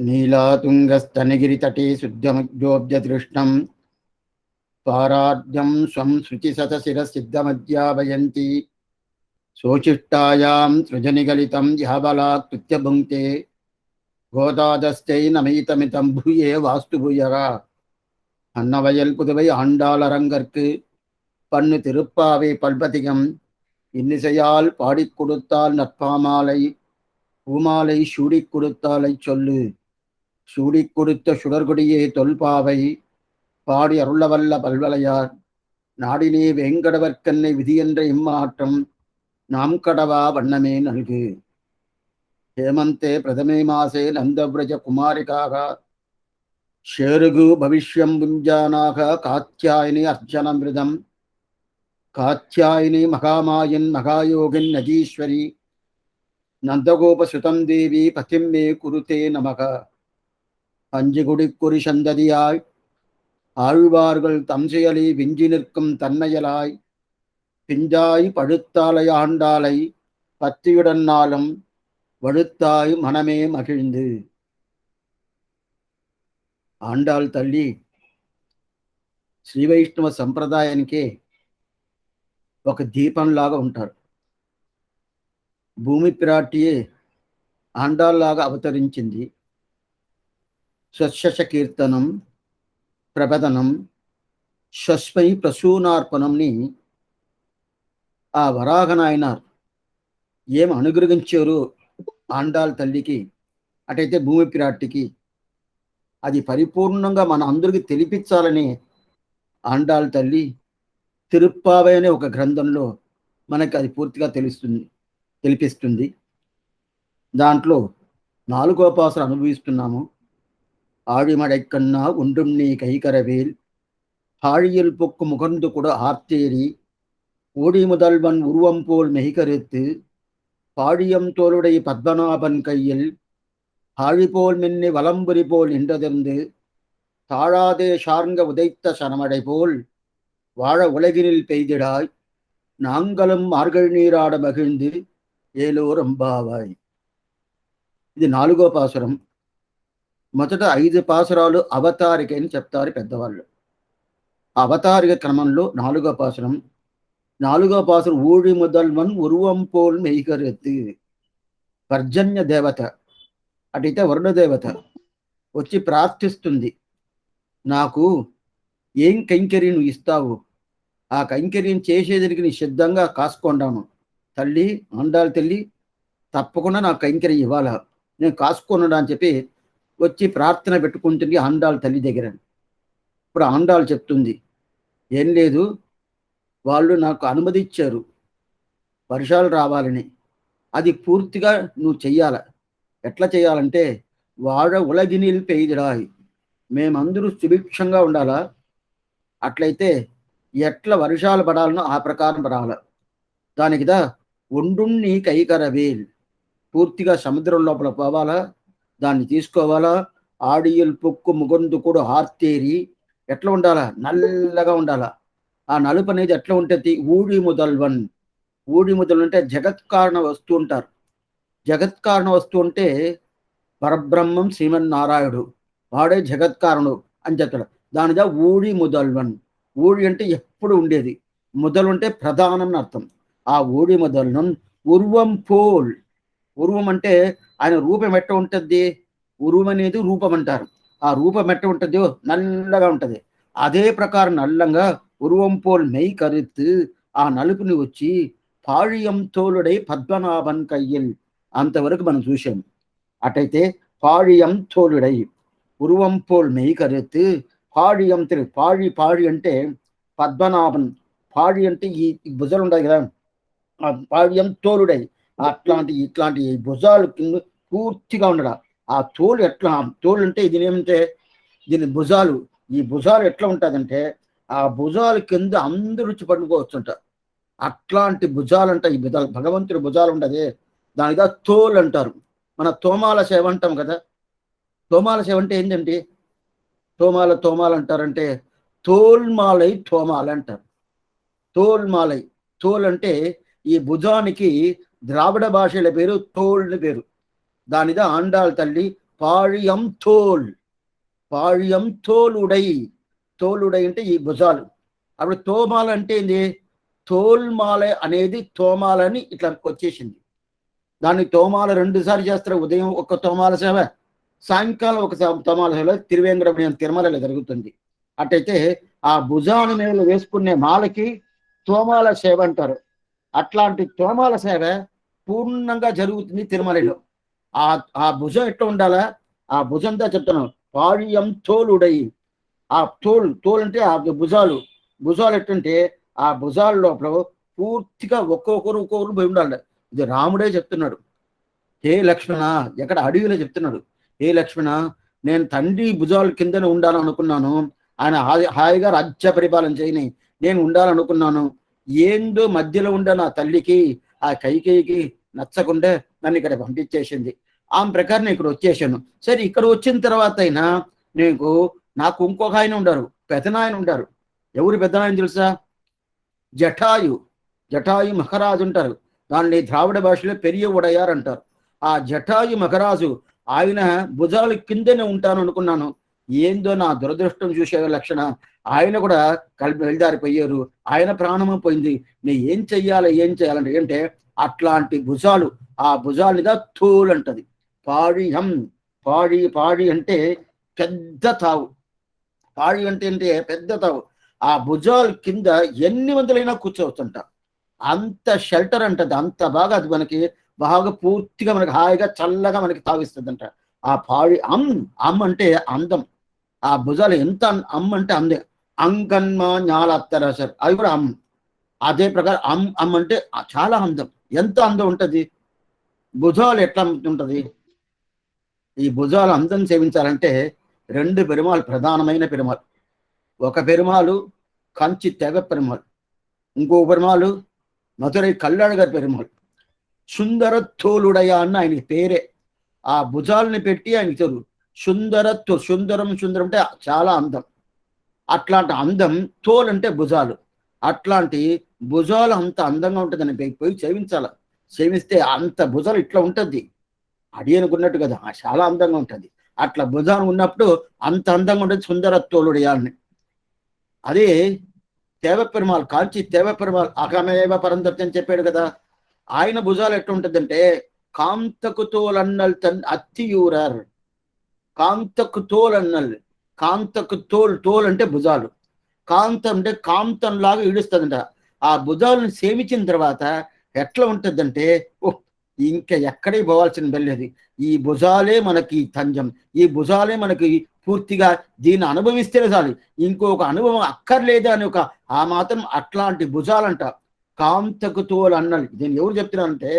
नीलातुङ्गस्तनगिरितटे शुद्धमद्योऽब्जदृष्टं पारार्ध्यं स्वं श्रुतिशतशिरसिद्धमध्यापयन्ति शोचिष्टायां सृजनिगलितं ह्याबलाकृत्य भुङ्क्ते गोदादस्यै नमैतमितं भूये वास्तु भूयः அன்னவயல் புதுவை ஆண்டாளரங்கற்கு பன்னு திருப்பாவை பல்பதிகம் இன்னிசையால் பாடிக் கொடுத்தால் நற்பாமாலை பூமாலை சூடிக் கொடுத்தாலை சொல்லு சூடிக் கொடுத்த சுடர்கொடியே தொல்பாவை பாடி அருளவல்ல பல்வலையார் நாடினே வேங்கடவர்க்கன்னை விதியென்ற இம்மாற்றம் நாம் கடவா வண்ணமே நல்கு हेमन्ते प्रथमे मासे नन्दव्रज कुमारिकाः शेरुगु भविष्यं भुञ्जानाः कात्यायनी अर्चनमृदं कात्यायनी महामायन् महायोगिन् नगीश्वरी नन्दगोपसुतं देवी पतिं मे कुरुते नमः அஞ்சுகுடிக்குறி சந்ததியாய் ஆழ்வார்கள் தம்செயலி விஞ்சி நிற்கும் தன்மையலாய் பிஞ்சாய் பழுத்தாலை ஆண்டாலை பத்தியுடன் நாளும் வழுத்தாய் మనమే మగిழ்ந்து. ఆండాళ్ తల్లి శ్రీ వైష్ణవ సంప్రదాయానికే ఒక దీపంలాగా ఉంటారు. భూమి పిరాటియే ఆండాళ్ళలాగా అవతరించింది. స్వశ కీర్తనం ప్రబదనం స్వస్మై ప్రసూనార్పణంని ఆ వరాహనాయనార్ ఏం అనుగ్రహించారు ఆండాళ్ తల్లికి, అటైతే భూమి పిరాటికి అది పరిపూర్ణంగా మన అందరికి తెలిపించాలని ఆండాళ్ తల్లి తిరుప్పావై అనే ఒక గ్రంథంలో మనకి అది పూర్తిగా తెలిపిస్తుంది. దాంట్లో 4వ పాసర అనుభవిస్తున్నాము. ஆழிமழைக்கண்ணா ஒன்றும் நீ கைகரவேல் ஆழியில் பொக்கு முகர்ந்து கூட ஆர்த்தேரி ஓடி முதல்வன் உருவம் போல் மெய்கருத்து பாழியம் தோளுடைய பத்மநாபன் கையில் ஆழி போல் மின்னி வலம்புரி போல் நின்றதிர்ந்து தாழாதே சார்ங்க உதைத்த சனமடை போல் வாழ உலகினில் பெய்திடாய் நாங்களும் மார்கழி நீராட மகிழ்ந்து ஏலோர் அம்பாவாய். ఇది 4వ పాసురం. మొదట 5 పాసురాలు అవతారిక అని చెప్తారు పెద్దవాళ్ళు. అవతారిక క్రమంలో 4వ పాసురం. 4వ పాసురం ఊడి முதல்வன் ఉరువం పోల్ మెయ్కరెత్తు. పర్జన్య దేవత, అటైతే వరుణ దేవత వచ్చి ప్రార్థిస్తుంది, నాకు ఏం కైంకర్యం నువ్వు ఇస్తావు, ఆ కైంకర్యం చేసేదానికి నీ సిద్ధంగా కాసుకుంటాను తల్లి, ఆండాళ్ తల్లి తప్పకుండా నాకు కైంకర్యం ఇవ్వాలా, నేను కాసుకున్నాడు అని చెప్పి వచ్చి ప్రార్థన పెట్టుకుంటుంది ఆండాళ్ తల్లి దగ్గర. ఇప్పుడు ఆండాళ్ చెప్తుంది, ఏం లేదు, వాళ్ళు నాకు అనుమతి ఇచ్చారు వర్షాలు రావాలని, అది పూర్తిగా నువ్వు చెయ్యాల. ఎట్లా చేయాలంటే వాడ ఉలగినిల్ పెయిదిరాయి, మేమందరూ సుభిక్షంగా ఉండాలా, అట్లయితే ఎట్లా వర్షాలు పడాలనో ఆ ప్రకారం పడాల. దానికిదా ఒండుణ్ణి కైకరవేల్, పూర్తిగా సముద్రం లోపల పోవాలా, దాన్ని తీసుకోవాలా. ఆడియల్ పొక్కు ముగందు కూడా హార్తేరి, ఎట్లా ఉండాలా, నల్లగా ఉండాలా. ఆ నలుపు అనేది ఎట్లా ఉంటుంది, ఊడి మొదల్వన్, ఊడి మొదలు అంటే జగత్కారణ వస్తూ ఉంటారు. జగత్కారణ వస్తూ అంటే పరబ్రహ్మం శ్రీమన్నారాయణుడు, వాడే జగత్కారణుడు అని చెప్తాడు. దానిదా ఊడి మొదల్వన్. ఊడి అంటే ఎప్పుడు ఉండేది, మొదలు అంటే ప్రధానం అని అర్థం. ఆ ఊడి మొదలను ఉర్వం పోల్, ఉరువం అంటే ఆయన రూపం ఎట్ట ఉంటుంది, ఉరువం అనేది రూపం అంటారు. ఆ రూపం ఎట్ట ఉంటుంది, నల్లగా ఉంటుంది. అదే ప్రకారం నల్లంగా ఉరువం పోల్ మెయ్ కరుత్తు, ఆ నలుపుని వచ్చి పాழிయం తోలుడై పద్మనాభన్ కయ్యల్, అంతవరకు మనం చూసాం. అటైతే పాழிయం తోలుడై ఉరువం పోల్ మెయ్ కరుత్తు పాழிయం తిరు, పాడి అంటే పద్మనాభన్, పాడి అంటే ఈ భుజాలు ఉంటాయి కదా, ఆ పాழிయం తోలుడై అట్లాంటి ఇట్లాంటి భుజాలు కింద పూర్తిగా ఉండడా. ఆ తోలు ఎట్లా, తోలు అంటే ఇది ఏమంటే దీని భుజాలు, ఈ భుజాలు ఎట్లా ఉంటుందంటే ఆ భుజాల కింద అందరూ వచ్చి పడుకోవచ్చుంట. అట్లాంటి భుజాలు అంట ఈ భుజాలు, భగవంతుడి భుజాలు ఉండదే, దానిగా తోలు అంటారు. మన తోమాల సేవ అంటాం కదా, తోమాల సేవ అంటే ఏంటంటే తోమాలు అంటారంటే తోల్మాలై తోమాలు అంటారు. తోల్మాలై, తోల్ అంటే ఈ భుజానికి ద్రావిడ భాషల పేరు తోల్ని పేరు. దానిదా ఆండాళ్ తల్లి పాళ్యం తోల్, పాళ్యం తోలుడై. తోలుడై అంటే ఈ భుజాలు. అప్పుడు తోమాల అంటే ఏంది? తోల్మాల అనేది తోమాలని ఇట్లా వచ్చేసింది. దాన్ని తోమాల 2 సార్లు చేస్తారు. ఉదయం ఒక తోమాల సేవ, సాయంకాలం ఒక తోమాల సేవ తిరువేంద్రం తిరుమలలో జరుగుతుంది. అట్టయితే ఆ భుజాన్ని మీద వేసుకునే మాలకి తోమాల సేవ అంటారు. అట్లాంటి తోమాల సేవ పూర్ణంగా జరుగుతుంది తిరుమలలో. ఆ భుజం ఎట్లా ఉండాలా? ఆ భుజంతో చెప్తున్నాను, పాళ్యం తోలుడై. ఆ తోలు అంటే ఆ భుజాలు. భుజాలు ఎట్టుంటే ఆ భుజాల లోపల పూర్తిగా ఒక్కొక్కరు పోయి ఉండాలి. ఇది రాముడే చెప్తున్నాడు. హే లక్ష్మణ, ఎక్కడ అడవిలో చెప్తున్నాడు, హే లక్ష్మణ, నేను తండ్రి భుజాల కిందనే ఉండాలనుకున్నాను. ఆయన హాయిగా రాజ్య పరిపాలన చేయని నేను ఉండాలనుకున్నాను. ఏందో మధ్యలో ఉండే నా తల్లికి, ఆ కైకేయికి నచ్చకుండా నన్ను ఇక్కడ పంపించేసింది. ఆమె ప్రకారం నేను ఇక్కడ వచ్చేసాను. సరే, ఇక్కడ వచ్చిన తర్వాత అయినా నాకు ఇంకొక ఆయన ఉండారు, పెదనాయన ఉండారు. ఎవరు పెద్దనాయన తెలుసా? జటాయు. జటాయు మహారాజు ఉంటారు. దాన్ని ద్రావిడ భాషలో పెరియ ఉడయారు అంటారు. ఆ జటాయు మహారాజు ఆయన భుజాల కిందనే ఉంటాను అనుకున్నాను. ఏందో నా దురదృష్టం చూసే లక్షణ, ఆయన కూడా వెళ్ళిదారిపోయారు. ఆయన ప్రాణము పోయింది. నేను ఏం చెయ్యాలంటే ఏంటంటే అట్లాంటి భుజాలు, ఆ భుజాలుగా తోలు అంటది. పాడియం, పాడి అంటే పెద్ద తావు. పాడి అంటే పెద్ద తావు. ఆ భుజాల కింద ఎన్ని మందులైనా కూర్చోవచ్చంట. అంత షెల్టర్ అంటది. అంత బాగా అది మనకి బాగా పూర్తిగా మనకి హాయిగా చల్లగా మనకి తావిస్తుందంట. ఆ పాడి అమ్ అంటే అందం. ఆ భుజాలు ఎంత అంటే అందే. అంకన్మా జ్ఞాలత్తరసర్, అవి కూడా అదే ప్రకారం అమ్ అంటే చాలా అందం. ఎంత అందం ఉంటది? భుజాలు ఎట్లా ఉంటది? ఈ భుజాలు అందం సేవించాలంటే 2 పెరుమాలు ప్రధానమైన పెరుమాలు. ఒక పెరుమాలు కంచి తెగ పెరుమాలు, ఇంకో పెరుమాలు మధురై కళ్ళాడగారి పెరుమాలు. సుందర తోలుడయ అన్న ఆయనకి పేరే. ఆ భుజాలని పెట్టి ఆయన చెరు సుందరం అంటే చాలా అందం. అట్లాంటి అందం తోలు అంటే భుజాలు. అట్లాంటి భుజాలు అంత అందంగా ఉంటుందని పోయి సేవించాల. సేవిస్తే అంత భుజాలు ఇట్లా ఉంటుంది, అడి అనుకున్నట్టు కదా, చాలా అందంగా ఉంటుంది. అట్లా భుజాలు ఉన్నప్పుడు అంత అందంగా ఉంటుంది సుందర తోలుడయాలని. అదే దేవపెరుమాల్, కాంచి దేవపెరుమాల్ అకమేవ పరందర్శి అని చెప్పాడు కదా. ఆయన భుజాలు ఎట్లుంటుందంటే కాంతకు తోలన్నల్ తన్ అత్తియూరర్. కాంతకు తోలన్నల్, కాంతకు తోల్ అంటే భుజాలు. కాంతం అంటే కాంతం లాగా ఈడుస్తుందంట. ఆ భుజాలను సేవించిన తర్వాత ఎట్లా ఉంటుందంటే ఇంకా ఎక్కడికి పోవాల్సిన వెళ్ళేది. ఈ భుజాలే మనకి తంజం, ఈ భుజాలే మనకి పూర్తిగా దీన్ని అనుభవిస్తేనే చాలు, ఇంకొక అనుభవం అక్కర్లేదు అని ఆ మాత్రం అట్లాంటి భుజాలంట. కాంతకు తోలు అన్నది. దీన్ని ఎవరు చెప్తున్నారంటే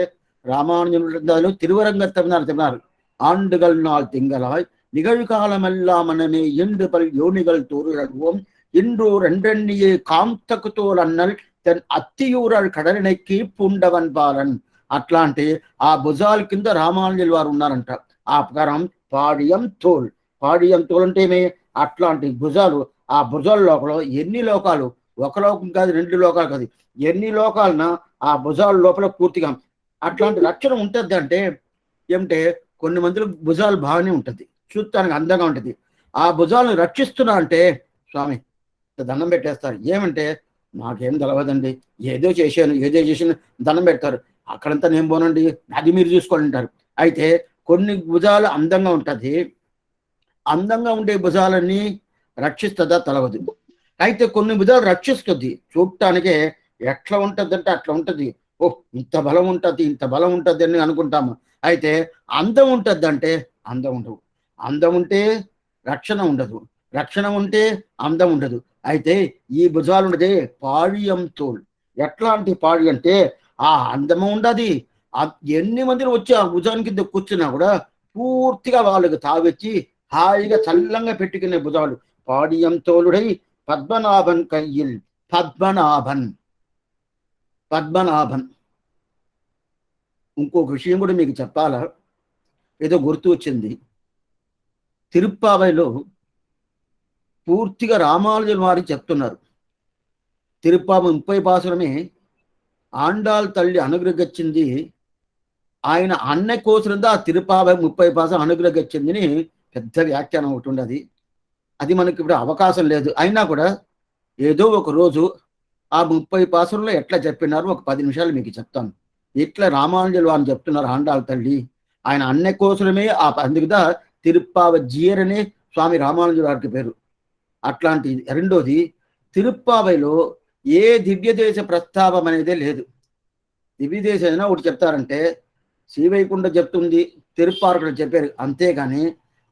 రామానుజులు తిరువరంగత్తన్నారు. ఆండుగల్ నాள் తింగళాయ్ நிகழ்காலமெல்லாம் மனமே இன்று பல் யோனிகள் தோறும் இன்றோர் என்றெண்ணியே காந்தக்கு தோல் அண்ணல் தன் అత్తియూరల్ కడలినెక్కి పుండవన్ బాలన్. అట్లాంటి ఆ భుజాల కింద రామానుజుల వారు ఉన్నారంట. ఆ ప్రకారం పాడియం తోల్ అంటే అట్లాంటి భుజాలు. ఆ భుజాల లోపల ఎన్ని లోకాలు, ఒక లోకం కాదు, 2 లోకాలు కాదు, ఎన్ని లోకాలన ఆ భుజాల లోపల పూర్తిగా అట్లాంటి రక్షణ ఉంటుంది. అంటే ఏమిటే కొన్ని మందికి భుజాలు బాగానే ఉంటుంది, చూస్తానికి అందంగా ఉంటుంది. ఆ భుజాలను రక్షిస్తున్నా అంటే స్వామి దండం పెట్టేస్తారు. ఏమంటే నాకేం తెలవదండి, ఏదో చేశాను దండం పెడతారు. అక్కడంతా నేను పోనండి, అది మీరు చూసుకోండి అంటారు. అయితే కొన్ని భుజాలు అందంగా ఉంటుంది. అందంగా ఉండే భుజాలన్నీ రక్షిస్తుందా తెలవదు. అయితే కొన్ని భుజాలు రక్షిస్తుంది, చూడటానికే ఎట్లా ఉంటుంది అంటే అట్లా ఉంటుంది. ఇంత బలం ఉంటుంది అని అనుకుంటాము. అయితే అందం ఉంటుంది అంటే అందం ఉండదు. అందం ఉంటే రక్షణ ఉండదు, రక్షణ ఉంటే అందం ఉండదు. అయితే ఈ భుజాలు ఉండదే పాళ్యం తోల్. ఎట్లాంటి పాడి అంటే ఆ అందము ఉండదు. ఎన్ని మందిని వచ్చి ఆ భుజానికి కింద కూర్చున్నా కూడా పూర్తిగా వాళ్ళకి తావెచ్చి హాయిగా చల్లంగా పెట్టుకునే భుజాలు. పాడియం తోలుడై పద్మనాభన్ కయ్యిల్. పద్మనాభన్ ఇంకొక విషయం కూడా మీకు చెప్పాలా, ఏదో గుర్తు వచ్చింది. తిరుప్పావైలో పూర్తిగా రామానుజుల వారికి చెప్తున్నారు. తిరుప్పావ 30 పాసురమే ఆండాల్ తల్లి అనుగ్రహించింది ఆయన అన్న కోసరందా ఆ తిరుపావై 30 పాసం అనుగ్రహించిందని పెద్ద వ్యాఖ్యానం ఒకటి ఉండదు. అది మనకి ఇప్పుడు అవకాశం లేదు. అయినా కూడా ఏదో ఒక రోజు ఆ 30 పాసుల్లో ఎట్లా చెప్పినారో ఒక 10 నిమిషాలు మీకు చెప్తాను. ఇట్లా రామానుజులు వారు చెప్తున్నారు ఆండాళ్ళ తల్లి. ఆయన అన్న కోసరమే అందుకుదా తిరుప్పావజ్జీయర్ అనే స్వామి రామానుజుల వారికి పేరు. అట్లాంటి రెండోది తిరుప్పావైలో ఏ దివ్య దేశ ప్రస్తావం అనేదే లేదు. దివ్య దేశం అయినా ఒకటి చెప్తారంటే శ్రీవైకుంఠ చెప్తుంది, తిరుప్పార్కుడు చెప్పారు, అంతేగాని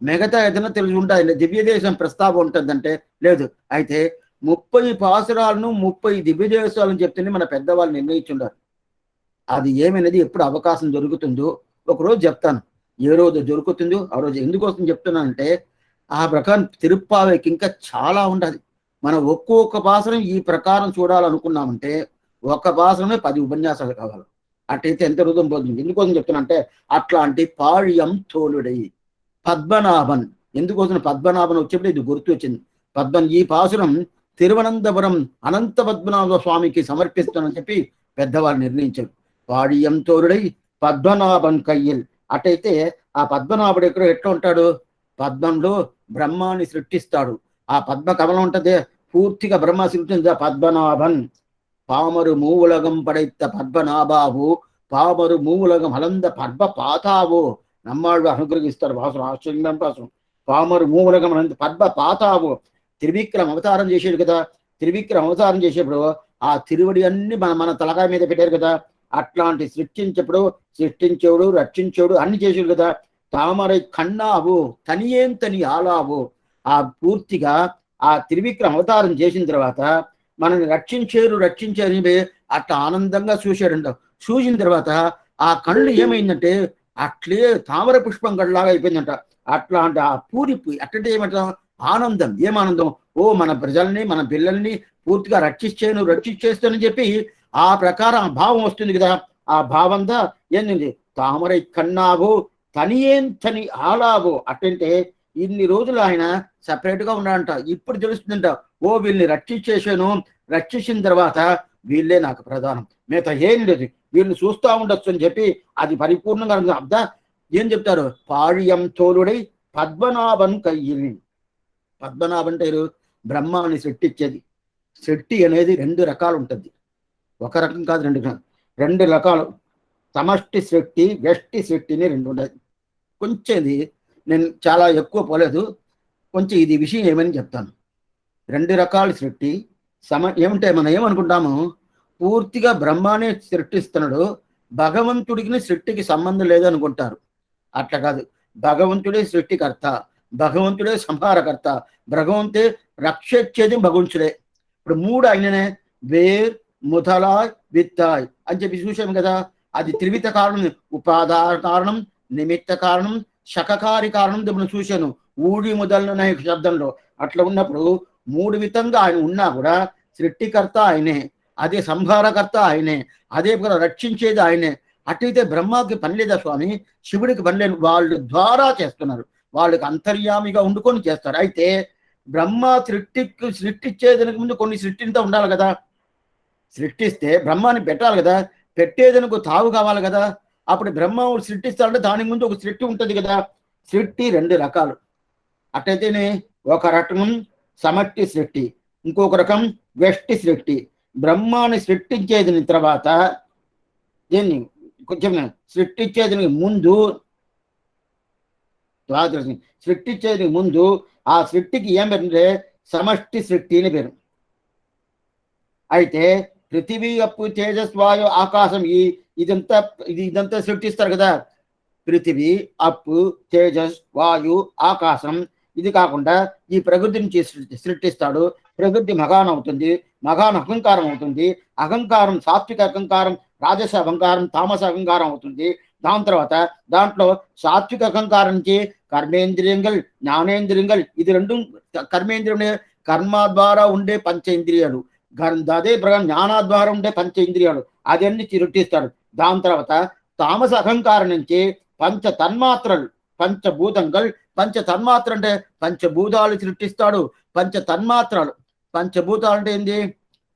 మిగతా ఏదైనా తెలిసి ఉంటుంది దివ్య దేశం ప్రస్తావం ఉంటుందంటే లేదు. అయితే 30 పాసురాలను 30 దివ్య దేశాలను చెప్తుంది మన పెద్దవాళ్ళు నిర్ణయించుండారు. అది ఏమనేది ఎప్పుడు అవకాశం దొరుకుతుందో ఒకరోజు చెప్తాను. ఏ రోజు దొరుకుతుందో ఆ రోజు. ఎందుకోసం చెప్తున్నానంటే ఆ ప్రకారం తిరుప్పావైకి ఇంకా చాలా ఉండదు. మనం ఒక్కొక్క పాసరం ఈ ప్రకారం చూడాలనుకున్నామంటే ఒక పాసరమే 10 ఉపన్యాసాలు కావాలి. అటైతే ఎంత రుదం పోతుంది. ఎందుకోసం చెప్తున్నా అంటే అట్లాంటి పాళ్యం తోలుడై పద్మనాభన్. ఎందుకోసం పద్మనాభన్ వచ్చేప్పుడు ఇది గుర్తు వచ్చింది. ఈ పాసురం తిరువనంతపురం అనంత పద్మనాభ స్వామికి సమర్పిస్తానని చెప్పి పెద్దవాళ్ళు నిర్ణయించారు. పాళ్యం తోలుడై పద్మనాభన్ కయ్యల్. అటైతే ఆ పద్మనాభుడు ఎట్లా ఉంటాడు? పద్మంలో బ్రహ్మాన్ని సృష్టిస్తాడు. ఆ పద్మ కమలం ఉంటదే పూర్తిగా బ్రహ్మ సృష్టించ పద్మనాభన్ పామరు మూవులగం పడైత పద్మనాభావు పామరు మూవులగం అలంద పద్మ పాతావు. నమ్మాళ్ళు అనుగ్రహిస్తారు భాషను. ఆశ్చర్యం భాషను. పామరు మూవులగం అనంత పద్మ పాతావు. త్రివిక్రమ అవతారం చేసాడు కదా. త్రివిక్రమ అవతారం చేసేప్పుడు ఆ తిరువడి అన్ని మన తలకాయ మీద పెట్టారు కదా. అట్లాంటి సృష్టించేవుడు రక్షించేవుడు అన్ని చేసాడు కదా. తామరై కన్నావు తనియేం తని ఆలావు. ఆ పూర్తిగా ఆ త్రివిక్రమ అవతారం చేసిన తర్వాత మనల్ని రక్షించారు అట్లా ఆనందంగా చూశాడంట. చూసిన తర్వాత ఆ కళ్ళు ఏమైందంటే అట్లే తామర పుష్పం కళ్ళలాగా అయిపోయిందంట. అట్లాంటి ఆ పూరిపు అట్లంటే ఏమంట ఆనందం. ఏమానందం? ఓ మన ప్రజల్ని మన పిల్లల్ని పూర్తిగా రక్షించేస్తానని చెప్పి ఆ ప్రకారం ఆ భావం వస్తుంది కదా. ఆ భావంగా ఏంది తామరై కన్నావు తని ఆలావు. అట్టంటే ఇన్ని రోజులు ఆయన సపరేట్ గా ఉన్నాడంట. ఇప్పుడు తెలుస్తుందంట ఓ వీళ్ళని రక్షించిన తర్వాత వీళ్ళే నాకు ప్రధానం, మిగతా ఏం లేదు, వీళ్ళని చూస్తూ ఉండొచ్చు అని చెప్పి అది పరిపూర్ణంగా అర్థం. ఏం చెప్తారు? పాళ్యం తోలుడై పద్మనాభన్ కయ్యిని. పద్మనాభం అంటే బ్రహ్మాన్ని సృష్టించేది. సృష్టి అనేది 2 రకాలు ఉంటుంది. ఒక రకం కాదు, 2 రకాలు. సమష్టి సృష్టి వ్యష్టి సృష్టిని 2 ఉండదు. కొంచెం ఇది నేను చాలా ఎక్కువ పోలేదు, కొంచెం ఇది విషయం ఏమని చెప్తాను. 2 రకాల సృష్టి ఏమంటే మనం ఏమనుకుంటాము పూర్తిగా బ్రహ్మానే సృష్టిస్తున్నాడు, భగవంతుడికి సృష్టికి సంబంధం లేదనుకుంటారు. అట్లా కాదు. భగవంతుడే సృష్టికర్త, భగవంతుడే సంహారకర్త, భగవంతే రక్షించేది భగవంతుడే. ఇప్పుడు 3 ఆయననే వేర్ ముదలాయ్ విత్తాయ్ అని చెప్పి చూసాం కదా. అది త్రివిధ కారణం, ఉపాదాన కారణం, నిమిత్త కారణం, శకకారి కారణం మనం చూశాను ఊడి మొదలైన శబ్దంలో. అట్లా ఉన్నప్పుడు 3 విధంగా ఆయన ఉన్నా కూడా సృష్టికర్త ఆయనే, అదే సంహారకర్త ఆయనే, అదే రక్షించేది ఆయనే. అట్లయితే బ్రహ్మకి పని లేదా స్వామి, శివుడికి పని లేదు. వాళ్ళు ద్వారా చేస్తున్నారు, వాళ్ళకి అంతర్యామిగా ఉండుకొని చేస్తారు. అయితే బ్రహ్మ సృష్టించేదానికి ముందు కొన్ని సృష్టింతో ఉండాలి కదా. సృష్టిస్తే బ్రహ్మాన్ని పెట్టాలి కదా, పెట్టేదనుకు తావు కావాలి కదా. అప్పుడు బ్రహ్మ సృష్టిస్తాడంటే దానికి ముందు ఒక సృష్టి ఉంటుంది కదా. సృష్టి 2 రకాలు. అట్టయితేనే ఒక రకం సమష్టి సృష్టి, ఇంకొక రకం వ్యష్టి సృష్టి. బ్రహ్మాన్ని సృష్టించేది తర్వాత దీన్ని కొంచెం సృష్టించేదానికి ముందు ఆ సృష్టికి ఏం పేరంటే సమష్టి సృష్టి అని పేరు. అయితే పృథివీ, అప్పు, తేజస్వాయు, ఆకాశం ఇదంతా సృష్టిస్తారు కదా. పృథివీ, అప్పు, తేజస్, వాయు, ఆకాశం. ఇది కాకుండా ఈ ప్రకృతి నుంచి సృష్టిస్తాడు. ప్రకృతి మగాన్ అవుతుంది, మగాన్ అహంకారం అవుతుంది, అహంకారం సాత్విక అహంకారం, రాజస అహంకారం, తామస అహంకారం అవుతుంది. దాని తర్వాత దాంట్లో సాత్విక అహంకారం నుంచి కర్మేంద్రియంగల్, జ్ఞానేంద్రియంగల్. ఇది 2 కర్మేంద్రియం కర్మ ద్వారా ఉండే పంచేంద్రియాలు, అదే ప్రకారం జ్ఞానాద్వారం ఉండే పంచేంద్రియాలు అదన్నీ సృష్టిస్తాడు. దాని తర్వాత తామస అహంకారం నుంచి పంచ తన్మాత్రలు, పంచభూతంగల్. పంచతన్మాత్ర అంటే పంచభూతాలు సృష్టిస్తాడు. పంచతన్మాత్రలు, పంచభూతాలు అంటే ఏంది?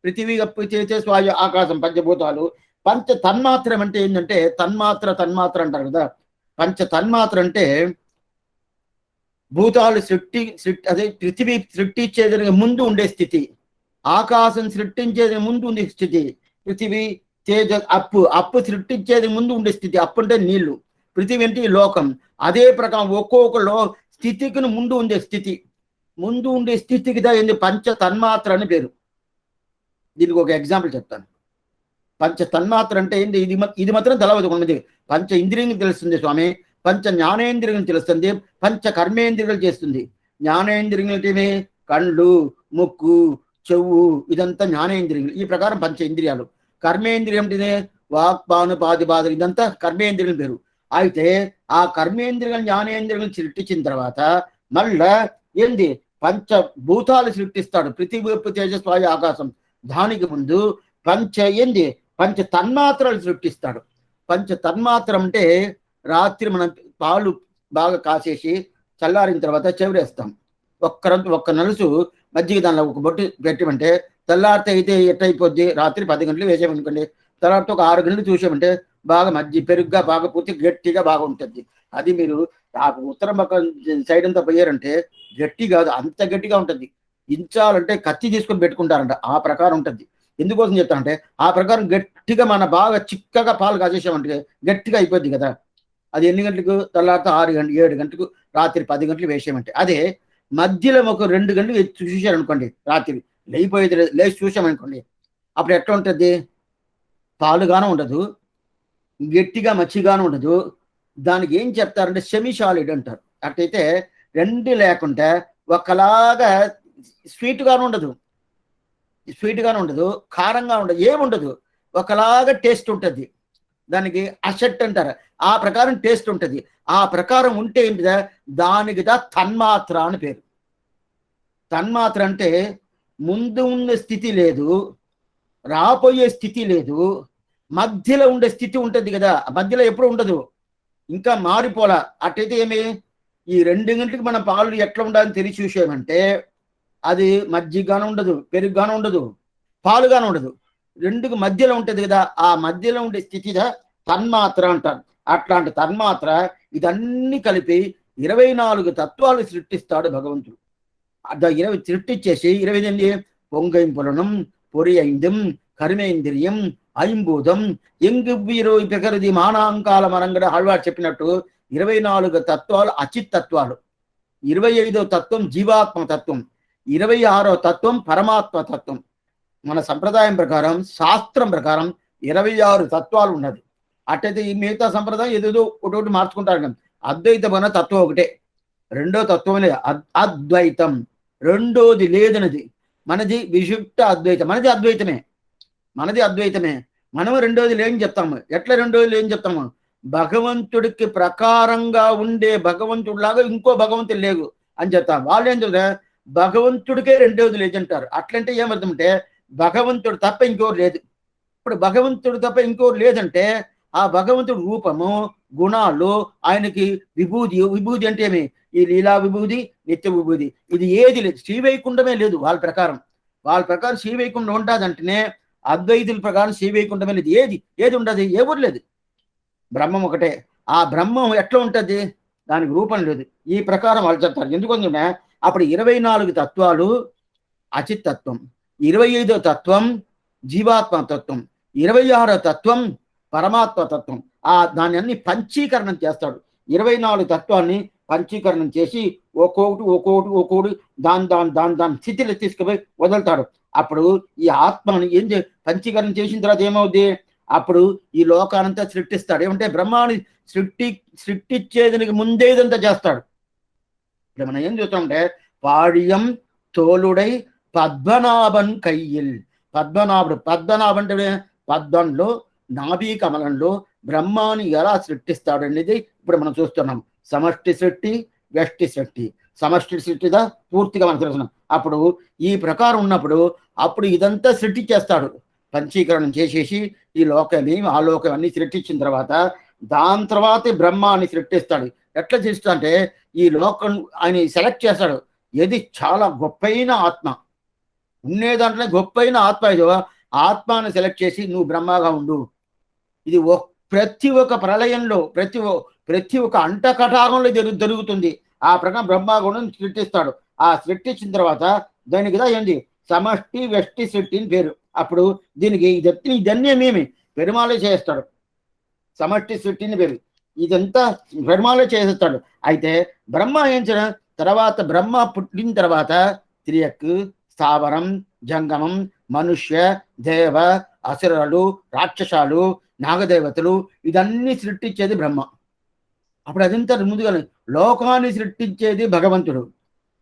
పృథివీ, అప్పు, తేజస్, వాయు, ఆకాశం పంచభూతాలు. పంచ తన్మాత్రం అంటే ఏంటంటే తన్మాత్ర అంటారు కదా. పంచ తన్మాత్ర అంటే భూతాలు అదే పృథివీ సృష్టించేదానికి ముందు ఉండే స్థితి, ఆకాశం సృష్టించేది ముందు ఉండే స్థితి, పృథివీ తేజ అప్పు సృష్టించేది ముందు ఉండే స్థితి, అప్పు అంటే నీళ్లు, పృథివీ అంటే లోకం. అదే ప్రకారం ఒక్కొక్కలో స్థితికి ముందు ఉండే స్థితికి ఏంది పంచ తన్మాత్ర అని పేరు. దీనికి ఒక ఎగ్జాంపుల్ చెప్తాను. పంచ తన్మాత్ర అంటే ఏంటి? ఇది మాత్రం తెలవదు ఉన్నది. పంచ ఇంద్రియం తెలుస్తుంది స్వామి, పంచ జ్ఞానేంద్రియం తెలుస్తుంది, పంచ కర్మేంద్రియాలు చేస్తుంది. జ్ఞానేంద్రియం ఏంటివి? కళ్ళు, ముక్కు, చెవు, ఇదంతా జ్ఞానేంద్రియాలు. ఈ ప్రకారం పంచ ఇంద్రియాలు. కర్మేంద్రియం ఏంటిది? వాక్, పాను, పాది, బాధలు, ఇదంతా కర్మేంద్రియం పేరు. అయితే ఆ కర్మేంద్రియాలు జ్ఞానేంద్రియాలను సృష్టించిన తర్వాత మళ్ళా ఏంది పంచభూతాలు సృష్టిస్తాడు. పృథివీ, తేజస్వాయు, ఆకాశం. దానికి ముందు పంచ తన్మాత్రలు సృష్టిస్తాడు. పంచ తన్మాత్ర అంటే రాత్రి మనం పాలు బాగా కాసేసి చల్లారిన తర్వాత చెవిరేస్తాం. ఒక్క నలుసు మజ్జిగ దానిలో ఒక బొట్టు పెట్టమంటే తెల్లారితే అయితే ఎట్టయిపోద్ది? రాత్రి 10 గంటలు వేసామనుకోండి, తర్వాత ఒక 6 గంటలు చూసామంటే బాగా పెరుగ్గా బాగా పూర్తి గట్టిగా బాగా ఉంటుంది. అది మీరు ఆ ఉత్తరం పక్క సైడ్ అంతా పోయారంటే గట్టి కాదు, అంత గట్టిగా ఉంటుంది. ఇంచాలంటే కత్తి తీసుకొని పెట్టుకుంటారంట, ఆ ప్రకారం ఉంటుంది. ఎందుకోసం చెప్తానంటే ఆ ప్రకారం గట్టిగా మన బాగా చిక్కగా పాలు కాసేసామంటే గట్టిగా అయిపోద్ది కదా. అది ఎన్ని గంటలకు? తెల్లారితే 6 గంటలు, 7 గంటలకు, రాత్రి 10 గంటలు వేసామంటే. అదే మధ్యలో ఒక 2 గంటలు చూసారనుకోండి, రాత్రి లేచి చూసామనుకోండి, అప్పుడు ఎట్లా ఉంటుంది? పాలుగానే ఉండదు, గట్టిగా మచ్చిగానే ఉండదు. దానికి ఏం చెప్తారంటే సెమీ సాలిడ్ అంటారు. అట్లయితే 2 లేకుండా ఒకలాగా స్వీట్గానే ఉండదు, కారంగా ఉండదు, ఏముండదు, ఒకలాగా టేస్ట్ ఉంటుంది. దానికి అసెట్ అంటారు. ఆ ప్రకారం టేస్ట్ ఉంటుంది. ఆ ప్రకారం ఉంటే ఏంటిదా? దానికి తన్మాత్ర అని పేరు. తన్మాత్ర అంటే ముందు ఉన్న స్థితి లేదు, రాబోయే స్థితి లేదు, మధ్యలో ఉండే స్థితి ఉంటుంది కదా. మధ్యలో ఎప్పుడు ఉండదు, ఇంకా మారిపోలా. అట్టయితే ఏమి? ఈ 2 గంటలకి మన పాలు ఎట్లా ఉండాలని తెలిసి చూసామంటే అది మజ్జిగగానే ఉండదు, పెరుగుగానే ఉండదు, పాలుగానే ఉండదు, 2కి మధ్యలో ఉంటుంది కదా. ఆ మధ్యలో ఉండే స్థితిగా తన్మాత్ర అంటారు. అట్లాంటి తన్మాత్ర ఇదన్నీ కలిపి 24 తత్వాలు సృష్టిస్తాడు భగవంతుడు. 20 సృష్టించేసి 28 పొంగైంపులనం, పొరి ఐందం, కర్మేంద్రియం, ఐంబూదం, ఎంగువీరో ప్రకృతి మానాంకాల మనంగడ ఆళ్వాడు చెప్పినట్టు 24 తత్వాలు అచిత్ తత్వాలు, 25వ తత్వం జీవాత్మ తత్వం, 26వ తత్వం పరమాత్మ తత్వం. మన సంప్రదాయం ప్రకారం, శాస్త్రం ప్రకారం 26 తత్వాలు ఉన్నది. అట్టయితే ఈ మిగతా సంప్రదాయం ఏదేదో ఒకటి మార్చుకుంటారు కానీ అద్వైతం అన్న తత్వం ఒకటే. రెండో తత్వం లేదు, అద్వైతం. రెండోది లేదనది. మనది విశుద్ధ అద్వైతం. మనది అద్వైతమే. మనము రెండోది లేని చెప్తాము. ఎట్లా రెండోది లేని చెప్తాము? భగవంతుడికి ప్రకారంగా ఉండే భగవంతుడిలాగా ఇంకో భగవంతుడు లేవు అని చెప్తాం. వాళ్ళు ఏం చెప్తారు? భగవంతుడికే రెండోది లేదంటారు. అట్లంటే ఏమర్థమంటే భగవంతుడు తప్ప ఇంకోరు లేదు. ఇప్పుడు భగవంతుడు తప్ప ఇంకోరు లేదంటే ఆ భగవంతుడు రూపము, గుణాలు, ఆయనకి విభూది అంటే ఏమి? ఈ లీలా విభూది, నిత్య విభూది, ఇది ఏది లేదు. శ్రీవైకుంఠమే లేదు వాళ్ళ ప్రకారం. శ్రీవైకుంఠం ఉంటుందంటేనే అద్వైతుల ప్రకారం శ్రీవైకుంఠమే లేదు. ఏది ఉండదు, ఎవరు లేదు, బ్రహ్మం ఒకటే. ఆ బ్రహ్మం ఎట్లా ఉంటుంది? దానికి రూపం లేదు. ఈ ప్రకారం వాళ్ళు చెప్తారు. ఎందుకంటే అప్పుడు 24 తత్వాలు అచిత్ తత్వం, 25వ తత్వం జీవాత్మ తత్వం, 26వ తత్వం పరమాత్మ తత్వం. దాన్ని అన్ని పంచీకరణం చేస్తాడు. 24 తత్వాన్ని పంచీకరణం చేసి ఒక్కొక్కటి దాని స్థితిలో తీసుకుపోయి వదులుతాడు. అప్పుడు ఈ ఆత్మని ఏం పంచీకరణం చేసిన తర్వాత ఏమవుద్ది? అప్పుడు ఈ లోకానంతా సృష్టిస్తాడు. ఏమంటే బ్రహ్మాన్ని సృష్టించేదానికి ముందే ఇదంతా చేస్తాడు. ఇప్పుడు మనం ఏం చూస్తామంటే పాడియం తోలుడై పద్మనాభన్ కయ్యిల్. పద్మనాభం అంటే పద్మంలో, నాభీ కమలంలో బ్రహ్మాన్ని ఎలా సృష్టిస్తాడు అనేది ఇప్పుడు మనం చూస్తున్నాం. సమష్టి సృష్టి, వ్యష్టి సృష్టి. సమష్టి సృష్టిగా పూర్తిగా మనం తెలుస్తున్నాం. అప్పుడు ఈ ప్రకారం ఉన్నప్పుడు అప్పుడు ఇదంతా సృష్టి చేస్తాడు. పంచీకరణం చేసేసి ఈ లోకాన్ని, ఆ లోకం అన్ని సృష్టించిన తర్వాత దాని తర్వాత బ్రహ్మాన్ని సృష్టిస్తాడు. ఎట్లా చేస్తా అంటే ఈ లోకం ఆయన సెలెక్ట్ చేస్తాడు. ఏది చాలా గొప్పైన ఆత్మ ఉండే దాంట్లో గొప్పైన ఆత్మ ఏదో ఆత్మని సెలెక్ట్ చేసి నువ్వు బ్రహ్మగా ఉండు, ఇది ప్రతి ఒక్క ప్రళయంలో ప్రతి ఒక్క అంటకటాకంలో జరుగుతుంది. ఆ ప్రకారం బ్రహ్మగుణం సృష్టిస్తాడు. ఆ సృష్టించిన తర్వాత దానికి ఏంది సమష్టి వ్యష్టి సృష్టి అని పేరు. అప్పుడు దీనికి ఇదన్నీ మేమి పెరుమాళే చేస్తాడు. సమష్టి సృష్టిని పేరు. ఇదంతా పెరుమాళే చేసేస్తాడు. అయితే బ్రహ్మ ఏం చేయడం తర్వాత బ్రహ్మ పుట్టిన తర్వాత త్రియక్, స్థావరం, జంగమం, మనుష్య, దేవ, అసురులు, రాక్షసాలు, నాగదేవతలు ఇదన్నీ సృష్టించేది బ్రహ్మ. అప్పుడు అదంతా ముందుగా లోకాన్ని సృష్టించేది భగవంతుడు.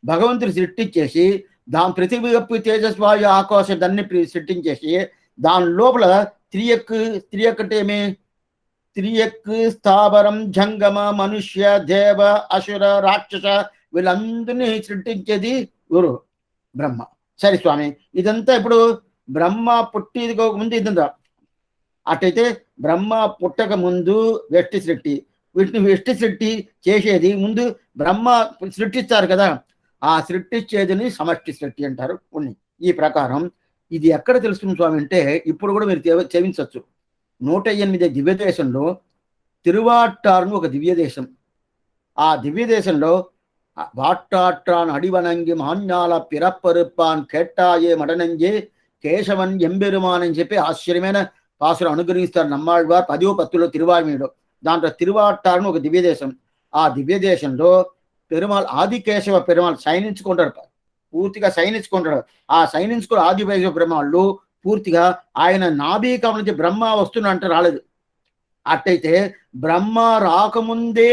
భగవంతుడు సృష్టించేసి దాని పృథివీ తేజస్వాయు ఆకాశం దాన్ని సృష్టించేసి దాని లోపల త్రియక్ అంటే ఏమి త్రియక్, స్థావరం, జంగమ, మనుష్య, దేవ, అసుర, రాక్షస వీళ్ళందరినీ సృష్టించేది గురు బ్రహ్మ. సరే స్వామి, ఇదంతా ఇప్పుడు బ్రహ్మ పుట్టిదికి ముందు ఇదంతా అట్టయితే బ్రహ్మ పుట్టక ముందు వ్యష్టి సృష్టి, వీటిని వ్యష్టి సృష్టి చేసేది ముందు బ్రహ్మ సృష్టిస్తారు కదా, ఆ సృష్టించేదిని సమష్టి సృష్టి అంటారు. ఈ ప్రకారం ఇది ఎక్కడ తెలుస్తుంది స్వామి అంటే ఇప్పుడు కూడా మీరు చెవించవచ్చు. 108 దివ్యదేశంలో తిరువాట్టారును ఒక దివ్యదేశం. ఆ దివ్యదేశంలో వాట్టాట్రాన్ అడివనంగి మాన్యాల పిరప్పరుప్పాన్ కేట్టాయే మడనంజే కేశవన్ ఎంబెరుమాన్ అని చెప్పి ఆశ్చర్యమైన పాసులు అనుగ్రహిస్తారు నమ్మాళ్వారు 10వ పత్తులో తిరువాయుమీలో. దాంట్లో తిరువాట్టారును ఒక దివ్యదేశం. ఆ దివ్యదేశంలో పెరుమాళ్ ఆదికేశవ పెరుమాళ్ సైనించుకుంటాడు, పూర్తిగా సైనించుకుంటాడు. ఆ సైనించుకుని ఆదికేశవ పెరుమాళ్ళు పూర్తిగా ఆయన నాభీకం నుంచి బ్రహ్మ వస్తున్నా అంటే రాలేదు. అట్టయితే బ్రహ్మ రాకముందే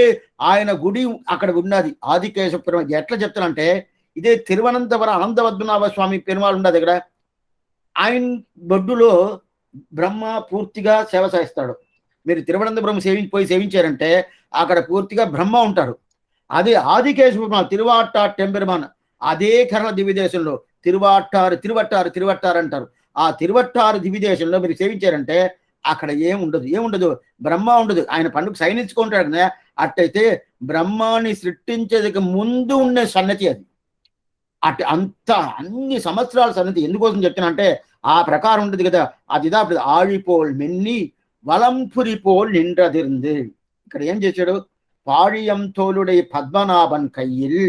ఆయన గుడి అక్కడ ఉన్నది ఆదికేశవ పెరుమాళ్. ఎట్లా చెప్తానంటే ఇదే తిరువనంతపురం అనంతపద్మనాభ స్వామి పెరుమాళ్ ఉన్నది ఇక్కడ. ఆయన బొడ్డులో బ్రహ్మ పూర్తిగా సేవ చేస్తాడు. మీరు తిరువనంతపురం పోయి సేవించారంటే అక్కడ పూర్తిగా బ్రహ్మ ఉంటారు. అదే ఆదికేశవ తిరువాట్టార్ టెంపెరుమాన్ అదే కర్ణ దివ్యదేశంలో తిరువట్టారు అంటారు. ఆ తిరువట్టారు దివ్యదేశంలో మీరు సేవించారంటే అక్కడ ఏముండదు బ్రహ్మ ఉండదు. ఆయన పండుగ సైనించుకుంటాడు కదా. అట్టయితే బ్రహ్మాన్ని సృష్టించేందుకు ముందు ఉండే సన్నతి అది. అంత అన్ని సంవత్సరాల సన్నతి ఎందుకోసం చెప్తున్నా అంటే ఆ ప్రకారం ఉంటుంది కదా. అదిదా ఆழிపోల్ మెన్ని వలంపురిపోల్ నిండ్రదింది. ఇక్కడ ఏం చేశాడు, పాడియం తోలుడై పద్మనాభన్ కయ్యిల్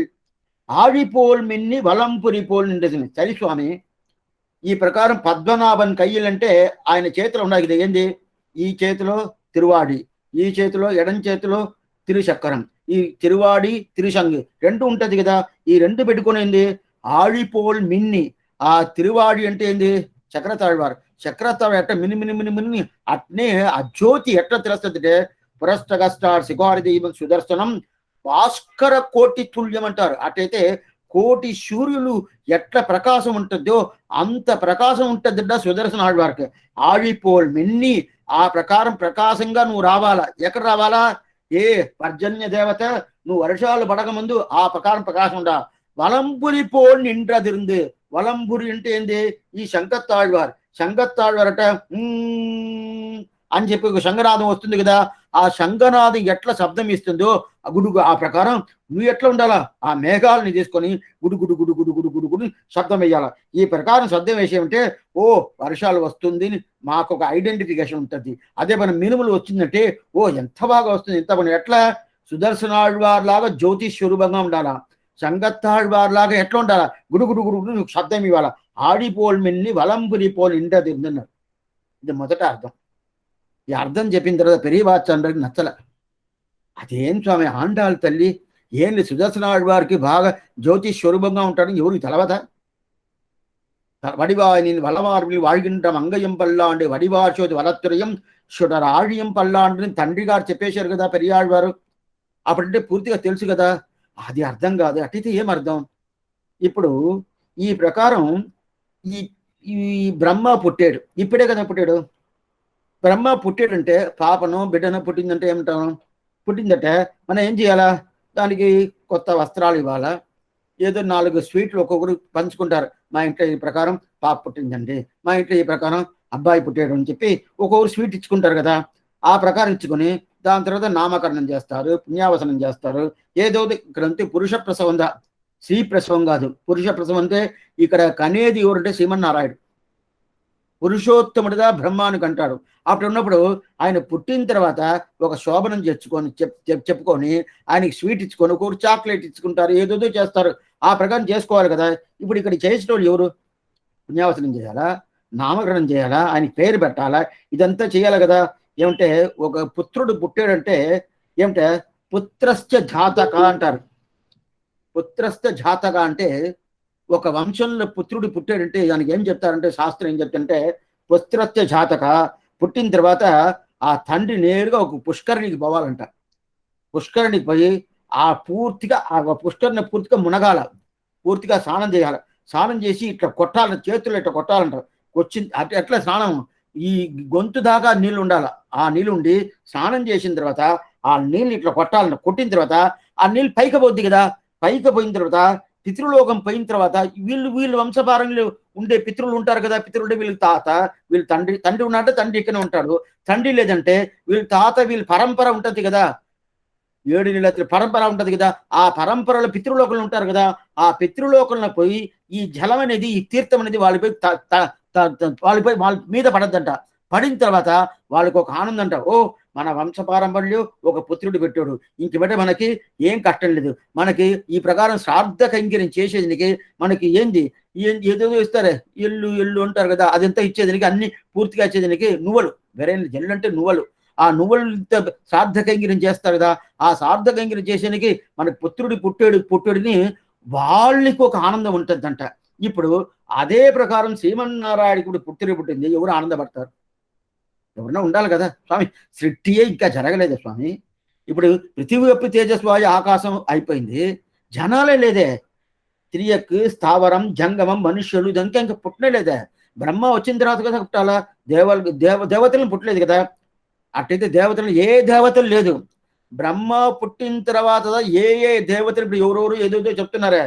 ఆழிపోల్ మిన్ని వలంపురిపోల్ నిండ్రదింది. సరి స్వామి, ఈ ప్రకారం పద్మనాభన్ కయ్యిల్ అంటే ఆయన చేతిలో ఉన్నాయి కదా. ఏంది, ఈ చేతిలో తిరువాడి, ఈ చేతిలో ఎడం చేతిలో తిరుచక్రం, ఈ తిరువాడి తిరుశంగు రెండు ఉంటది కదా. ఈ రెండు పెట్టుకునేది ఆழிపోల్ మిన్ని. ఆ తిరువాడి అంటే ఏంది చక్రతాழ்వారు. చక్రతాళ్ ఎట్ట మిని మిని మిని మిని అట్నే ఆ జ్యోతి ఎట్లా తెలుస్తుంది అంటే పురస్తగస్టార్ శిఖారి దీపం సుదర్శనం భాస్కర కోటి తుల్యం అంటారు. అట్టయితే కోటి సూర్యులు ఎట్లా ప్రకాశం ఉంటుందో అంత ప్రకాశం ఉంటుందిట సుదర్శన ఆళ్వారికి. ఆழிపోల్ మిన్ని ఆ ప్రకారం ప్రకాశంగా నువ్వు రావాలా. ఎక్కడ రావాలా, ఏ పర్జన్య దేవత నువ్వు వర్షాలు పడక ముందు ఆ ప్రకారం ప్రకాశం ఉండా. వలంపురిపోల్ నిండ్రదింది. వలంపురి అంటే ఏంది, ఈ శంకత్తాళ్వారు. శంకత్తాళ్వారట అని చెప్పి ఒక శంఖనాదం వస్తుంది కదా. ఆ శంఖనాదం ఎట్లా శబ్దం ఇస్తుందో గుడుగు ఆ ప్రకారం నువ్వు ఎట్లా ఉండాలా, ఆ మేఘాలని తీసుకొని గుడు గుడు గుడు గుడు గుడు గుడు గుడు శబ్దం వేయాలా. ఈ ప్రకారం శబ్దం వేసేమంటే ఓ వర్షాలు వస్తుంది మాకు ఒక ఐడెంటిఫికేషన్ ఉంటుంది. అదే మన మినుములు వచ్చిందంటే ఓ ఎంత బాగా వస్తుంది, ఎంత పని. ఎట్లా సుదర్శనాళ్వార్ లాగా జ్యోతి స్వరూపంగా ఉండాలా, శంఖత్తాళ్వార్ లాగా ఎట్లా ఉండాలా, గుడు గుడు గుడు గుడు నువ్వు శబ్దం ఇవ్వాలా. ఆడిపోల్ మిన్ని వలంపురిపోల్ ఇంటదిన్నారు. ఇది మొదట అర్థం. ఈ అర్థం చెప్పిన తర్వాత పెరియవాచంద్రకి నచ్చల. అదేం స్వామి, ఆండాళ్ళ తల్లి ఏంటి సుదర్శనాళ్వారికి బాగా జ్యోతి స్వరూపంగా ఉంటాడని ఎవరికి తెలవదా. వడివాయి వలవార్మి వాழ்கின்ற మంగయం పల్లాండి వడివార్చోది వలత్తురయం షుడరాழிయం పల్లాండిని తండ్రి గారు చెప్పేశారు కదా పెరియాళ్వారు. అప్పుడంటే పూర్తిగా తెలుసు కదా. అది అర్థం కాదు. అట్టయితే ఏం అర్థం. ఇప్పుడు ఈ ప్రకారం ఈ బ్రహ్మ పుట్టాడు, ఇప్పుడే కదా పుట్టాడు. బ్రహ్మ పుట్టాడంటే పాపను బిడ్డను పుట్టిందంటే ఏమంటాం, పుట్టిందంటే మనం ఏం చేయాలా, దానికి కొత్త వస్త్రాలు ఇవ్వాలా, ఏదో 4 స్వీట్లు ఒక్కొక్కరు పంచుకుంటారు. మా ఇంట్లో ఈ ప్రకారం పాప పుట్టిందండి, మా ఇంట్లో ఈ ప్రకారం అబ్బాయి పుట్టాడు అని చెప్పి ఒక్కొక్కరు స్వీట్ ఇచ్చుకుంటారు కదా. ఆ ప్రకారం ఇచ్చుకొని దాని తర్వాత నామకరణం చేస్తారు, పుణ్యావసనం చేస్తారు. ఏదో ఇక్కడంతే పురుష ప్రసవం దా, స్త్రీ ప్రసవం కాదు. పురుష ప్రసవం అంటే ఇక్కడ కనేది ఎవరంటే శ్రీమన్నారాయణుడు. పురుషోత్తముడిగా బ్రహ్మానికి అంటాడు. అప్పుడు ఉన్నప్పుడు ఆయన పుట్టిన తర్వాత ఒక శోభనం చెప్పుకొని ఆయనకి స్వీట్ ఇచ్చుకొని ఒకరు చాక్లెట్ ఇచ్చుకుంటారు, ఏదోదో చేస్తారు. ఆ ప్రకారం చేసుకోవాలి కదా. ఇప్పుడు ఇక్కడ చేసిన వాళ్ళు ఎవరు? పుణ్యావసనం చేయాలా, నామకరణం చేయాలా, ఆయనకి పేరు పెట్టాలా, ఇదంతా చేయాలి కదా. ఏమంటే ఒక పుత్రుడు పుట్టాడంటే ఏమంటే పుత్రశ్చ జాతక అంటారు. పుత్రస్థ జాతక అంటే ఒక వంశంలో పుత్రుడు పుట్టాడంటే దానికి ఏం చెప్తారంటే, శాస్త్రం ఏం చెప్తారంటే పుత్రస్థ జాతక. పుట్టిన తర్వాత ఆ తండ్రి నేరుగా ఒక పుష్కరిణికి పోవాలంట. పుష్కరిణికి పోయి ఆ పుష్కరిని పూర్తిగా మునగాల, పూర్తిగా స్నానం చేయాలి. స్నానం చేసి ఇట్లా కొట్టాలి, చేతులు ఇట్లా కొట్టాలంట. ఎట్లా స్నానం, ఈ గొంతు దాకా నీళ్ళు ఉండాల. ఆ నీళ్ళు ఉండి స్నానం చేసిన తర్వాత ఆ నీళ్ళు ఇట్లా కొట్టాలంట. కొట్టిన తర్వాత ఆ నీళ్ళు పైకి పోద్ది కదా. పైకి పోయిన తర్వాత పితృలోకం పోయిన తర్వాత వీళ్ళు వంశపారంలో ఉండే పితృలు ఉంటారు కదా. పితృలు వీళ్ళ తాత, వీళ్ళ తండ్రి ఉన్నాడంటే తండ్రి ఇక్కడే ఉంటాడు. తండ్రి లేదంటే వీళ్ళ తాత, వీళ్ళ పరంపర ఉంటది కదా, 7 నెలల పరంపర ఉంటది కదా. ఆ పరంపరలో పితృలోకంలో ఉంటారు కదా. ఆ పితృలోకంలో పోయి ఈ జలం అనేది, ఈ తీర్థం అనేది వాళ్ళ మీద పడద్దంట. పడిన తర్వాత వాళ్ళకి ఒక ఆనందం అంట. ఓ, మన వంశపారంపర్యం ఒక పుత్రుడు పెట్టాడు, ఇంక బట్టే మనకి ఏం కష్టం లేదు. మనకి ఈ ప్రకారం శ్రాద్ధ కైంకర్యం చేసేదానికి మనకి ఏంది ఏదో ఇస్తారే, ఎల్లు అంటారు కదా, అదంతా ఇచ్చేదానికి, అన్ని పూర్తిగా ఇచ్చేదానికి నువ్వులు, వేరే జల్లు అంటే నువ్వులు, ఆ నువ్వులు శ్రాద్ధ కైంకర్యం చేస్తారు కదా. ఆ శ్రాద్ధ కైంకర్యం చేసేదానికి మనకి పుట్టుడిని వాళ్ళకి ఒక ఆనందం ఉంటుందంట. ఇప్పుడు అదే ప్రకారం శ్రీమన్నారాయణుడు పుట్టింది, ఎవరు ఆనందపడతారు? ఎవరన్నా ఉండాలి కదా స్వామి. సృష్టియే ఇంకా జరగలేదు స్వామి. ఇప్పుడు పృథివీ యొక్క తేజస్వాయు ఆకాశం అయిపోయింది, జనాలే లేదే. త్రియక్, స్థావరం, జంగమం, మనుష్యులు ఇదంతా ఇంకా పుట్టనే లేదే. బ్రహ్మ వచ్చిన తర్వాత కదా పుట్టాలా. దేవతలను పుట్టలేదు కదా. అట్టయితే దేవతలు, ఏ దేవతలు లేదు. బ్రహ్మ పుట్టిన తర్వాత ఏ దేవతలు, ఇప్పుడు ఎవరెవరు ఏదో చెప్తున్నారే,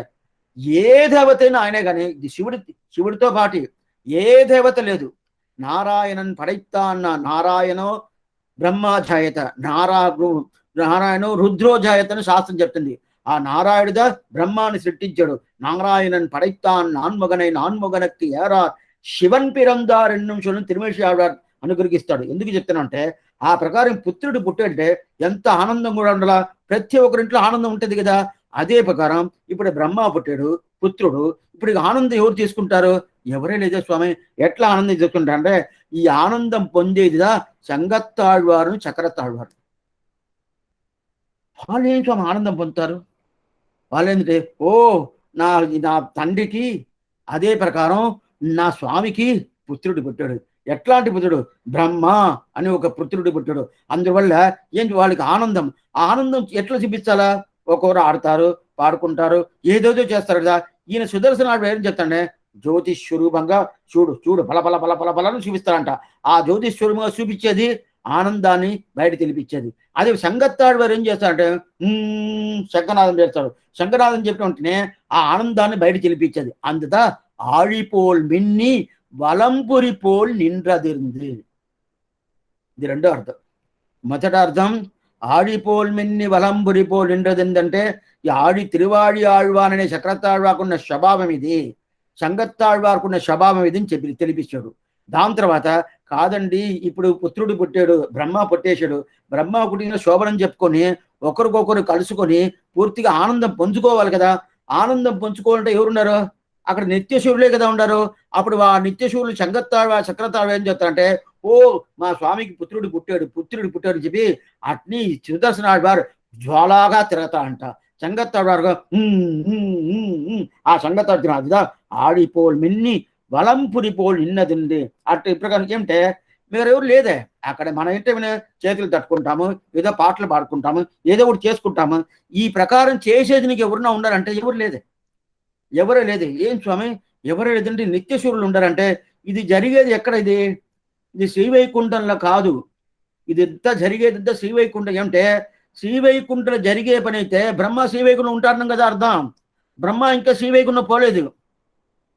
ఏ దేవత అయినా ఆయనే కానీ శివుడితో పాటు ఏ దేవత లేదు. నారాయణన్ పడైతా అన్న నారాయణో బ్రహ్మాజాయత, నారాయణ రుద్రోజాయత అని శాస్త్రం చెప్తుంది. ఆ నారాయణుడా బ్రహ్మాన్ని సృష్టించాడు. నారాయణన్ పడైతాన్ నాన్మగనై నాన్మగనక్కి ఏరా శివన్ పిరందార్ ఎన్నింశం తిరుమేషి ఆవిడ అనుగ్రహిస్తాడు. ఎందుకు చెప్తున్నా అంటే, ఆ ప్రకారం పుత్రుడు పుట్టాడంటే ఎంత ఆనందం కూడా ఉండాలా. ప్రతి ఒక్కరింట్లో ఆనందం ఉంటుంది కదా. అదే ప్రకారం ఇప్పుడు బ్రహ్మ పుట్టాడు, పుత్రుడు. ఇప్పుడు ఆనందం ఎవరు తీసుకుంటారు? ఎవరే లేదే స్వామి. ఎట్లా ఆనందం తీసుకుంటారు అంటే, ఈ ఆనందం పొందేదిదా సంగత్తాళ్వారు, చక్రతాళ్వారు. వాళ్ళు ఏం స్వామి ఆనందం పొందుతారు? వాళ్ళేంటంటే, ఓ నా తండ్రికి అదే ప్రకారం నా స్వామికి పుత్రుడు పుట్టాడు. ఎట్లాంటి పుత్రుడు? బ్రహ్మ అని ఒక పుత్రుడు పుట్టాడు. అందువల్ల ఏంటి వాళ్ళకి ఆనందం. ఆ ఆనందం ఎట్లా చూపించాలా? ఒక్కొక్కరు ఆడతారు, పాడుకుంటారు, ఏదేదో చేస్తారు కదా. ఈయన సుదర్శనాడు ఏం చెప్తాడే, జ్యోతిష్వరూపంగా చూడు బల చూపిస్తారంట. ఆ జ్యోతిష్వరూపంగా చూపించేది ఆనందాన్ని బయట తెలిపించేది. అదే సంగత్తాడు వారు ఏం చేస్తారంటే శంఖనాదం చేస్తాడు. శంఖనాదం చెప్పిన వెంటనే ఆ ఆనందాన్ని బయట తెలిపించేది. అందుదా ఆழிపోల్ మిన్ని వలంపురి పోల్ నిండ్రదింది. ఇది రెండో అర్థం. మొదటి అర్థం ఆడిపోల్ మిన్ని వలంపురి పోల్ నిండ్రదింది అంటే, ఈ తిరువాడి ఆళ్వాన్ అనే చక్రతాళ్వాకున్న స్వభావం ఇది, సంగత్తాళ్వార్కున్న స్వభావం ఇది అని చెప్పి తెలిపించాడు. దాని తర్వాత కాదండి, ఇప్పుడు పుత్రుడు పుట్టాడు, బ్రహ్మ పుట్టేశాడు, బ్రహ్మ పుట్టిన శోభనం చెప్పుకొని ఒకరికొకరు కలుసుకొని పూర్తిగా ఆనందం పంచుకోవాలి కదా. ఆనందం పంచుకోవాలంటే ఎవరున్నారు? అక్కడ నిత్యశివులే కదా ఉన్నారు. అప్పుడు ఆ నిత్యశివులు చక్రతాళ్వ ఏం చెప్తారంటే, ఓ మా స్వామికి పుత్రుడు పుట్టాడు చెప్పి అట్ని సుదర్శనాడు వారు జ్వాలాగా తిరగతా అంట. సంగత్తాడు ఆ సంగత్తాడు అదిదా ఆడిపోల్ మిన్ని వలంపురి పోల్ నిన్నదింది. అట్లా ప్రకారం ఏమిటే మీరెవరు లేదే. అక్కడ మనం ఏంటో చేతులు తట్టుకుంటాము, ఏదో పాటలు పాడుకుంటాము, ఏదో ఒకటి చేసుకుంటాము. ఈ ప్రకారం చేసేది నీకు ఎవరున్నా ఉండాలంటే ఎవరే లేదు. ఏం స్వామి ఎవరే లేదంటే నిత్యశూరులు ఉండారంటే, ఇది జరిగేది ఎక్కడ? ఇది శ్రీవైకుంఠంలో కాదు. ఇది ఎంత జరిగేది శ్రీవైకుంఠం. ఏమంటే శ్రీవైకుంఠంలో జరిగే పని అయితే బ్రహ్మ శ్రీవైకుంఠం ఉంటారని కదా అర్థం. బ్రహ్మ ఇంకా శ్రీవైకుంఠం పోలేదు.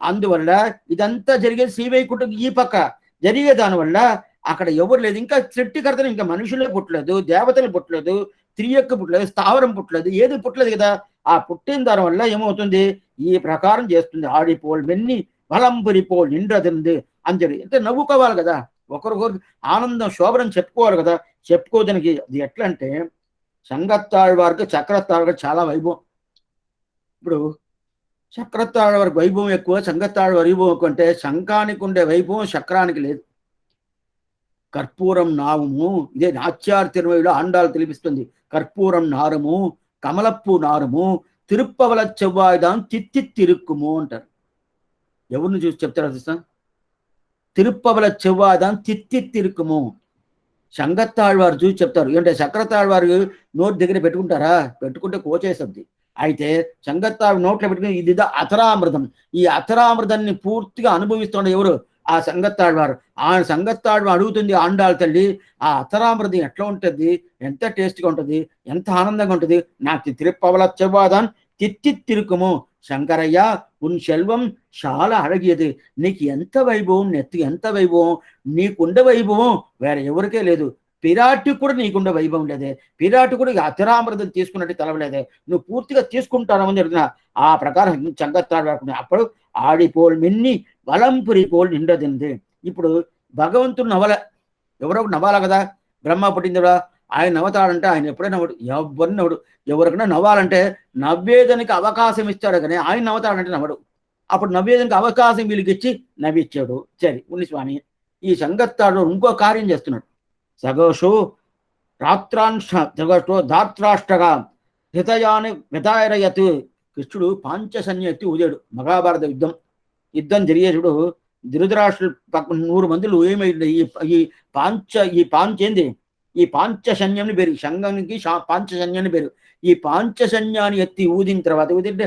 అందువల్ల ఇదంతా జరిగేది శ్రీవైకుంఠం ఈ పక్క జరిగే దానివల్ల అక్కడ ఎవరు లేదు. ఇంకా సృష్టికర్తలు ఇంకా మనుషులే పుట్టలేదు, దేవతలు పుట్టలేదు, త్రియక్క పుట్టలేదు, స్థావరం పుట్టలేదు, ఏది పుట్టలేదు కదా. ఆ పుట్టిన దాని వల్ల ఏమవుతుంది? ఈ ప్రకారం చేస్తుంది. ఆడిపోల్ వెన్ని వలంపురి పోల్ నిండ్రదింది. అంజలి అంటే నవ్వుకోవాలి కదా, ఒకరికొకరు ఆనందం శోభనం చెప్పుకోవాలి కదా. చెప్పుకోదానికి అది ఎట్లా అంటే సంగత్తాళ్వారికి చక్రతాళ్వారికి చాలా వైభవం. ఇప్పుడు చక్రతాళ్వారికి వైభవం ఎక్కువ, సంగత్తాళ్వారి వైభవం ఎక్కువ. అంటే శంఖానికి ఉండే వైభవం చక్రానికి లేదు. కర్పూరం నావము, ఇదే నాచ్యార్ తిరుమలలో ఆండాలు తెలిపిస్తుంది. కర్పూరం నారము, కమలప్పు నారము, తిరుప్పవల చెవ్వాయిదాం తిత్తి తిరుక్కుము అంటారు. ఎవరిని చూసి చెప్తారా చూస్తా? తిరుప్పవల చెవ్వాయిదాం తిత్తి తిరుక్కుము. సంగత్తాళ్వారు చూసి చెప్తారు. ఏంటంటే చక్రతాళ్వారు నోటి దగ్గర పెట్టుకుంటారా? పెట్టుకుంటే కోచేస్తుంది. అయితే సంగత్తాళ్వారు నోట్లో పెట్టుకుని ఇది అతరామృతం. ఈ అతరామృతాన్ని పూర్తిగా అనుభవిస్తుండే ఎవరు? ఆ సంగత్తాళ్వారు. ఆ సంగత్తాళ్వారు అడుగుతుంది ఆండాళ్ళ తల్లి, ఆ అతరామృతం ఎట్లా ఉంటుంది, ఎంత టేస్ట్గా ఉంటుంది, ఎంత ఆనందంగా ఉంటుంది. నాకు తిరుప్పవల చెవ్వాదాన్ తిత్తి తిరుకుము. శంకరయ్య ఉన్ సెల్వం చాలా అழகியது. నీకు ఎంత వైభవం, నెత్తి ఎంత వైభవం, నీకుండే వైభవం వేరే ఎవరికే లేదు. పిరాటి కూడా నీకుండే వైభవం లేదే. పిరాటి కూడా అతరామృతం తీసుకున్నట్టు తలవలేదే. నువ్వు పూర్తిగా తీసుకుంటానని చెప్తున్నా. ఆ ప్రకారం సంగత్తాడు వాడుకున్నా. అప్పుడు ఆడిపోల్ మిన్ని వలంపురి పోల్ నిండదింది. ఇప్పుడు భగవంతుడు నవల, ఎవరో నవ్వాల కదా. బ్రహ్మ పుట్టిందిరా, ఆయన నవ్వుతాడంటే ఆయన ఎప్పుడైనా నవ్వడు, ఎవరిని నవ్వడు. ఎవరికైనా నవ్వాలంటే నవ్వేదానికి అవకాశం ఇస్తాడు కానీ ఆయన నవ్వుతాడంటే నవ్వడు. అప్పుడు నవ్వేదానికి అవకాశం వీళ్ళకి ఇచ్చి నవ్విచ్చాడు. సరే ఉన్ని స్వామి ఈ సంగత్తాడు ఇంకో కార్యం చేస్తున్నాడు. సగోషు రాత్రాంశో ధాత్రాష్టగా హృదయాన్ని విధాయరయత్. కృష్ణుడు పాంచసన్య ఎత్తి ఉదయాడు. మహాభారత యుద్ధం జరిగేటప్పుడు ధృతరాష్ట్రుడు పక్కన 100 మందిలు ఏమైంది, ఈ పాంచేంది, ఈ పాంచసన్యాన్ని పేరు, సంఘానికి పాంచసన్యాన్ని పేరు. ఈ పాంచసన్యాన్ని ఎత్తి ఊదిన తర్వాత, ఊదింటే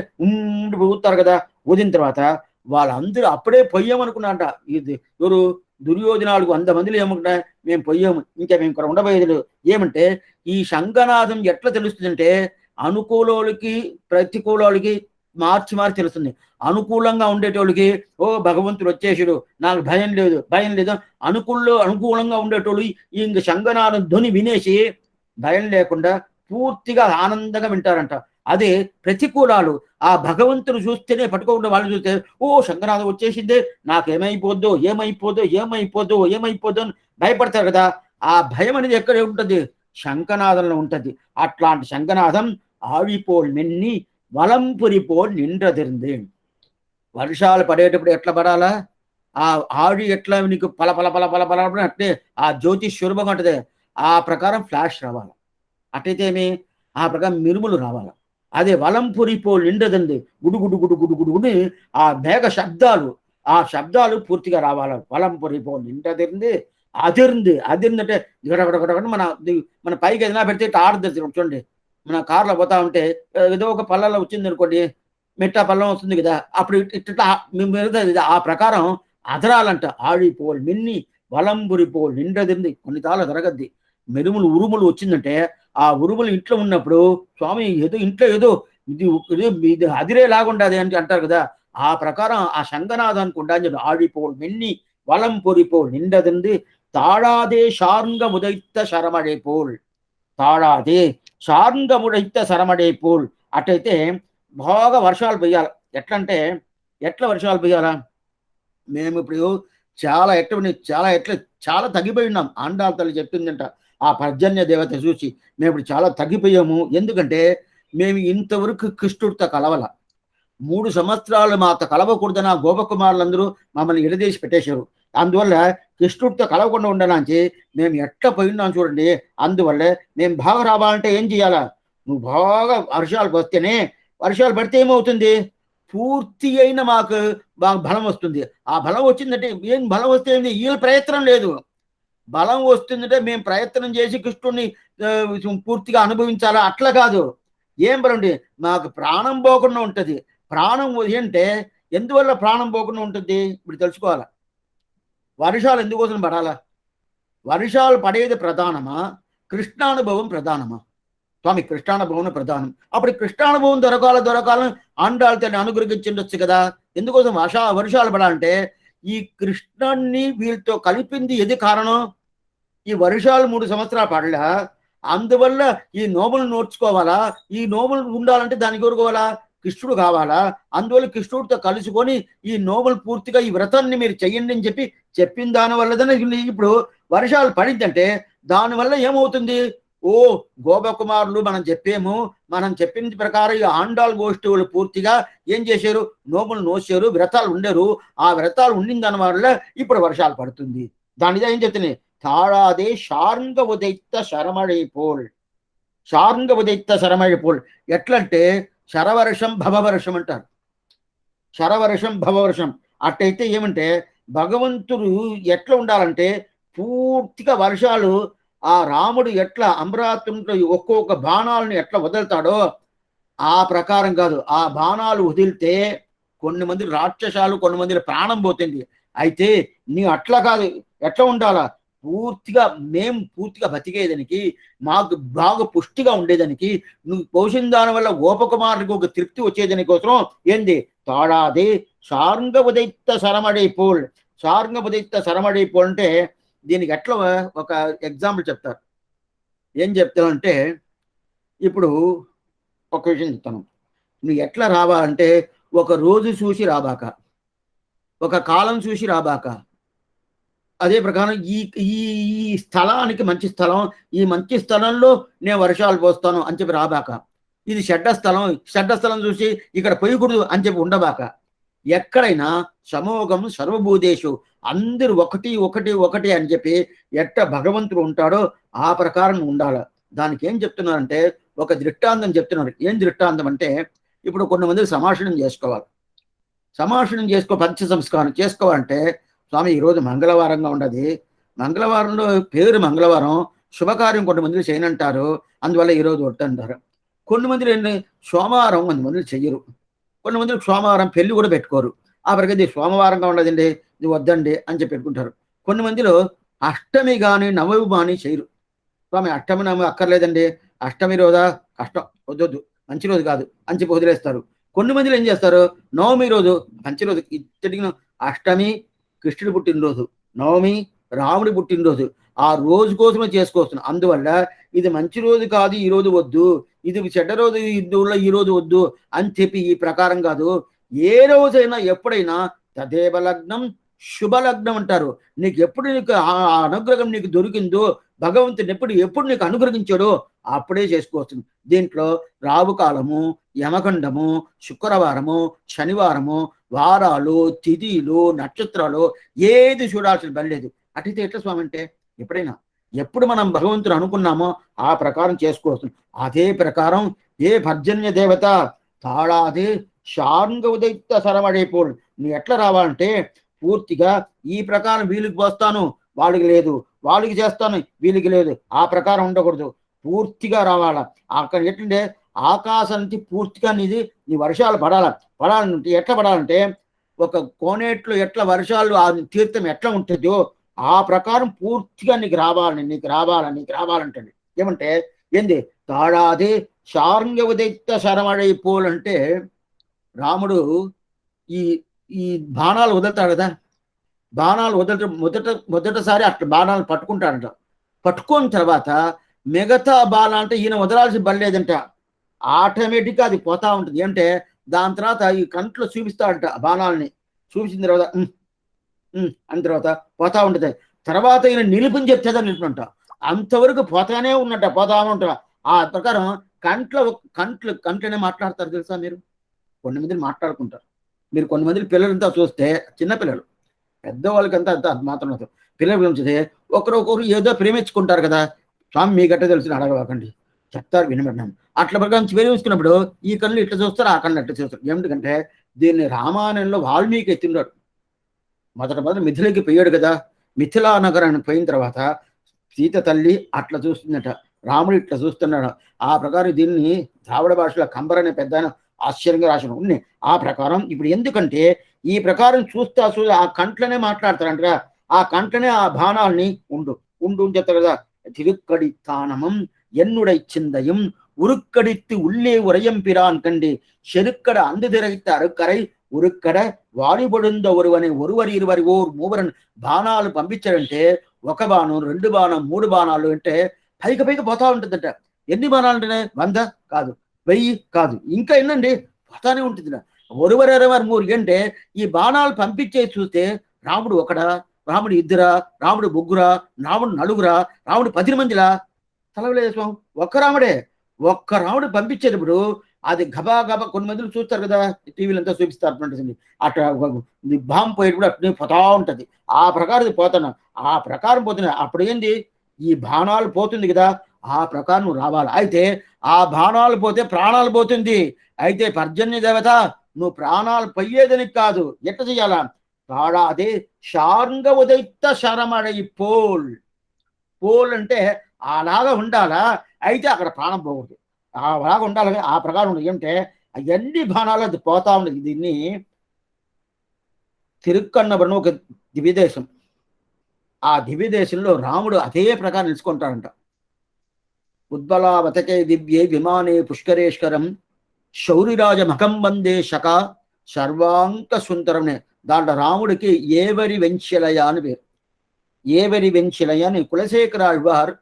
ఊతారు కదా, ఊదిన తర్వాత వాళ్ళందరూ అప్పుడే పొయ్యామనుకున్నారంట. ఇది ఎవరు? దుర్యోధనాలు 100 మందిలో ఏమనుకుంటా, మేము పొయ్యాము, ఇంకా మేము ఇక్కడ ఉండబోయేది. ఏమంటే ఈ శంఖనాదం ఎట్లా తెలుస్తుందంటే అనుకూలోళ్ళకి ప్రతికూలోళ్ళకి మార్చి తెలుస్తుంది. అనుకూలంగా ఉండేటోళ్ళకి ఓ భగవంతుడు వచ్చేసాడు, నాకు భయం లేదు. అనుకూలంగా ఉండేటోళ్ళు ఇంక శంఖనాదం ధ్వని వినేసి భయం లేకుండా పూర్తిగా ఆనందంగా వింటారంట. అదే ప్రతికూలాలు ఆ భగవంతుడు చూస్తేనే పట్టుకోకుండా వాళ్ళు చూస్తే ఓ శంఖనాదం వచ్చేసిందే, నాకేమైపోద్దో ఏమైపోద్దో ఏమైపోద్దో ఏమైపోద్దో అని భయపడతారు కదా. ఆ భయం అనేది ఎక్కడ ఉంటుంది? శంఖనాదంలో ఉంటుంది. అట్లాంటి శంఖనాదం ఆవిపోల్ మెన్ని వలంపురిపోల్ నిండ్రదిరింది. వర్షాలు పడేటప్పుడు ఎట్లా పడాలా, ఆ ఆడి ఎట్లా నీకు పల పల పల పల పల అట్లే ఆ జ్యోతి స్వరూపంగా ఉంటుంది. ఆ ప్రకారం ఫ్లాష్ రావాలి. అట్లయితే ఏమి, ఆ ప్రకారం మిరుములు రావాలి. అదే వలంపురిపోల్ నిండదండి. గుడుగుడు గుడు గుడుని ఆ మేఘ శబ్దాలు, ఆ శబ్దాలు పూర్తిగా రావాలి. వలంపురిపోల్ నిండదిరింది. అదిరిందంటే మన పైకి ఏదైనా పెడితే ఇట్లా ఆడదు. చూడండి, మన కార్లో పోతా ఉంటే ఏదో ఒక పళ్ళలో వచ్చింది అనుకోండి, మెట్టా పళ్ళం వస్తుంది కదా, అప్పుడు ఇట్లా ఆ ప్రకారం అదరాలంట. ఆడిపోల్ మిన్ని వలంబురిపోల్ నిండదింది. కొన్నిసార్లు జరగద్ది. మెరుములు ఉరుములు వచ్చిందంటే ఆ ఉరుములు ఇంట్లో ఉన్నప్పుడు స్వామి ఇంట్లో ఇది అదిరేలాగుండదు అని అంటారు కదా. ఆ ప్రకారం ఆ శంఖనాదానికి ఉండాలి. ఆడిపోల్ మిన్ని వలంపురిపోల్ నిండదింది. తాళాదే షార్ంగముదైత్త శరమడే పోల్. తాళాదే షార్ంగముడైత్త శరమడే పోల్. అటైతే బాగా వర్షాలు పెయ్యాలి. ఎట్లా వర్షాలు పెయ్యాలా? మేము ఇప్పుడు చాలా తగ్గిపోయి ఉన్నాం. ఆండాళ్ళ తల్లి చెప్తుందంట ఆ పర్జన్య దేవత చూసి, మేము ఇప్పుడు చాలా తగ్గిపోయాము. ఎందుకంటే మేము ఇంతవరకు కృష్ణుడితో కలవల. 3 సంవత్సరాలు మాతో కలవకూడదని ఆ గోపకుమారులందరూ మమ్మల్ని ఎడదీసి పెట్టేశారు. అందువల్ల కృష్ణుడితో కలవకుండా ఉండడానికి మేము ఎట్లా పోయినాం చూడండి. అందువల్లే మేము బాగా రావాలంటే ఏం చేయాలా? నువ్వు బాగా వర్షాలు పడితే ఏమవుతుంది? పూర్తి అయిన మాకు బాగా బలం వస్తుంది. ఆ బలం వచ్చిందంటే ఏం బలం వస్తే ఏంటి? వీళ్ళ ప్రయత్నం లేదు. బలం వస్తుందంటే మేము ప్రయత్నం చేసి కృష్ణుడిని పూర్తిగా అనుభవించాలా? అట్లా కాదు. ఏం బలం ఉంది? మాకు ప్రాణం పోకుండా ఉంటుంది. ప్రాణం అంటే ఎందువల్ల ప్రాణం పోకుండా ఉంటుంది? ఇప్పుడు తెలుసుకోవాలా. వర్షాలు ఎందుకోసం పడాలా? వర్షాలు పడేది ప్రధానమా, కృష్ణానుభవం ప్రధానమా? స్వామి కృష్ణానుభవం ప్రధానం. అప్పుడు కృష్ణానుభవం దొరకాలని ఆండాళ్ళ తల్లి అనుగ్రహించవచ్చు కదా. ఎందుకోసం వర్షాలు పడాలంటే ఈ కృష్ణుణ్ణి వీళ్ళతో కలిపింది ఏది కారణం? ఈ వర్షాలు 3 సంవత్సరాలు పడలా. అందువల్ల ఈ నోములు నోడ్చుకోవాలా. ఈ నోములు ఉండాలంటే దానికి కోరుకోవాలా? కృష్ణుడు కావాలా, అందువల్ల కృష్ణుడితో కలుసుకొని ఈ నోములు పూర్తిగా ఈ వ్రతాన్ని మీరు చెయ్యండి అని చెప్పిన దాని వల్లనే ఇప్పుడు వర్షాలు పడిందంటే దానివల్ల ఏమవుతుంది? ఓ గోపకుమారులు మనం చెప్పిన ప్రకారం ఈ ఆండాల్ గోష్ఠువులు పూర్తిగా ఏం చేశారు? నోములు నోసారు, వ్రతాలు ఉండరు. ఆ వ్రతాలు ఉండిన దాని వల్ల ఇప్పుడు వర్షాలు పడుతుంది. దానిదే ఏం చెప్తున్నాయి? తాళాదే షార్ంగ ఉదైత్త శరమழை పోల్. షార్ంగ ఉదైత్త శరమழை పోల్ ఎట్లంటే శరవర్షం భవవర్షం అంటారు. శరవర్షం భవవర్షం అట్టయితే ఏమంటే భగవంతుడు ఎట్లా ఉండాలంటే పూర్తిగా వర్షాలు ఆ రాముడు ఎట్లా అమరావతిలో ఒక్కొక్క బాణాలను ఎట్లా వదులుతాడో ఆ ప్రకారం కాదు. ఆ బాణాలు వదిలితే కొన్ని మంది రాక్షసాలు, కొన్ని మంది ప్రాణం పోతుంది. అయితే నీ అట్లా కాదు, ఎట్లా ఉండాలా? మేము పూర్తిగా బతికేదానికి, మాకు బాగా పుష్టిగా ఉండేదానికి, నువ్వు పోసిన దాని వల్ల గోపకుమారుడికి ఒక తృప్తి వచ్చేదాని కోసం ఏంది? తాడాది షార్ంగ ఉదైత్త శరమழை పోల్. షార్ంగ ఉదైత్త శరమழை పోల్ అంటే దీనికి ఎట్లా ఒక ఎగ్జాంపుల్ చెప్తారు. ఏం చెప్తానంటే ఇప్పుడు ఒక విషయం చెప్తాను. నువ్వు ఎట్లా రావాలంటే ఒక రోజు చూసి రాబాక, ఒక కాలం చూసి రాబాక. అదే ప్రకారం ఈ ఈ స్థలానికి మంచి స్థలం, ఈ మంచి స్థలంలో నేను వర్షాలు పోస్తాను అని చెప్పి రాబాక. ఇది చెడ్డ స్థలం చూసి ఇక్కడ పోయకూడదు అని చెప్పి ఉండబాక. ఎక్కడైనా సమోగం సర్వభూదేశు, అందరూ ఒకటి ఒకటి ఒకటి అని చెప్పి ఎట్ట భగవంతుడు ఉంటాడో ఆ ప్రకారం ఉండాలి. దానికి ఏం చెప్తున్నారంటే ఒక దృష్టాంతం చెప్తున్నారు. ఏం దృష్టాంతం అంటే ఇప్పుడు కొంతమంది సమాషణం చేసుకోవాలి. పంచ సంస్కారం చేసుకోవాలంటే స్వామి ఈరోజు మంగళవారంగా ఉండదు, మంగళవారంలో పేరు మంగళవారం, శుభకార్యం కొంతమంది చేయనంటారు, అందువల్ల ఈరోజు వద్దంటారు. కొన్ని మంది సోమవారం కొంతమంది చెయ్యరు, కొంతమంది సోమవారం పెళ్లి కూడా పెట్టుకోరు. ఆ ప్రగతి సోమవారంగా ఉండదండి, ఇది వద్దండి అని చెప్పి పెట్టుకుంటారు. కొన్ని మందిలో అష్టమి కానీ నవమి కానీ చేయరు. స్వామి అష్టమి నవమి అక్కర్లేదండి, అష్టమి రోజా కష్టం, వద్దొద్దు, మంచి రోజు కాదు అని చెప్పి వదిలేస్తారు. కొన్ని మందిలో ఏం చేస్తారు? నవమి రోజు మంచి రోజు, ఇచ్చటికి అష్టమి కృష్ణుడి పుట్టినరోజు, నవమి రాముడి పుట్టినరోజు, ఆ రోజు కోసమే చేసుకోవచ్చు. అందువల్ల ఇది మంచి రోజు కాదు, ఈ రోజు వద్దు, ఇది చెడ్డ రోజు, ఈ రోజు వద్దు అని చెప్పి ఈ ప్రకారం కాదు. ఏ రోజైనా ఎప్పుడైనా తదేవ లగ్నం శుభలగ్నం అంటారు. నీకు అనుగ్రహం నీకు దొరికిందో, భగవంతుని ఎప్పుడు నీకు అనుగ్రహించాడో అప్పుడే చేసుకోవచ్చు. దీంట్లో రావుకాలము, యమగండము, శుక్రవారము, శనివారము, వారాలు, తిథిలు, నక్షత్రాలు ఏది చూడాల్సిన పని లేదు. అటైతే ఎట్లా స్వామి అంటే ఎప్పుడు మనం భగవంతుడు అనుకున్నామో ఆ ప్రకారం చేసుకోవచ్చు. అదే ప్రకారం ఏ పర్జన్య దేవత తాళాది షార్ంగ ఉదైత్త శరమழை పోల్. నువ్వు ఎట్లా రావాలంటే పూర్తిగా ఈ ప్రకారం వీళ్ళకి పోస్తాను వాళ్ళకి లేదు, వాళ్ళకి చేస్తాను వీళ్ళకి లేదు, ఆ ప్రకారం ఉండకూడదు. పూర్తిగా రావాలా. అక్కడ ఎట్లంటే ఆకాశం నుంచి పూర్తిగా నీ వర్షాలు పడాలంటే ఎట్లా పడాలంటే ఒక కోనేట్లో ఎట్లా వర్షాలు ఆ తీర్థం ఎట్లా ఉంటుందో ఆ ప్రకారం పూర్తిగా నీకు రావాలంటండి. ఏమంటే ఏంది? తాడాది షార్ంగ ఉదైత్త శరమழை పోల్ అంటే రాముడు ఈ ఈ బాణాలు వదులుతాడు కదా, బాణాలు మొదటిసారి అట్లా బాణాలు పట్టుకుంటాడంట. పట్టుకున్న తర్వాత మిగతా బాణాలు అంటే ఈయన వదలాల్సి పడలేదంట, ఆటోమేటిక్గా అది పోతా ఉంటుంది. అంటే దాని తర్వాత ఈ కంట్లో చూపిస్తాడంట, బాణాలని చూపించిన తర్వాత అని తర్వాత పోతా ఉంటుంది. తర్వాత ఈయన నిలుపుని చెప్తే నిలుపుంట, అంతవరకు పోతానే ఉంటా. ఆ ప్రకారం కంట్లోనే మాట్లాడతారు తెలుసా మీరు? కొన్ని మందిని మాట్లాడుకుంటారు. మీరు కొన్ని మంది పిల్లలంతా చూస్తే చిన్నపిల్లలు, పెద్దవాళ్ళకంతా అంత మాత్రం పిల్లలు చూస్తే ఒకరొకరు ఏదో ప్రేమించుకుంటారు కదా. స్వామి మీ గట్ట తెలిసిన అడగవాకండి, చెప్తారు వినబడినాను. అట్లా ప్రకారం ప్రేమించుకున్నప్పుడు ఈ కళ్ళు ఇట్లా చూస్తారు, ఆ కళ్ళు అట్లా చూస్తారు. ఏమిటంటే దీన్ని రామాయణంలో వాల్మీకి ఎత్తిన్నాడు. మొదట మిథిలకి పోయాడు కదా, మిథిలా నగరానికి పోయిన తర్వాత సీత తల్లి అట్లా చూస్తుందట, రాముడు ఇట్లా చూస్తున్నాడు. ఆ ప్రకారం దీన్ని ద్రావిడ భాషలో కంబర్ అనే పెద్ద ఆశ్చర్యంగా రాసిన ఉన్నాయి. ఆ ప్రకారం ఇప్పుడు ఎందుకంటే ఈ ప్రకారం చూస్తా ఆ కంట్లనే మాట్లాడతారంటగా, ఆ కంట్లనే ఆ బాణాలని ఉండు చెప్తారు కదా. తిరుక్కడి తానమం ఎన్నుడై చిందయం ఉరుక్కడిత్తి ఉల్లే ఉరయం పిరాన్ కండి చెరుక్కడ అందు తిరగితే అరుక్కరై ఉరుక్కడ వాడిపడుంద ఒరువని ఒరువరి ఇరువరి ఓరు మూవరని బాణాలు పంపించారంటే ఒక బాణం, 2 బాణం, 3 బాణాలు అంటే పైకి పోతా ఉంటుందంట. ఎన్ని బాణాలు అంటే 100 కాదు, 1000 కాదు, ఇంకా ఎన్నండి పోతానే ఉంటుంది. ఒరువరెవరు మూరు అంటే ఈ బాణాలు పంపించేసి చూస్తే రాముడు ఒకడా, రాముడు ఇద్దరా, రాముడు ముగ్గురా, రాముడు నలుగురా, రాముడు 10 మందిలా? తలవలేదు స్వామి, ఒక్క రాముడే. ఒక్క రాముడు పంపించేటప్పుడు అది గబా గబా కొన్ని మందిని చూస్తారు కదా, టీవీలు అంతా చూపిస్తారు అట్లా బాంబు పోయేటప్పుడు అట్నే పోతా ఉంటుంది. ఆ ప్రకారం ఇది పోతున్నా, ఆ ప్రకారం పోతున్నా. అప్పుడు ఏంది, ఈ బాణాలు పోతుంది కదా, ఆ ప్రకారం నువ్వు రావాలి. అయితే ఆ బాణాలు పోతే ప్రాణాలు పోతుంది. అయితే పర్జన్య దేవత నువ్వు ప్రాణాలు పోయేదని కాదు, ఎట్ట చెయ్యాలా? అదే షార్ంగ ఉదయిత శరమడై పోల్. పోల్ అంటే అలాగా ఉండాలా. అయితే అక్కడ ప్రాణం పోకూడదు, అలాగా ఉండాలి. ఆ ప్రకారం ఉండదు. ఏమంటే అవన్నీ బాణాలు అది పోతా ఉండదు. దీన్ని తిరుక్కన్నబడిన ఒక దివ్యదేశం. ఆ దివ్యదేశంలో రాముడు అదే ప్రకారం నిలుచుకుంటాడంట. ఉద్బలావతకే దివ్యే విమానే పుష్కరేశ్వరం శౌరిరాజ మకం వందే శక సర్వాంక సుందరమే. దాంట్లో రాముడికి ఏవరి వెంచలయ అని పేరు. ఏవరి వెంచలయ అని కులశేఖరాళ్వార్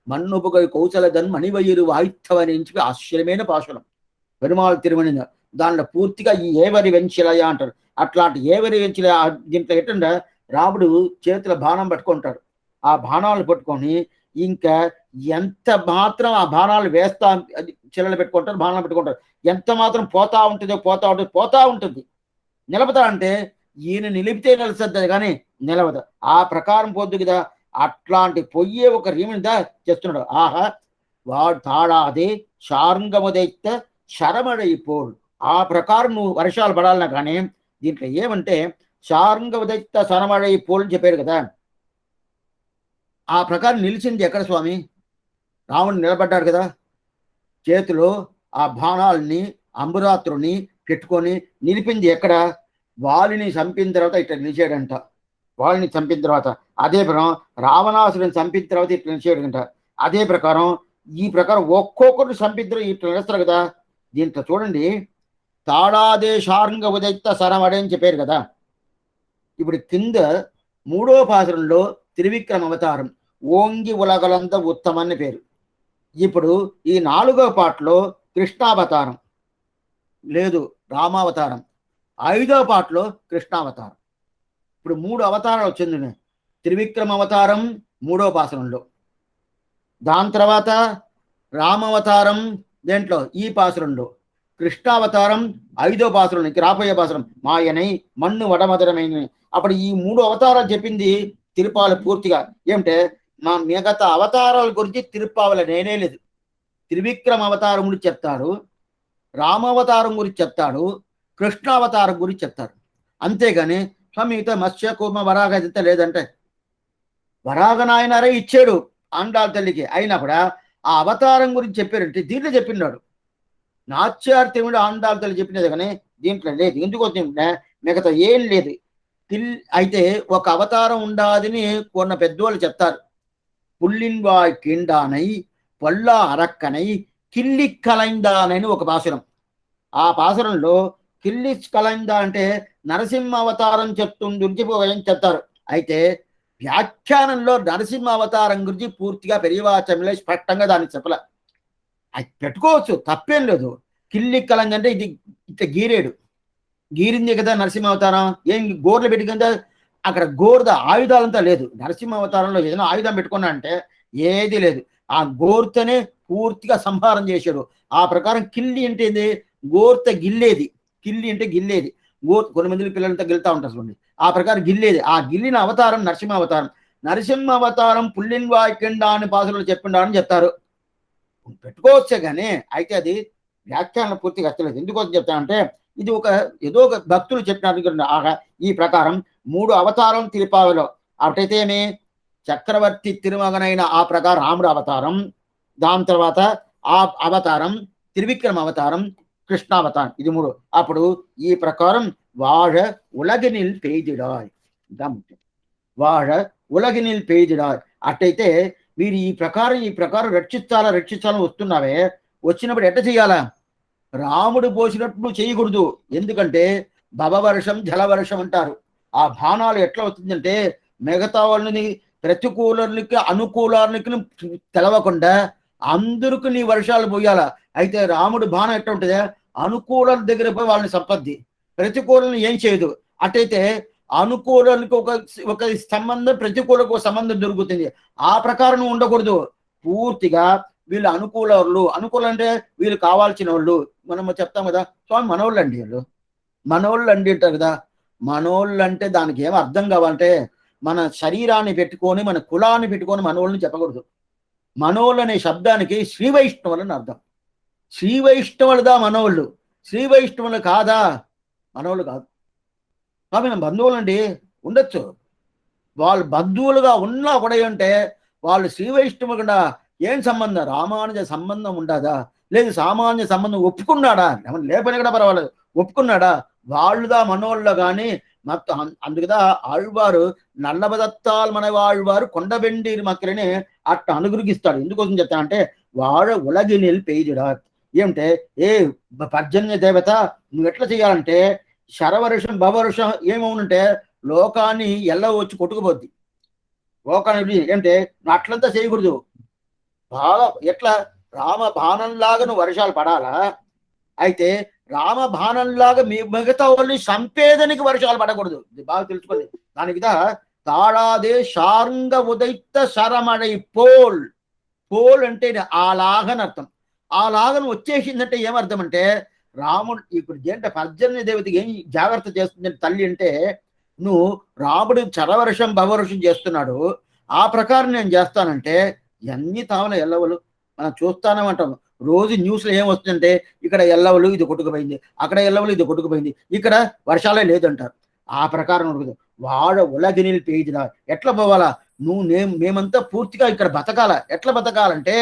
మన్నుపుగై కౌశలదన్ మణివయిరు వాయిత్తవని చెప్పి ఆశ్చర్యమైన పాశురం పెరుమాళ్ తిరుమణి. దాంట్లో పూర్తిగా ఈ ఏవరి వెంచలయ అంటారు. అట్లాంటి ఏవరి వెంచలయ దీంట్లో ఏంటంటే రాముడు చేతుల బాణం పట్టుకుంటాడు. ఆ బాణాలు పట్టుకొని ఇంకా ఎంత మాత్రం ఆ బాణాలు వేస్తా, చిల్లలు పెట్టుకుంటారు, బాణాలు పెట్టుకుంటారు. ఎంత మాత్రం పోతా ఉంటుందో పోతా ఉంటుంది. నిలబతా అంటే ఈయన నిలిపితే నిలుస్తుంది కానీ నిలవదు. ఆ ప్రకారం పోద్దు కదా. అట్లాంటి పొయ్యే ఒక రీమినిదా చేస్తున్నాడు. ఆహా, వాడు తాడాది శార్ంగముదైతే శరమడైపోడు. ఆ ప్రకారం నువ్వు వర్షాలు పడాలన్నా కానీ దీంట్లో ఏమంటే శార్ంగముదైతే శరమడైపోలు అని చెప్పారు కదా. ఆ ప్రకారం నిలిచింది ఎక్కడ స్వామి? రాముడు నిలబడ్డాడు కదా, చేతిలో ఆ బాణాలని అంబురాత్రుని పెట్టుకొని నిలిపింది ఎక్కడ? వాలిని చంపిన తర్వాత ఇట్లా నిలిచాడంట. వాళ్ళని చంపిన తర్వాత అదే ప్రకారం రావణాసుడిని చంపిన తర్వాత ఇట్లా నిలిచాడంట. అదే ప్రకారం ఈ ప్రకారం ఒక్కొక్కరు చంపిద్దరు ఇట్లా నిలుస్తారు కదా. దీంట్లో చూడండి, తాడాదేశార్ంగ ఉదయిత సరమడే అని చెప్పారు కదా. ఇప్పుడు కింద 3వ పాసురంలో త్రివిక్రమ అవతారం ఓంగి ఉలగలంత ఉత్తమని పేరు. ఇప్పుడు ఈ 4వ పాటలో కృష్ణావతారం లేదు, రామావతారం. 5వ పాటలో కృష్ణావతారం. ఇప్పుడు 3 అవతారాలు వచ్చింది. త్రివిక్రమ అవతారం 3వ పాసురంలో, దాని తర్వాత రామావతారం దేంట్లో ఈ పాసురంలో, కృష్ణావతారం 5వ పాసురం, రాబోయే పాసురం మాయనై మన్ను వడమదరమైన. అప్పుడు ఈ 3 అవతారాలు చెప్పింది తిరుపాలు పూర్తిగా. ఏమిటే మా మిగతా అవతారాల గురించి తిరుపావల నేనే లేదు. త్రివిక్రమ అవతారం గురించి చెప్తాడు, రామావతారం గురించి చెప్తాడు, కృష్ణావతారం గురించి చెప్తాడు. అంతేగాని మిగతా మత్స్య కూర్మ వరాగ అయితే లేదంటే. వరాగ నాయనారే ఇచ్చాడు ఆండాళ్ళ తల్లికి, అయినా కూడా ఆ అవతారం గురించి చెప్పారంటే దీంట్లో చెప్పినాడు. నాట్యార్థముడు ఆండాళ్ళ తల్లి చెప్పినది కానీ దీంట్లో లేదు. ఎందుకు వచ్చిందంటే మిగతా ఏం లేదు. అయితే ఒక అవతారం ఉండాదని కొన్న పెద్దోళ్ళు చెప్తారు. పుల్లిన్వాయ్ కిండానై పొల్లా అరక్కనై కిల్లి కలైందానని ఒక పాసురం. ఆ పాసురంలో కిల్లి కలైందా అంటే నరసింహ అవతారం గురించి చెప్తారు. అయితే వ్యాఖ్యానంలో నరసింహ అవతారం గురించి పూర్తిగా పెరియవాచంలో స్పష్టంగా దాన్ని చెప్పలే. అది పెట్టుకోవచ్చు, తప్పేం లేదు. కిల్లి కలంగ అంటే ఇది ఇట్లా గీరింది కదా నరసింహ అవతారం. ఏం గోర్లు పెట్టుకుందా అక్కడ గోర్ద ఆయుధాలంతా లేదు. నరసింహ అవతారంలో ఏదైనా ఆయుధం పెట్టుకున్నా అంటే ఏది లేదు. ఆ గోర్తనే పూర్తిగా సంహారం చేశాడు. ఆ ప్రకారం కిల్లి అంటే ఏంది? గోర్త గిల్లేది. కిల్లి అంటే గిల్లేది. కొన్ని మంది పిల్లలంతా గిల్తా ఉంటారు చూడండి. ఆ ప్రకారం గిల్లేది. ఆ గిల్లిన అవతారం నరసింహ అవతారం. నరసింహ అవతారం పుల్లిన్వాకిండా అని భాషలో చెప్పిండా అని చెప్తారు. పెట్టుకోవచ్చే కానీ అయితే అది వ్యాఖ్యానం పూర్తిగా అచ్చలేదు. ఎందుకోసం చెప్తానంటే ఇది ఏదో ఒక భక్తులు చెప్పినట్టు. ఈ ప్రకారం 3 అవతారం తిరుపావిలో. అటైతే ఏమి చక్రవర్తి తిరుమగనైన ఆ ప్రకారం రాముడు అవతారం, దాని తర్వాత ఆ అవతారం త్రివిక్రమ అవతారం, కృష్ణావతారం, ఇది 3. అప్పుడు ఈ ప్రకారం వాழ ఉలగినిల్ పెయిదిడాయ్, వాழ ఉలగినిల్ పెయిదిడాయ్. అట్టయితే మీరు ఈ ప్రకారం రక్షించాలని వస్తున్నావే, వచ్చినప్పుడు ఎట్ట చేయాలా? రాముడు పోసినట్టు చేయకూడదు. ఎందుకంటే భవవర్షం జలవర్షం అంటారు. ఆ బాణాలు ఎట్లా వస్తుందంటే మిగతా వాళ్ళని ప్రతికూలానికి అనుకూలానికి తెలవకుండా అందరికి నీ వర్షాలు పోయాల. అయితే రాముడు బాణం ఎట్లా ఉంటుంది? అనుకూలం దగ్గర పోయి వాళ్ళని సంపద్ది, ప్రతికూలని ఏం చేయదు. అటైతే అనుకూలానికి ఒక సంబంధం, ప్రతికూలకు ఒక సంబంధం దొరుకుతుంది. ఆ ప్రకారం ఉండకూడదు. పూర్తిగా వీళ్ళు అనుకూలలు. అనుకూలం అంటే వీళ్ళు కావాల్సిన వాళ్ళు. మనం చెప్తాం కదా, స్వామి మనోళ్ళు అండి వీళ్ళు, మనోళ్ళు అండి అంటారు కదా. మనోళ్ళు అంటే దానికి ఏం అర్థం కావాలంటే మన శరీరాన్ని పెట్టుకొని, మన కులాన్ని పెట్టుకొని మనోళ్ళని చెప్పకూడదు. మనోళ్ళు అనే శబ్దానికి శ్రీ వైష్ణవులు అని అర్థం. శ్రీ వైష్ణవులుదా మనోళ్ళు, శ్రీ వైష్ణవులు కాదా మనోళ్ళు కాదు. కాబట్టి బంధువులు అండి ఉండొచ్చు, వాళ్ళు బంధువులుగా ఉన్నా కూడా ఏంటంటే వాళ్ళు శ్రీ వైష్ణవులు కూడా ఏం సంబంధం, రామానుజ సంబంధం ఉండదా, లేదు సామాన్య సంబంధం ఒప్పుకున్నాడా, లేపని కూడా పర్వాలేదు ఒప్పుకున్నాడా, వాళ్ళుదా మనోళ్ళ కానీ మొత్తం. అందుకుదా ఆళ్వారు నల్లబదత్తాలు మన ఆళ్వారు కొండబెండి మక్కలని అట్ట అనుగ్రహిస్తాడు. ఎందుకోసం చెప్తా అంటే వాడ ఉలగినిల్ పేజుడా. ఏమిటే ఏ పర్జన్య దేవత నువ్వు ఎట్లా చేయాలంటే శరవర్షం భవవర్షం ఏమవునంటే లోకాన్ని ఎల్ల వచ్చి కొట్టుకుపోద్ది. లోకాన్ని ఏంటంటే అట్లంతా చేయకూడదు. బాగా ఎట్లా రామబాణంలాగా నువ్వు వర్షాలు పడాలా, అయితే రామబాణంలాగా మిగతా వాళ్ళని సంపేదనికి వర్షాలు పడకూడదు. బాగా తెలుసుకోండి. దానికి తాళాదే షాంగ ఉదైత శరమడై పోల్. పోల్ అంటే అలాగని అర్థం. అలాగను వచ్చేసిందంటే ఏమర్థం అంటే రాముడు ఇప్పుడు ఏంటంటే పర్జన్య దేవతకి ఏం జాగ్రత్త చేస్తుందంటే తల్లి అంటే, నువ్వు రాముడు చరవర్షం భవవర్షం చేస్తున్నాడు, ఆ ప్రకారం నేను చేస్తానంటే ఎన్ని తావన ఎల్లవలు మనం చూస్తానమంటాం. రోజు న్యూస్లో ఏం వస్తుందంటే ఇక్కడ ఎల్లవలు ఇది కొట్టుకుపోయింది, అక్కడ ఎల్లవలు ఇది కొట్టుకుపోయింది, ఇక్కడ వర్షాలే లేదంటారు. ఆ ప్రకారం ఉంటుంది. వాడ ఉలగినిల్ పేజిరా. ఎట్లా పోవాలా నువ్వు మేమంతా పూర్తిగా ఇక్కడ బతకాల. ఎట్లా బతకాలంటే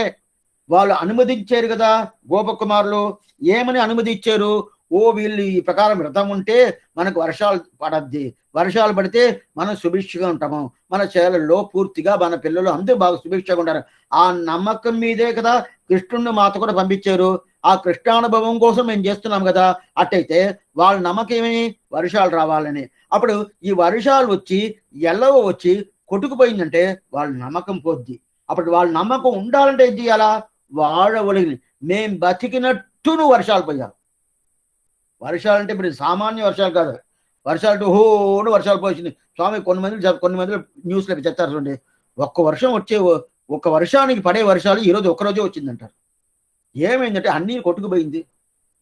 వాళ్ళు అనుమతించారు కదా గోపకుమారులు, ఏమని అనుమతించారు, ఓ వీళ్ళు ఈ ప్రకారం వ్రతం ఉంటే మనకు వర్షాలు పడద్ది, వర్షాలు పడితే మనం సుభిక్షగా ఉంటాము, మన చేలల్లో పూర్తిగా మన పిల్లలు అందరూ బాగా సుభిక్షగా ఉంటారు. ఆ నమ్మకం మీదే కదా కృష్ణుడిని మాత కూడా పంపించారు. ఆ కృష్ణానుభవం కోసం మేము చేస్తున్నాం కదా. అట్టయితే వాళ్ళ నమ్మకం ఏమి, వర్షాలు రావాలని. అప్పుడు ఈ వర్షాలు వచ్చి ఎల్లవ వచ్చి కొట్టుకుపోయిందంటే వాళ్ళ నమ్మకం పోద్ది. అప్పుడు వాళ్ళ నమ్మకం ఉండాలంటే ఏం చేయాలా, వాడ ఒలిగి మేం బతికినట్టును వర్షాలు పోయాలి. వర్షాలు అంటే ఇప్పుడు సామాన్య వర్షాలు కాదు. వర్షాలు హోను వర్షాలు పోయింది స్వామి. కొన్ని మంది న్యూస్లో చెప్తారు చూడండి, ఒక్క వర్షం వచ్చే ఒక వర్షానికి పడే వర్షాలు ఈరోజు ఒక్కరోజే వచ్చిందంటారు. ఏమైందంటే అన్నీ కొట్టుకుపోయింది,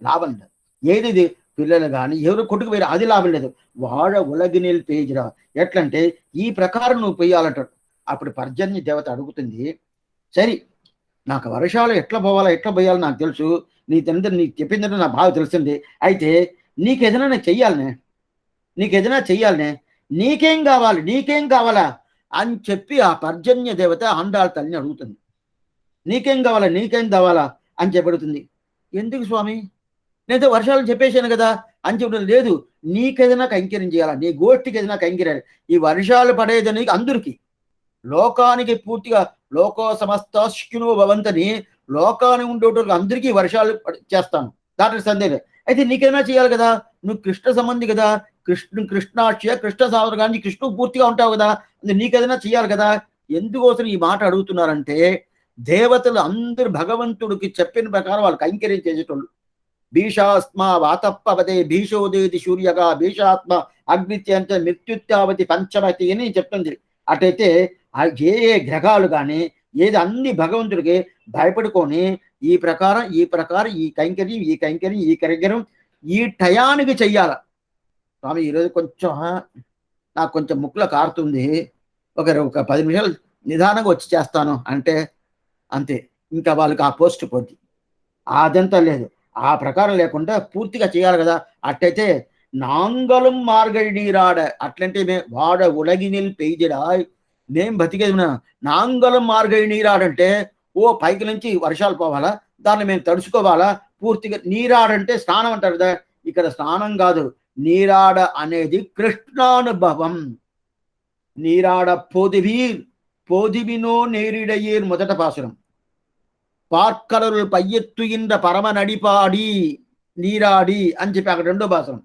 లాభం లేదు. ఏది పిల్లలు కానీ ఎవరు కొట్టుకుపోయారు, అది లాభం లేదు. వాడ ఉలగినిల్ పేజిరా. ఎట్లంటే ఈ ప్రకారం నువ్వు పోయాలంటాడు. అప్పుడు పర్జన్య దేవత అడుగుతుంది, సరే నాకు వర్షాలు ఎట్లా పోవాలా ఎట్లా పోయాలో నాకు తెలుసు, నీకు చెప్పిందంటే నాకు బాగా తెలిసింది. అయితే నీకేదైనా చెయ్యాలనే, నీకేం కావాలా అని చెప్పి ఆ పర్జన్య దేవత ఆండాళ తల్లిని అడుగుతుంది. నీకేం కావాలా అని చెప్పడుతుంది. ఎందుకు స్వామి, నేనైతే వర్షాలను చెప్పేశాను కదా అని చెప్పడం లేదు. నీకేదైనా కైంకర్యం చేయాలా, నీ గోష్ఠికి ఏదైనా కైంకర్యం. ఈ వర్షాలు పడేదని అందరికీ, లోకానికి పూర్తిగా లోకో సమస్తను భవంతని లోకాన్ని ఉండేటోళ్ళకి అందరికీ వర్షాలు చేస్తాను, దాంట్లో సందేహం. అయితే నీకేమైనా చేయాలి కదా, నువ్వు కృష్ణ సంబంధి కదా, కృష్ణాక్ష కృష్ణ సాగర్ కానీ కృష్ణుడు పూర్తిగా ఉంటావు కదా, నీకేదైనా చేయాలి కదా. ఎందుకోసం ఈ మాట అడుగుతున్నారంటే దేవతలు అందరు భగవంతుడికి చెప్పిన ప్రకారం వాళ్ళు కైంకర్యం చేసేటోళ్ళు. భీషాస్మ వాతప్పవతే భీషోదేది సూర్యగా భీషాత్మ అగ్నిత్యంత మృత్యుత్యావతి పంచమతి అని చెప్తుంది. అటైతే ఏ గ్రహాలు కానీ ఏది అన్ని భగవంతుడికి భయపడుకొని ఈ ప్రకారం ఈ కైంకర్యం ఈ టయానికి చెయ్యాల. స్వామి ఈరోజు నాకు కొంచెం ముక్కులో కారుతుంది, ఒక 10 నిమిషాలు నిదానంగా వచ్చి చేస్తాను అంటే అంతే, ఇంకా వాళ్ళకి ఆ పోస్ట్ పోద్ది. అదంతా లేదు, ఆ ప్రకారం లేకుండా పూర్తిగా చేయాలి కదా. అట్టయితే నాంగలం మార్గడిరాడ. అట్లంటే వాడ ఉలగినిల్ పెయిదిరా, మేం బతికేది నాంగలం మార్గడి నీరాడంటే ఓ పైకి నుంచి వర్షాలు పోవాలా, దాన్ని మేము తడుచుకోవాలా. పూర్తిగా నీరాడంటే స్నానం అంటారు కదా, ఇక్కడ స్నానం కాదు, నీరాడ అనేది కృష్ణానుభవం. నీరాడ పోదివినో నేరిడయ్యేర్ మొదట పాసురం. పార్కలరు పయ్యెత్తుయింద పరమ నడిపాడి నీరాడి అని చెప్పి అక్కడ 2వ పాసురం,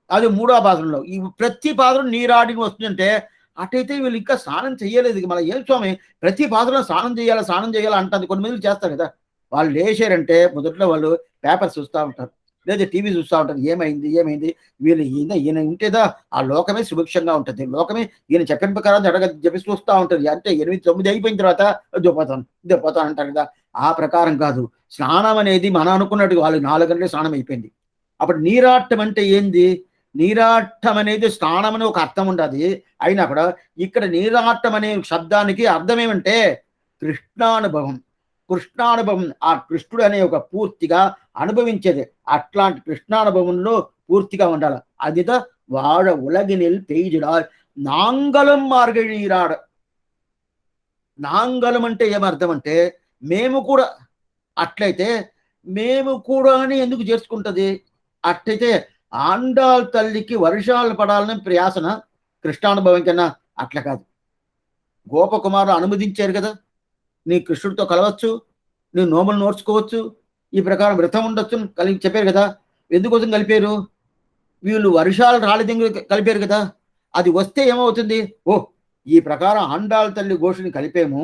అది 3వ పాసురంలో. ఈ ప్రతి పాసురం నీరాడి వస్తుందంటే అటైతే వీళ్ళు ఇంకా స్నానం చేయలేదు. మళ్ళీ ఏం స్వామి ప్రతి పాత్రలో స్నానం చేయాలా అంటుంది. కొన్ని మంది చేస్తారు కదా, వాళ్ళు లేచారంటే మొదట్లో వాళ్ళు పేపర్స్ చూస్తూ ఉంటారు, లేదా టీవీ చూస్తూ ఉంటారు. ఏమైంది ఏమైంది వీళ్ళు ఈయన ఉంటేదా ఆ లోకమే సుభిక్షంగా ఉంటుంది. లోకమే ఈయన చెప్పిన ప్రకారం చెప్పి చూస్తూ ఉంటుంది. అంటే 8, 9 అయిపోయిన తర్వాత దుపోతాను అంటారు కదా. ఆ ప్రకారం కాదు. స్నానం అనేది మనం అనుకున్నట్టు వాళ్ళు 4 గంటలే స్నానం అయిపోయింది. అప్పుడు నీరాట్టం అంటే ఏంది? నీరాట్టం అనేది స్నానం అని ఒక అర్థం ఉండదు. అయినా కూడా ఇక్కడ నీరాట్టం అనే శబ్దానికి అర్థం ఏమంటే కృష్ణానుభవం. కృష్ణానుభవం, ఆ కృష్ణుడు అనే ఒక పూర్తిగా అనుభవించేది. అట్లాంటి కృష్ణానుభవంలో పూర్తిగా ఉండాలి. అదిద వాడ ఉలగినిల్ పెయ్జిడా నాంగలం మార్గళీరాడ. నాంగలం అంటే ఏమర్థం అంటే మేము కూడా. అట్లయితే మేము కూడా అని ఎందుకు చేసుకుంటది? అట్లయితే ఆండాళ్ తల్లికి వర్షాలు పడాలని ప్రయాసన కృష్ణానుభవం కన్నా. అట్లా కాదు. గోపకుమారులు అనుమతించారు కదా, నీ కృష్ణుడితో కలవచ్చు, నీ నోములు నోర్చుకోవచ్చు, ఈ ప్రకారం వ్రతం ఉండొచ్చు కలిగి చెప్పారు కదా. ఎందుకోసం కలిపారు? వీళ్ళు వర్షాలు రాలేదని కలిపారు కదా. అది వస్తే ఏమవుతుంది? ఓ, ఈ ప్రకారం ఆండాళ్ తల్లి ఘోషని కలిపేము,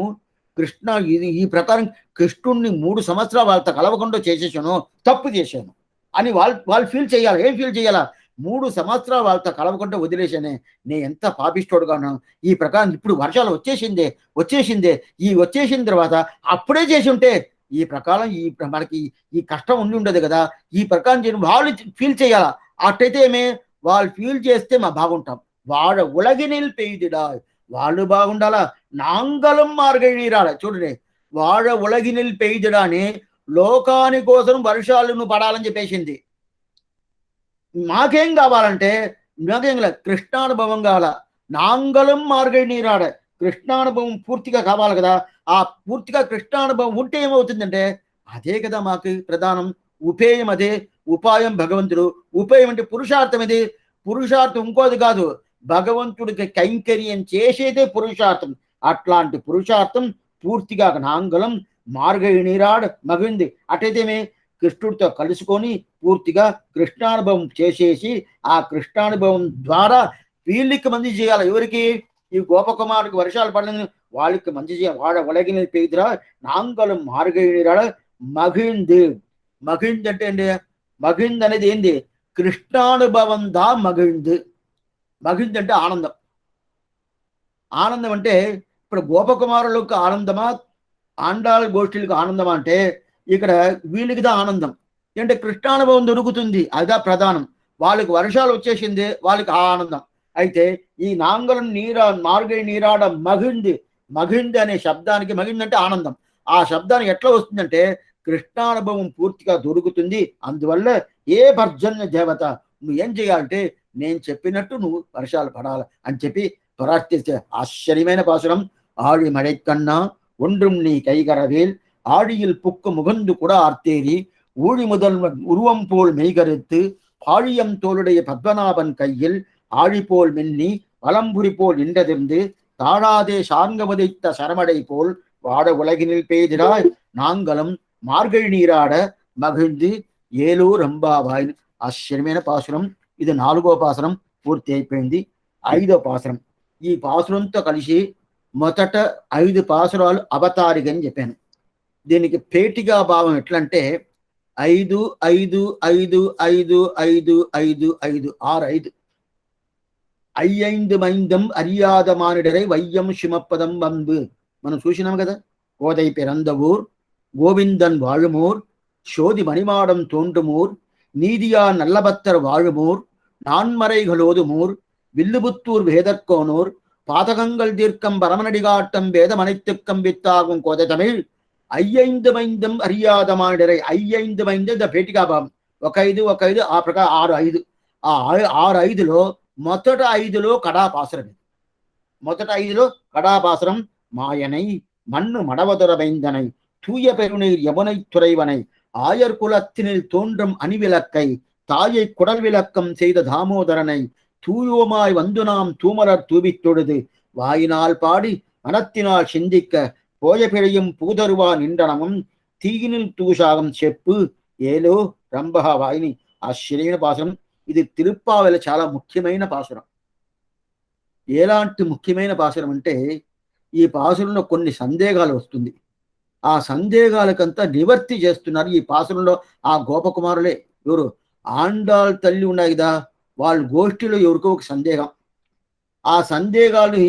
కృష్ణ ఇది ఈ ప్రకారం కృష్ణుణ్ణి 3 సంవత్సరాలు వాళ్ళతో కలవకుండా చేసేసాను, తప్పు చేశాను అని వాళ్ళు ఫీల్ చేయాలి. ఏం ఫీల్ చేయాలా? 3 సంవత్సరాలు వాళ్ళతో కలవకుండా వదిలేశానే, నేను ఎంత పాపిస్తోడుగాను. ఈ ప్రకారం ఇప్పుడు వర్షాలు వచ్చేసిందే ఈ వచ్చేసిన తర్వాత అప్పుడే చేసి ఉంటే ఈ ప్రకారం మనకి ఈ కష్టం ఉండి ఉండదు కదా. ఈ ప్రకారం చేయడం వాళ్ళు ఫీల్ చేయాలా. అట్టయితే వాళ్ళు ఫీల్ చేస్తే మా బాగుంటాం. వాడ ఉలగినిల్ పెయ్దిడా, వాళ్ళు బాగుండాలా. నాంగలం మార్గళీరాడ. చూడండి, వాడ ఉలగినిల్ పెయ్దిడా అని లోకాని కోసం వర్షాలను పడాలని చెప్పేసింది. మాకేం కావాలంటే మాకేం కృష్ణానుభవం కావాలా. నాంగలం మార్గళీరాడ, కృష్ణానుభవం పూర్తిగా కావాలి కదా. ఆ పూర్తిగా కృష్ణానుభవం ఉంటే ఏమవుతుందంటే అదే కదా మాకు ప్రధానం. ఉపేయం అదే, ఉపాయం భగవంతుడు. ఉపేయం అంటే పురుషార్థం. ఇది పురుషార్థం ఇంకోది కాదు, భగవంతుడికి కైంకర్యం చేసేదే పురుషార్థం. అట్లాంటి పురుషార్థం పూర్తిగా నాంగలం మార్గళీరాడ్ మగింది. అటైతే కృష్ణుడితో కలుసుకొని పూర్తిగా కృష్ణానుభవం చేసేసి ఆ కృష్ణానుభవం ద్వారా వీళ్ళకి మంచి చేయాలి. ఎవరికి? ఈ గోపకుమారుడికి వర్షాలు పడలేదు, వాళ్ళకి మంచి చేయాలి. వాడ ఉలగిన పెయ్దిరా నాంగలం మార్గళీరాడ్ మగింది. మగింది అంటే ఏంటి? మగింది అనేది ఏంది? కృష్ణానుభవం దా మగింది. మగింది అంటే ఆనందం. ఆనందం అంటే ఇప్పుడు గోపకుమారులకు ఆనందమా, ఆండాళ్ గోష్ఠులకు ఆనందమా అంటే ఇక్కడ వీళ్ళకిదా ఆనందం. అంటే కృష్ణానుభవం దొరుకుతుంది, అదా ప్రధానం. వాళ్ళకి వర్షాలు వచ్చేసింది, వాళ్ళకి ఆ ఆనందం. అయితే ఈ నాంగలం మార్గళీరాడ మగింది. మగింది అనే శబ్దానికి, మగింది అంటే ఆనందం, ఆ శబ్దానికి ఎట్లా వస్తుందంటే కృష్ణానుభవం పూర్తిగా దొరుకుతుంది. అందువల్ల ఏ పర్జన్య దేవత నువ్వు ఏం చేయాలంటే నేను చెప్పినట్టు నువ్వు వర్షాలు పడాలి అని చెప్పి ప్రార్థిస్తే ఆశ్చర్యమైన పాసురం. ఆడి మழைக்கண்ணா ஒன்றும் நீ கைகரவேல் ஆழியில் புக்கு முகந்து கூட ஆர்த்தேரி ஊழி முதல்வன் உருவம் போல் மெய்கருத்து பாழியம் தோளுடைய பத்மநாபன் கையில் ஆழி போல் மின்னி வலம்புரி போல் நின்றதிர்ந்து தாழாதே சார்ங்க உதைத்த சரமடை போல் வாட உலகினில் பெய்திடாய் நாங்களும் మార్గళి నీరాడ మగిழ்ந்து ఏలూ రంబాబాయ్. ఆశ్చర్యమైన పాసురం. ఇది 4వ పాసురం పూర్తి అయిపోయింది. 5వ పాసురం. ఈ పాసురంతో కలిసి మొదట 5 పాసురాలు అవతారిక అని చెప్పాను. దీనికి పేటిగా భావం ఎట్లంటే 5 5 5 5 5 5 5 6 5. ஐந்து மைந்தம் அறியாத மானிடரை வையம் சிமப்பதம் வம்பு. మనం చూసినాం కదా. కోదై పిరంద ఊర్, கோவிந்தன் வாழுமூர், சோதி மணிமாடம் தோன்றுமூர், நீதியா நல்லபத்தர் வாழுமூர், நான்மறைகளோதுமூர், வில்லுபுத்தூர் வேதற்கோனூர், பாதகங்கள் தீர்க்கம் பரமனடிகாட்டம் வேதம் அனைத்துக்கம் வித்தாகும் கோதை தமிழ். 5 మైందం அறியாத మానిడరై. 5 మైందం ద పేటికాభావం. 1 5 1 5 ఆ ప్రకారం 6 5. ఆ 6 5లో మొదట 5లో కడాపాసురం. మొదట 5లో కడాపాసురం. మాయనై మన్ను మడవదొరమైందనై தூய பெருநீர் யமுனை துறைவனை ஆயர் குலத்தினில் தோன்றும் அணிவிளக்கை தாயை குடல் விளக்கம் செய்த தாமோதரனை தூயோமாய் வந்து நாம் தூமலர் தூவித் தொழுது வாயினால் பாடி மனத்தினால் சிந்திக்க போய பிழையும் பூதருவா நின்றனமும் தீயினில் தூஷாகம் చెప్పు ఏలో రంభహ వాయిని. ఆశ్చర్యమైన పాసురం. ఇది తిరుప్పావెల చాలా ముఖ్యమైన పాసురం. ఎలాంటి ముఖ్యమైన పాసురం అంటే ఈ పాసురంలో కొన్ని సందేహాలు వస్తుంది. ఆ సందేహాలకంతా నివర్తి చేస్తున్నారు ఈ పాసురంలో ఆ గోపకుమారులే. ఎవరు? ఆండాళ్ తల్లి ఉన్నాయి కదా, వాళ్ళ గోష్ఠిలో ఎవరికో ఒక సందేహం. ఆ సందేహాలు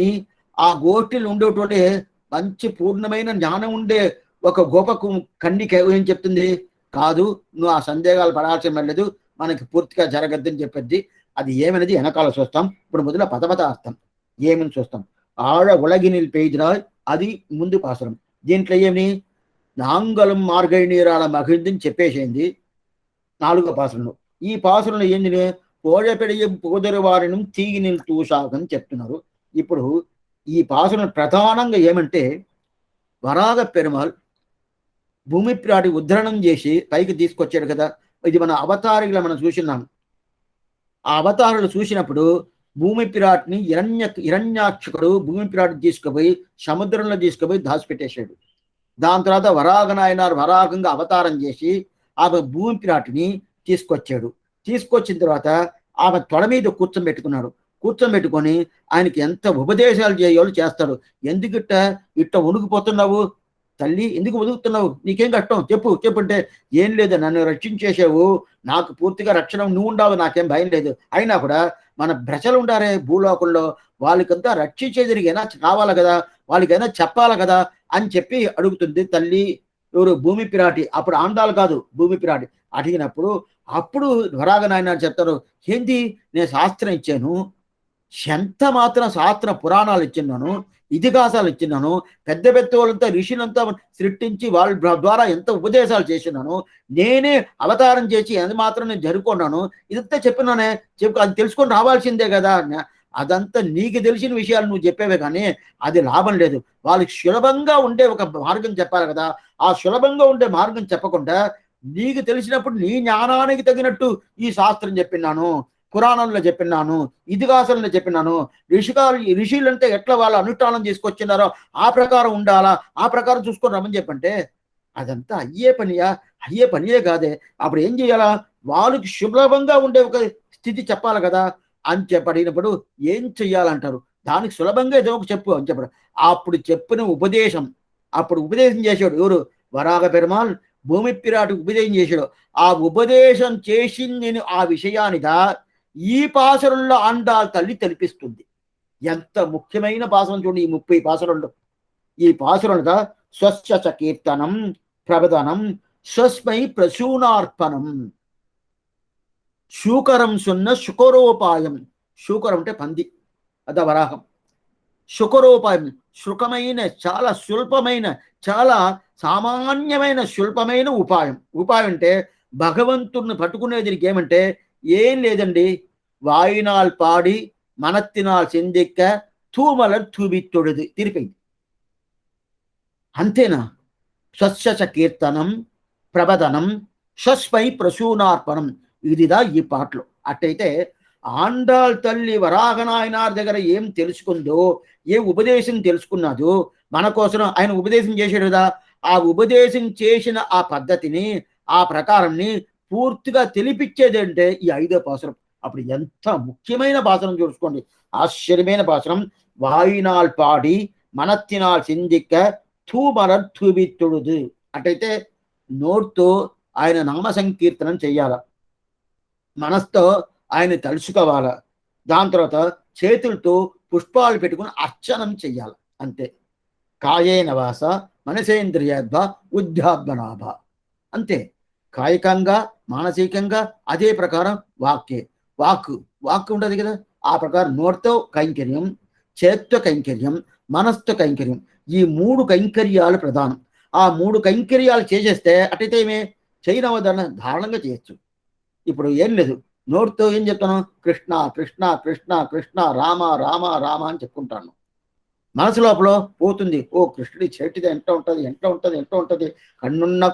ఆ గోష్ఠిలో ఉండేటువంటి మంచి పూర్ణమైన జ్ఞానం ఉండే ఒక గొప్ప కన్నిక ఏం చెప్తుంది, కాదు నువ్వు ఆ సందేహాలు పడాల్సిన లేదు, మనకి పూర్తిగా జరగద్దని చెప్పద్ది. అది ఏమనేది వెనకాల చూస్తాం. ఇప్పుడు మొదల పదపదార్థం ఏమని చూస్తాం. ఆడ ఉలగినిల్ పెయిదిరాయ్, అది ముందు పాసరం. దీంట్లో ఏమి నాంగలం మార్గై నీరాల మహిందని చెప్పేసేయండి 4వ పాసరంలో. ఈ పాసరంలో ఏంది, పోజపెడియం పోదరి వారిని తీగినిల్ తూషాకని చెప్తున్నారు. ఇప్పుడు ఈ పాసరం ప్రధానంగా ఏమంటే, వరాగ పెరుమాల్ భూమి ప్రాటి ఉద్ధరణం చేసి పైకి తీసుకొచ్చాడు కదా. ఇది మన అవతారిలో మనం చూసినాం. ఆ అవతారులు చూసినప్పుడు భూమి పిరాట్ని హిరణ్యాక్షకుడు భూమి పిరాట్ తీసుకుపోయి సముద్రంలో తీసుకుపోయి దాచిపెట్టేశాడు. దాని తర్వాత వరాగనాయనారు వరాగంగా అవతారం చేసి ఆమె భూమి పిరాటిని తీసుకొచ్చాడు. తీసుకొచ్చిన తర్వాత ఆమె తొడ మీద కూర్చోబెట్టుకున్నాడు. కూర్చోబెట్టుకొని ఆయనకి ఎంత ఉపదేశాలు చేయాలో చేస్తాడు. ఎందుకిట్ట ఇట్ట వణుకుపోతున్నావు తల్లి, ఎందుకు వదులుతున్నావు, నీకేం కష్టం చెప్పు చెప్పుంటే, ఏం లేదు నన్ను రక్షించేసావు, నాకు పూర్తిగా రక్షణ నువ్వు ఉండావు, నాకేం భయం లేదు. అయినా కూడా మన ప్రజలు ఉండారే భూలోకంలో, వాళ్ళకంతా రక్షించేదిరిగైనా కావాలి కదా, వాళ్ళకైనా చెప్పాలి కదా అని చెప్పి అడుగుతుంది తల్లి. ఎవరు, భూమి పిరాటి. అప్పుడు ఆండాలు కాదు, భూమి పిరాటి. అడిగినప్పుడు అప్పుడు వరాగనాయన చెప్తారు, ఏంది నేను శాస్త్రం ఇచ్చాను, ఎంత మాత్రం శాస్త్ర పురాణాలు ఇచ్చిన్నాను, ఇతిహాసాలు ఇచ్చిన్నాను, పెద్ద పెద్ద వాళ్ళంతా ఋషులంతా సృష్టించి వాళ్ళ ద్వారా ఎంత ఉపదేశాలు చేసినాను, నేనే అవతారం చేసి అది మాత్రం నేను జరుపుకున్నాను, ఇదంతా చెప్పినానే అది తెలుసుకొని రావాల్సిందే కదా. అదంతా నీకు తెలిసిన విషయాలు నువ్వు చెప్పేవే కానీ అది లాభం లేదు. వాళ్ళకి సులభంగా ఉండే ఒక మార్గం చెప్పాలి కదా. ఆ సులభంగా ఉండే మార్గం చెప్పకుండా నీకు తెలిసినప్పుడు నీ జ్ఞానానికి తగినట్టు ఈ శాస్త్రం చెప్పినాను, పురాణంలో చెప్పినాను, ఇతిహాసంలో చెప్పినాను, ఋషులంతా ఎట్లా వాళ్ళు అనుష్ఠానం చేసుకొచ్చినారో ఆ ప్రకారం ఉండాలా, ఆ ప్రకారం చూసుకొని రమ్మని చెప్పంటే అదంతా అయ్యే పనియే కాదే. అప్పుడు ఏం చేయాలా, వాళ్ళకి సులభంగా ఉండే ఒక స్థితి చెప్పాలి కదా అని చెప్పడినప్పుడు ఏం చెయ్యాలంటారు, దానికి సులభంగా ఏదో ఒక చెప్పు అని చెప్పాడు. అప్పుడు చెప్పిన అప్పుడు ఉపదేశం చేశాడు ఎవరు, వరాగ పెరుమాల్ భూమి పిరాటి ఉపదేశం చేశాడు. ఆ ఉపదేశం చేసింది నేను ఆ విషయానిగా ఈ పాసరంలో ఆండాళ్ తల్లి తెలిపిస్తుంది. ఎంత ముఖ్యమైన పాసరం చూడండి ఈ 30 పాసరంలో. ఈ పాసరంగా స్వస్య కీర్తనం ప్రబదనం స్వస్మై ప్రసూనార్పణం శూకరం సున్న శుకరోపాయం. శూకరం అంటే పంది, అద వరాహం. శుకరోపాయం శుకమైన, చాలా స్వల్పమైన, చాలా సామాన్యమైన స్వల్పమైన ఉపాయం. ఉపాయం అంటే భగవంతుడిని పట్టుకునేది ఏమంటే ఏం లేదండి, వాయినాల్ పాడి మనత్తినాల్ చెందిక్క తూమల తూబిత్తొడుది తిరిపోయింది, అంతేనా. స్వస్య కీర్తనం ప్రబదనం స్వస్మై ప్రసూనార్పణం, ఇదిదా ఈ పాటలు. అట్టయితే ఆండాళ్ తల్లి వరాహనాయనార్ దగ్గర ఏం తెలుసుకుందో, ఏ ఉపదేశం తెలుసుకున్నదో మన కోసం ఆయన ఉపదేశం చేశాడు కదా. ఆ ఉపదేశం చేసిన ఆ పద్ధతిని, ఆ ప్రకారంని పూర్తిగా తెలిపించేది అంటే ఈ 5వ పాసరం. అప్పుడు ఎంత ముఖ్యమైన పాసరం చూసుకోండి, ఆశ్చర్యమైన పాసరం. వాయినాల్ పాడి మనత్తినాల్ సిందిక్క తూమలర్ తూబిత్తుడుదు. అటైతే నోటితో ఆయన నామ సంకీర్తనం చెయ్యాల, మనస్తో ఆయన తలుచుకోవాల, దాని తర్వాత చేతులతో పుష్పాలు పెట్టుకుని అర్చనం చెయ్యాలి, అంతే. కాయేన వాస మనసేంద్రియాద్వా ఉద్యాత్మనాభ, అంతే. కాయికంగా మానసికంగా అదే ప్రకారం వాక్కు ఉంటుంది కదా, ఆ ప్రకారం నోటితో కైంకర్యం, చేత్తో కైంకర్యం, మనస్తో కైంకర్యం, ఈ 3 కైంకర్యాలు ప్రధానం. ఆ 3 కైంకర్యాలు చేసేస్తే అటైతే ఏమే చేయనవదన్న ధారణంగా చేయొచ్చు. ఇప్పుడు ఏం లేదు, నోటితో ఏం చెప్తాను, కృష్ణ కృష్ణ కృష్ణ కృష్ణ రామ రామ రామ అని చెప్పుకుంటాను. మనసు లోపల పోతుంది, ఓ కృష్ణుడి చేటిది ఎంత ఉంటుంది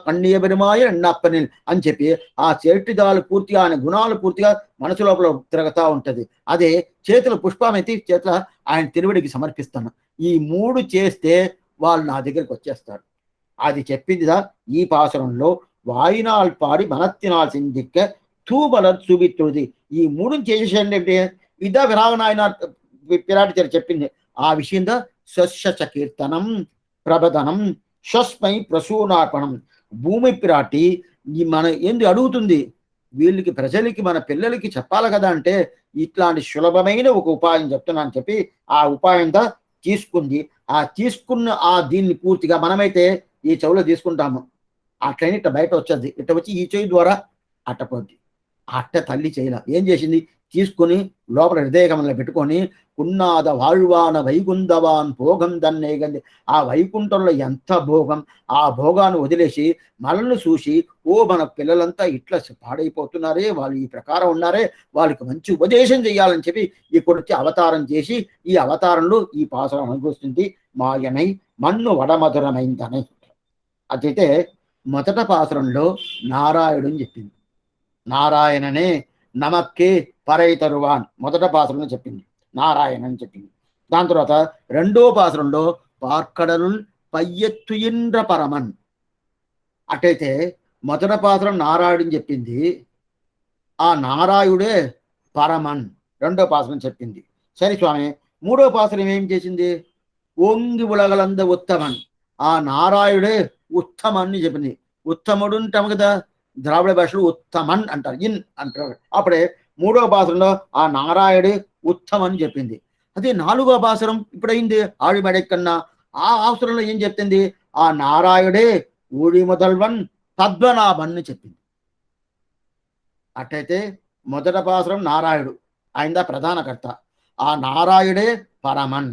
కన్నీయ పెరుమాయ ఎన్నప్పని అని చెప్పి ఆ చేటిదాలు పూర్తిగా, ఆయన గుణాలు పూర్తిగా మనసు లోపల తిరగతా ఉంటది. అదే చేతుల పుష్పమెత్తి చేతుల ఆయన తిరువడికి సమర్పిస్తాను. ఈ 3 చేస్తే వాళ్ళు నా దగ్గరికి వచ్చేస్తారు. అది చెప్పిందిదా ఈ పాసరంలో. వాయినాల్ పాడి మనత్తినాల్ సిందిక్క తూబలర్ చూబిత్తుది. ఈ 3 చేసేసండి ఇదా విరాగనాయన పిరాటి గారు చెప్పింది. ఆ విషయంగా స్వస్య కీర్తనం ప్రబదనం స్వస్మై ప్రసూనార్పణం. భూమి పిరాటి ఈ మన ఏంది అడుగుతుంది, వీళ్ళకి ప్రజలకి మన పిల్లలకి చెప్పాలి కదా అంటే ఇట్లాంటి సులభమైన ఒక ఉపాయం చెప్తున్నాను చెప్పి ఆ ఉపాయంతో తీసుకుంది. ఆ తీసుకున్న దీన్ని పూర్తిగా మనమైతే ఈ చెవులో తీసుకుంటాము. అట్లనే ఇట్ట బయట వచ్చేది. ఇట్ట వచ్చి ఈ చెవి ద్వారా అట్టపోద్ది. అట్ట తల్లి చేయల. ఏం చేసింది? తీసుకొని లోపల హృదయకమలంలో పెట్టుకొని ఉన్నాద వాళ్వాన వైకుందవాన్ భోగం దన్నేగంది. ఆ వైకుంఠంలో ఎంత భోగం, ఆ భోగాన్ని వదిలేసి మనల్ని చూసి మన పిల్లలంతా ఇట్లా పాడైపోతున్నారే, వాళ్ళు ఈ ప్రకారం ఉన్నారే, వాళ్ళకి మంచి ఉపదేశం చేయాలని చెప్పి ఇక్కడొచ్చి అవతారం చేసి ఈ అవతారంలో ఈ పాసరం అనుభవిస్తుంది. మాయనై మన్ను వడమధురమైందని. అదైతే మొదట పాసురంలో నారాయణుడు అని చెప్పింది. నారాయణనే నమక్కే పరై తరువాన్ మొదట పాసురంలో చెప్పింది. నారాయణ అని చెప్పింది. దాని తర్వాత రెండో పాసురంలో పార్కడలుల్ పయ్యెత్తుయిండ్ర పరమన్. అటైతే మొదట పాసురం నారాయణుడిని చెప్పింది. ఆ నారాయుడే పరమన్ రెండో పాసురం చెప్పింది. సరే స్వామి, మూడో పాసురం ఏం చేసింది? ఓంగి ఉలగలంద ఉత్తమన్. ఆ నారాయుడే ఉత్తమన్ని చెప్పింది. ఉత్తముడు అంటాం కదా, ద్రావిడ భాషలో ఉత్తమన్ అంటారు, ఇన్ అంటారు. అప్పుడే మూడో పాసురంలో ఆ నారాయుడే ఉత్తమని చెప్పింది. అదే నాలుగో పాసురం ఇప్పుడైంది ఆడిమడెక్కన్నా. ఆ అవసరంలో ఏం చెప్తుంది? ఆ నారాయుడే ఊడి మొదల్వన్ పద్మనాభన్ చెప్పింది. అట్టయితే మొదట పాసురం నారాయుడు, ఆయన ప్రధానకర్త. ఆ నారాయుడే పరమన్.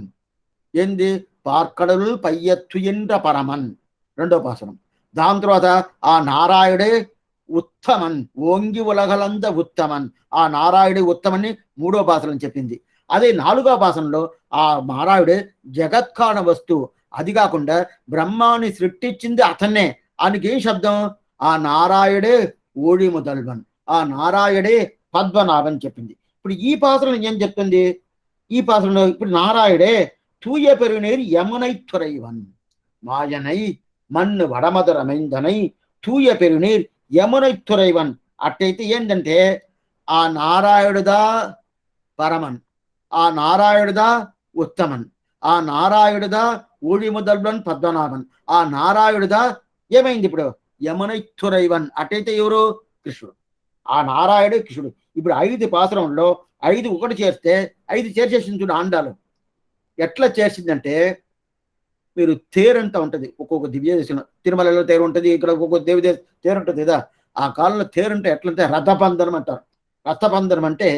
ఏంది? పార్కడలు పయ్యత్తుయిండ్ర పరమన్ రెండో పాసురం. దాని తర్వాత ఆ నారాయుడే ఉత్తమన్, ఓంగి ఉలగలంద ఉత్తమన్. ఆ నారాయుడే ఉత్తమని మూడో పాసనం చెప్పింది. అదే నాలుగో పాసనంలో ఆ నారాయుడే జగత్కాణ వస్తువు. అది కాకుండా బ్రహ్మాన్ని సృష్టించింది అతన్నే. ఆయనకి ఏం శబ్దం? ఆ నారాయుడే ఓడి మొదల్వన్, ఆ నారాయుడే పద్మనాభన్ చెప్పింది. ఇప్పుడు ఈ పాసనం ఏం చెప్తుంది? ఈ పాసనంలో ఇప్పుడు నారాయుడే తూయ పెరునేరు యమునై తురైవన్. మాయనై మన్ను వడమధురమైందనై తూయ పెరునీర్ యమునై తురైవన్. అట్టయితే ఏంటంటే ఆ నారాయణుదా పరమన్, ఆ నారాయణుదా ఉత్తమన్, ఆ నారాయణుదా ఊడి ముదల్వన్ పద్మనాభన్, ఆ నారాయణుదా ఏమైంది ఇప్పుడు? యమునై తురైవన్. అట్టయితే ఎవరు? కృష్ణుడు. ఆ నారాయణుడు కృష్ణుడు. ఇప్పుడు 5 పాసురంలో 5 ఒకటి చేస్తే 5 చేర్చేసింది చూడు ఆండాలు. ఎట్లా చేసిందంటే, మీరు తేరంతా ఉంటుంది ఒక్కొక్క దివ్య దేశంలో. తిరుమలలో తేరు ఉంటుంది, ఇక్కడ ఒక్కొక్క దేవి తేరు ఉంటుంది కదా. ఆ కాలంలో తేరుంటే ఎట్లంటే రథబంధనం అంటారు. రథబంధనం అంటే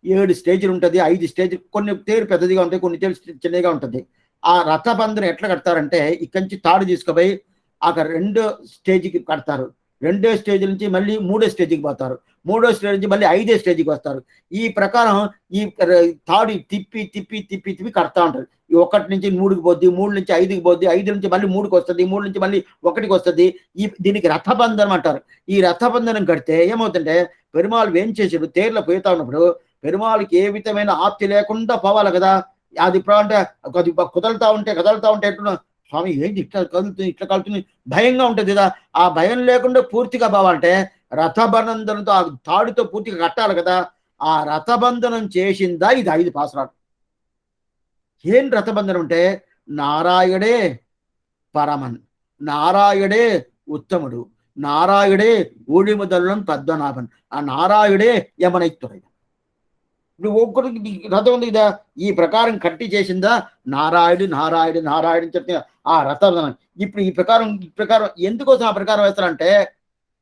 7 స్టేజ్లు ఉంటుంది, 5 స్టేజ్లు. కొన్ని తేరు పెద్దదిగా ఉంటాయి, కొన్ని తేరు చిన్నగా ఉంటుంది. ఆ రథబంధనం ఎట్లా కడతారంటే, ఇక్కడి నుంచి తాడు తీసుకుపోయి అక్కడ 2వ స్టేజ్కి కడతారు. 2వ స్టేజ్ నుంచి మళ్ళీ 3వ స్టేజ్కి పోతారు. 3వ స్టేజ్ నుంచి మళ్ళీ 5వ స్టేజ్కి వస్తారు. ఈ ప్రకారం ఈ తాడు తిప్పి తిప్పి తిప్పి తిప్పి కడతా ఉంటారు. 1 నుంచి 3కి పోద్ది, 3 నుంచి 5కి పోద్ది, 5 నుంచి మళ్ళీ 3కి వస్తుంది, 3 నుంచి మళ్ళీ 1కి వస్తుంది. దీనికి రథబంధనం అంటారు. ఈ రథబంధనం కడితే ఏమవుతుంటే, పెరుమాళ్ ఏం చేసాడు? తేర్లో పోతా ఉన్నప్పుడు పెరుమాళకి ఏ విధమైన ఆప్తి లేకుండా పోవాలి కదా. అది ఇప్పుడు అంటే అది కదలుతా ఉంటే ఎట్లా? స్వామి ఏంటి ఇట్లా కదులుతుంది, ఇట్లా కలుతుంది, భయంగా ఉంటుంది కదా. ఆ భయం లేకుండా పూర్తిగా పోవాలంటే రథబంధనంతో ఆ తాడుతో పూర్తిగా కట్టాలి కదా. ఆ రథబంధనం చేసిందా ఇది 5 పాసురాలు. ఏం రథబంధనం అంటే, నారాయణే పరమన్, నారాయణే ఉత్తముడు, నారాయణే ఊడి ముదల్వన్ పద్మనాభన్, ఆ నారాయుడే యమనైత్తురై. ఇప్పుడు ఒక్కరికి రథం ఉంది కదా, ఈ ప్రకారం కట్టి చేసిందా నారాయుడు నారాయుడు నారాయుడు చెప్తే ఆ రథం. ఇప్పుడు ఈ ప్రకారం ఎందుకోసం ఆ ప్రకారం వేస్తారంటే,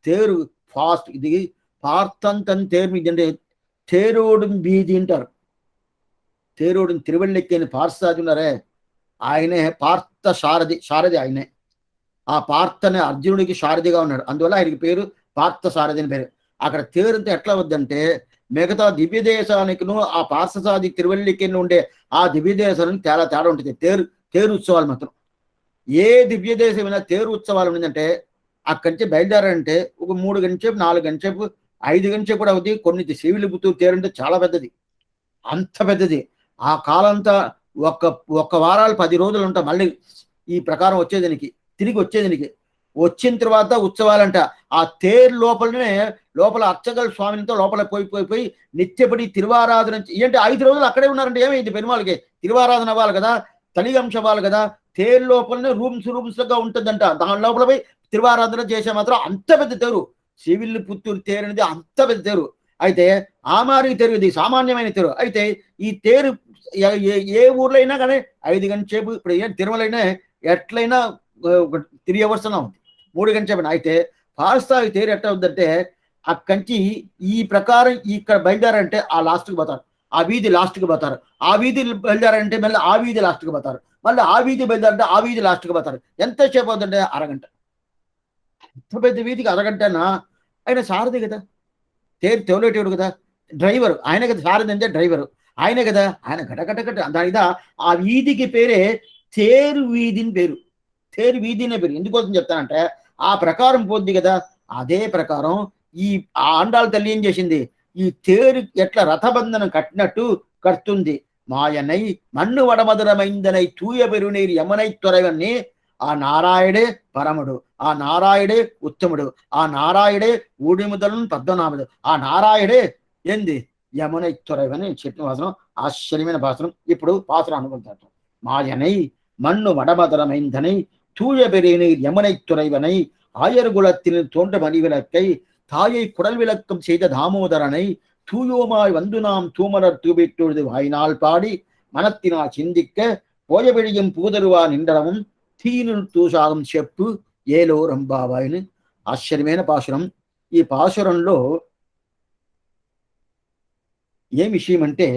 తేరు ఫాస్ట్. ఇది పార్థంతన్ తేరు మీద అంటే తేరోడు బీది అంటారు. తేరోడుని తిరువళ్ళెక్కిన పార్సాది ఉన్నారే, ఆయనే పార్థ సారథి ఆయనే. ఆ పార్థ అనే అర్జునుడికి సారథిగా ఉన్నాడు, అందువల్ల ఆయనకి పేరు పార్థ సారథి అని పేరు. అక్కడ తేరుతో ఎట్లా వద్దంటే, మిగతా దివ్య దేశానికిను ఆ పార్థసాది తిరువల్లికెన్ను ఉండే ఆ దివ్య దేశానికి తేడా ఉంటుంది. తేరు ఉత్సవాలు మాత్రం ఏ దివ్య దేశమైనా తేరు ఉత్సవాలు ఉందంటే, అక్కడి నుంచి బయలుదేరారంటే ఒక 3 గంటల సేపు, 4 గంటల సేపు, 5 గంటల సేపు కూడా అవుతుంది. కొన్ని శ్రీవిల్లిపుత్తూరు తేరు అంటే చాలా పెద్దది, అంత పెద్దది. ఆ కాలంతా ఒక్క వారాలు 10 రోజులు ఉంటాం. మళ్ళీ ఈ ప్రకారం వచ్చేదానికి, తిరిగి వచ్చేదానికి. వచ్చిన తర్వాత ఉత్సవాలంట. ఆ తేరు లోపల అర్చకల స్వామితో లోపల పోయి నిత్యపడి తిరువారాధన ఏంటి 5 రోజులు అక్కడే ఉన్నారంటే ఏమైంది? పెరుమాళకి తిరువారాధన అవ్వాలి కదా, తలిగంశ అవ్వాలి కదా. తేరు లోపలనే రూమ్స్ గా ఉంటుందంట. దాని లోపల పోయి తిరువారాధన చేసే మాత్రం అంత పెద్ద తేరు. శ్రీవిల్లిపుత్తూరు తేరు అనేది అంత పెద్ద తేరు. అయితే ఆమారి తేరు ఇది సామాన్యమైన తేరు. అయితే ఈ తేరు ఏ ఊర్లో అయినా కానీ 5 గంటల సేపు, ఇప్పుడు ఏం తిరుమలైనా ఎట్లయినా 3 అవర్స్ అన్నా ఉంది, 3 గంటల సేపు. అయితే ఫాల్స్థాయి తేరు ఎట్లా ఉందంటే అక్కడి ఈ ప్రకారం ఇక్కడ బయలుదేరంటే ఆ లాస్ట్కి పోతారు, ఆ వీధి లాస్ట్కి పోతారు, ఆ వీధి బయలుదేరంటే మళ్ళీ ఆ వీధి లాస్ట్కి పోతారు, మళ్ళీ ఆ వీధి బయలుదేరంటే ఆ వీధి లాస్ట్కి పోతారు. ఎంతసేపు అవుతుందంటే అరగంట. ఎంత పెద్ద వీధికి అరగంటనా? ఆయన సారథి కదా, తేరు తోలేటోడు కదా, డ్రైవర్ ఆయన కదా, సారథి అంటే డ్రైవరు ఆయనే కదా. ఆయన గటగటగట దానిదా ఆ వీధికి పేరే తేరు వీధిని పేరు, తేరు వీధినే పేరు. ఎందుకోసం చెప్తానంటే ఆ ప్రకారం పోద్ది కదా. అదే ప్రకారం ఈ ఆండాళ్ళ తల్లి ఏం చేసింది, ఈ తేరు ఎట్లా రథబంధనం కట్టినట్టు కడుతుంది. మాయనై మన్ను వడమధురమైందనై తూయ పెరునీరు యమనై త్వరవన్నీ ఆ నారాయడే పరముడు, ఆ నారాయడే ఉత్తముడు, ఆ నారాయడే ఊడిముదలను పద్మనాభుడు, ఆ నారాయడే ఏంది యమున త్వరవని చెప్పిన భాషను, ఆశ్చర్యమైన భాషను. ఇప్పుడు పాత్ర అనుకుంటారు. మాయనై మన్ను వడమధురమైందనై தூய பெரியநீர் யமனை துறைவனை ஆயர்குலத்தில் தோன்ற மணிவிளக்கை தாயை குடல் விளக்கம் செய்த தாமோதரனை தூயோமாய் வந்து நாம் தூமலர் தூபிட்டொழுது வாயினால் பாடி மனத்தினால் சிந்திக்க போய வெளியும் పూదరువా నిండడము తీను తూసాగం చెప్పు ఏలో రంబావాయిని. ఆశ్చర్యమైన పాశురం. ఈ పాశురంలో ఏం విషయం అంటే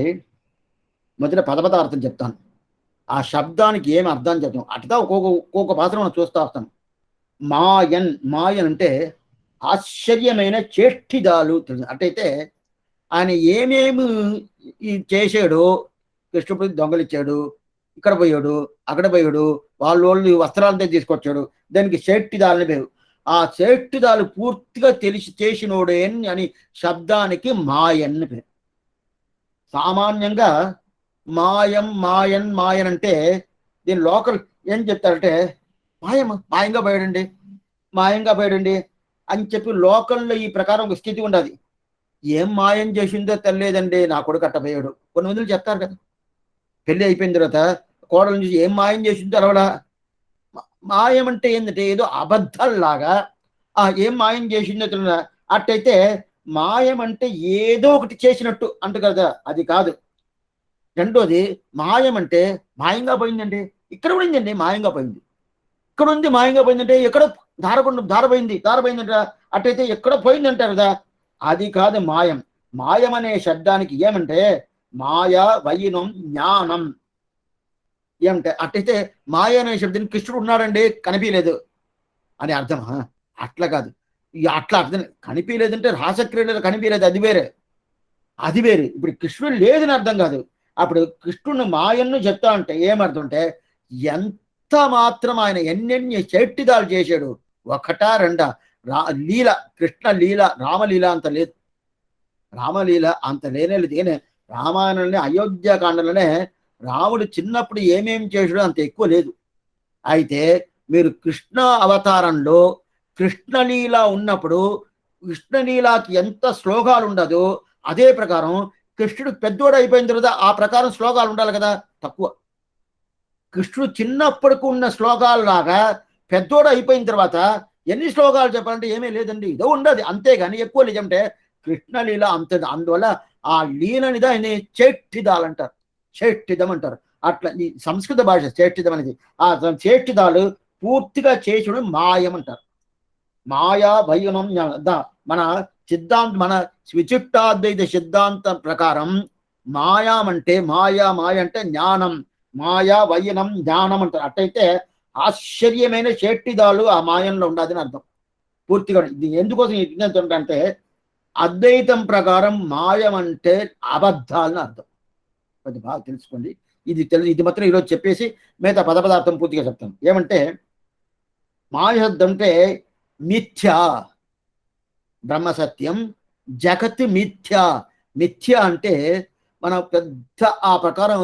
మొదట పదపదార్థం చెప్తాను, ఆ శబ్దానికి ఏమి అర్థం చెప్తాం. అట్లా ఒక్కొక్క పాత్ర మనం చూస్తూ వస్తాం. మాయన్, మాయన్ అంటే ఆశ్చర్యమైన చేష్టిదాలు. అట్టయితే ఆయన ఏమేమి చేసాడు, కృష్ణుడికి దొంగలిచ్చాడు, ఇక్కడ పోయాడు, అక్కడ పోయాడు, వాళ్ళు వస్త్రాలతో తీసుకొచ్చాడు, దానికి చేష్టిదాలని పేరు. ఆ చేష్టిదాలు పూర్తిగా తెలిసి చేసినోడే అని శబ్దానికి మాయన్ పేరు. సామాన్యంగా మాయం మాయన్ మాయన్ అంటే దీని లోకల్ ఏం చెప్తారంటే మాయంగా పోయాడండి, మాయంగా పోయాడండి అని చెప్పి లోకల్లో ఈ ప్రకారం ఒక స్థితి ఉండదు. ఏం మాయం చేసిందో తెలియదండి, నా కొడుకు అట్టపోయాడు. కొన్ని మందులు చెప్తారు కదా, పెళ్లి అయిపోయిన తర్వాత కోడల నుంచి ఏం మాయం చేసిందో తెలవడా. మాయం అంటే ఏంటంటే ఏదో అబద్ధాల్లాగా ఏం మాయం చేసిందో తెలియదా. అట్టయితే మాయం అంటే ఏదో ఒకటి చేసినట్టు అంట కదా, అది కాదు. రెండోది మాయం అంటే మాయంగా పోయిందండి, ఇక్కడ పోయిందండి మాయంగా పోయింది, ఇక్కడ ఉంది మాయంగా పోయిందంటే ఎక్కడ దారపోయిందంట. అట్టయితే ఎక్కడ పోయిందంటారు కదా, అది కాదు మాయం. మాయం అనే శబ్దానికి ఏమంటే మాయ వైనం జ్ఞానం ఏమంటే. అట్టయితే మాయ అనే శబ్దం కృష్ణుడు ఉన్నాడండి కనిపించలేదు అని అర్థమా? అట్లా కాదు, అట్లా అర్థం. కనిపించలేదంటే రాసక్రీడలు కనిపించలేదు, అది వేరే, అది వేరే. ఇప్పుడు కృష్ణుడు లేదని అర్థం కాదు. అప్పుడు కృష్ణుడిని మాయన్ను చెప్తా ఉంటే ఏమర్థం అంటే ఎంత మాత్రం ఆయన ఎన్నెన్ని చేట్టిదాలు చేశాడు, ఒకటా రెండా. లీల, కృష్ణ లీల, రామలీల అంత లేదు, రామలీల అంత లేనేలేదు. ఏనే రామాయణంలోనే అయోధ్యాకాండలోనే రాముడు చిన్నప్పుడు ఏమేమి చేసాడో అంత ఎక్కువ లేదు. అయితే మీరు కృష్ణ అవతారంలో కృష్ణలీల ఉన్నప్పుడు కృష్ణలీలకి ఎంత శ్లోకాలు ఉండదో అదే ప్రకారం కృష్ణుడు పెద్దోడు అయిపోయిన తర్వాత ఆ ప్రకారం శ్లోకాలు ఉండాలి కదా, తక్కువ. కృష్ణుడు చిన్నప్పటికి ఉన్న శ్లోకాలు లాగా పెద్దోడు అయిపోయిన తర్వాత ఎన్ని శ్లోకాలు చెప్పాలంటే ఏమీ లేదండి, ఇదో ఉండదు. అంతేగాని ఎక్కువ నిజంటే కృష్ణలీల అంత. అందువల్ల ఆ లీలనిదా ఆయన చేట్టిదాలంటారు, చేట్టిదం అంటారు. అట్లా ఈ సంస్కృత భాష చేట్టిదం అనేది, ఆ చేట్టిదాలు పూర్తిగా చేసుడు మాయం అంటారు. మాయా భయనం మన సిద్ధాంత, మన విచిష్టాద్వైత సిద్ధాంతం ప్రకారం మాయామంటే మాయ అంటే జ్ఞానం, మాయా వయనం జ్ఞానం అంటారు. అట్టయితే ఆశ్చర్యమైన చేట్టిదాలు ఆ మాయంలో ఉండదని అర్థం పూర్తిగా. ఇది ఎందుకోసం అంటే అద్వైతం ప్రకారం మాయం అంటే అబద్ధాలని అర్థం. అది బాగా తెలుసుకోండి. ఇది మాత్రం ఈరోజు చెప్పేసి మిగతా పదార్థం పూర్తిగా చెప్తాను. ఏమంటే మాయశబ్దం అంటే మిథ్య, బ్రహ్మసత్యం, జగత్ మిథ్య. మిథ్య అంటే మన పెద్ద ఆ ప్రకారం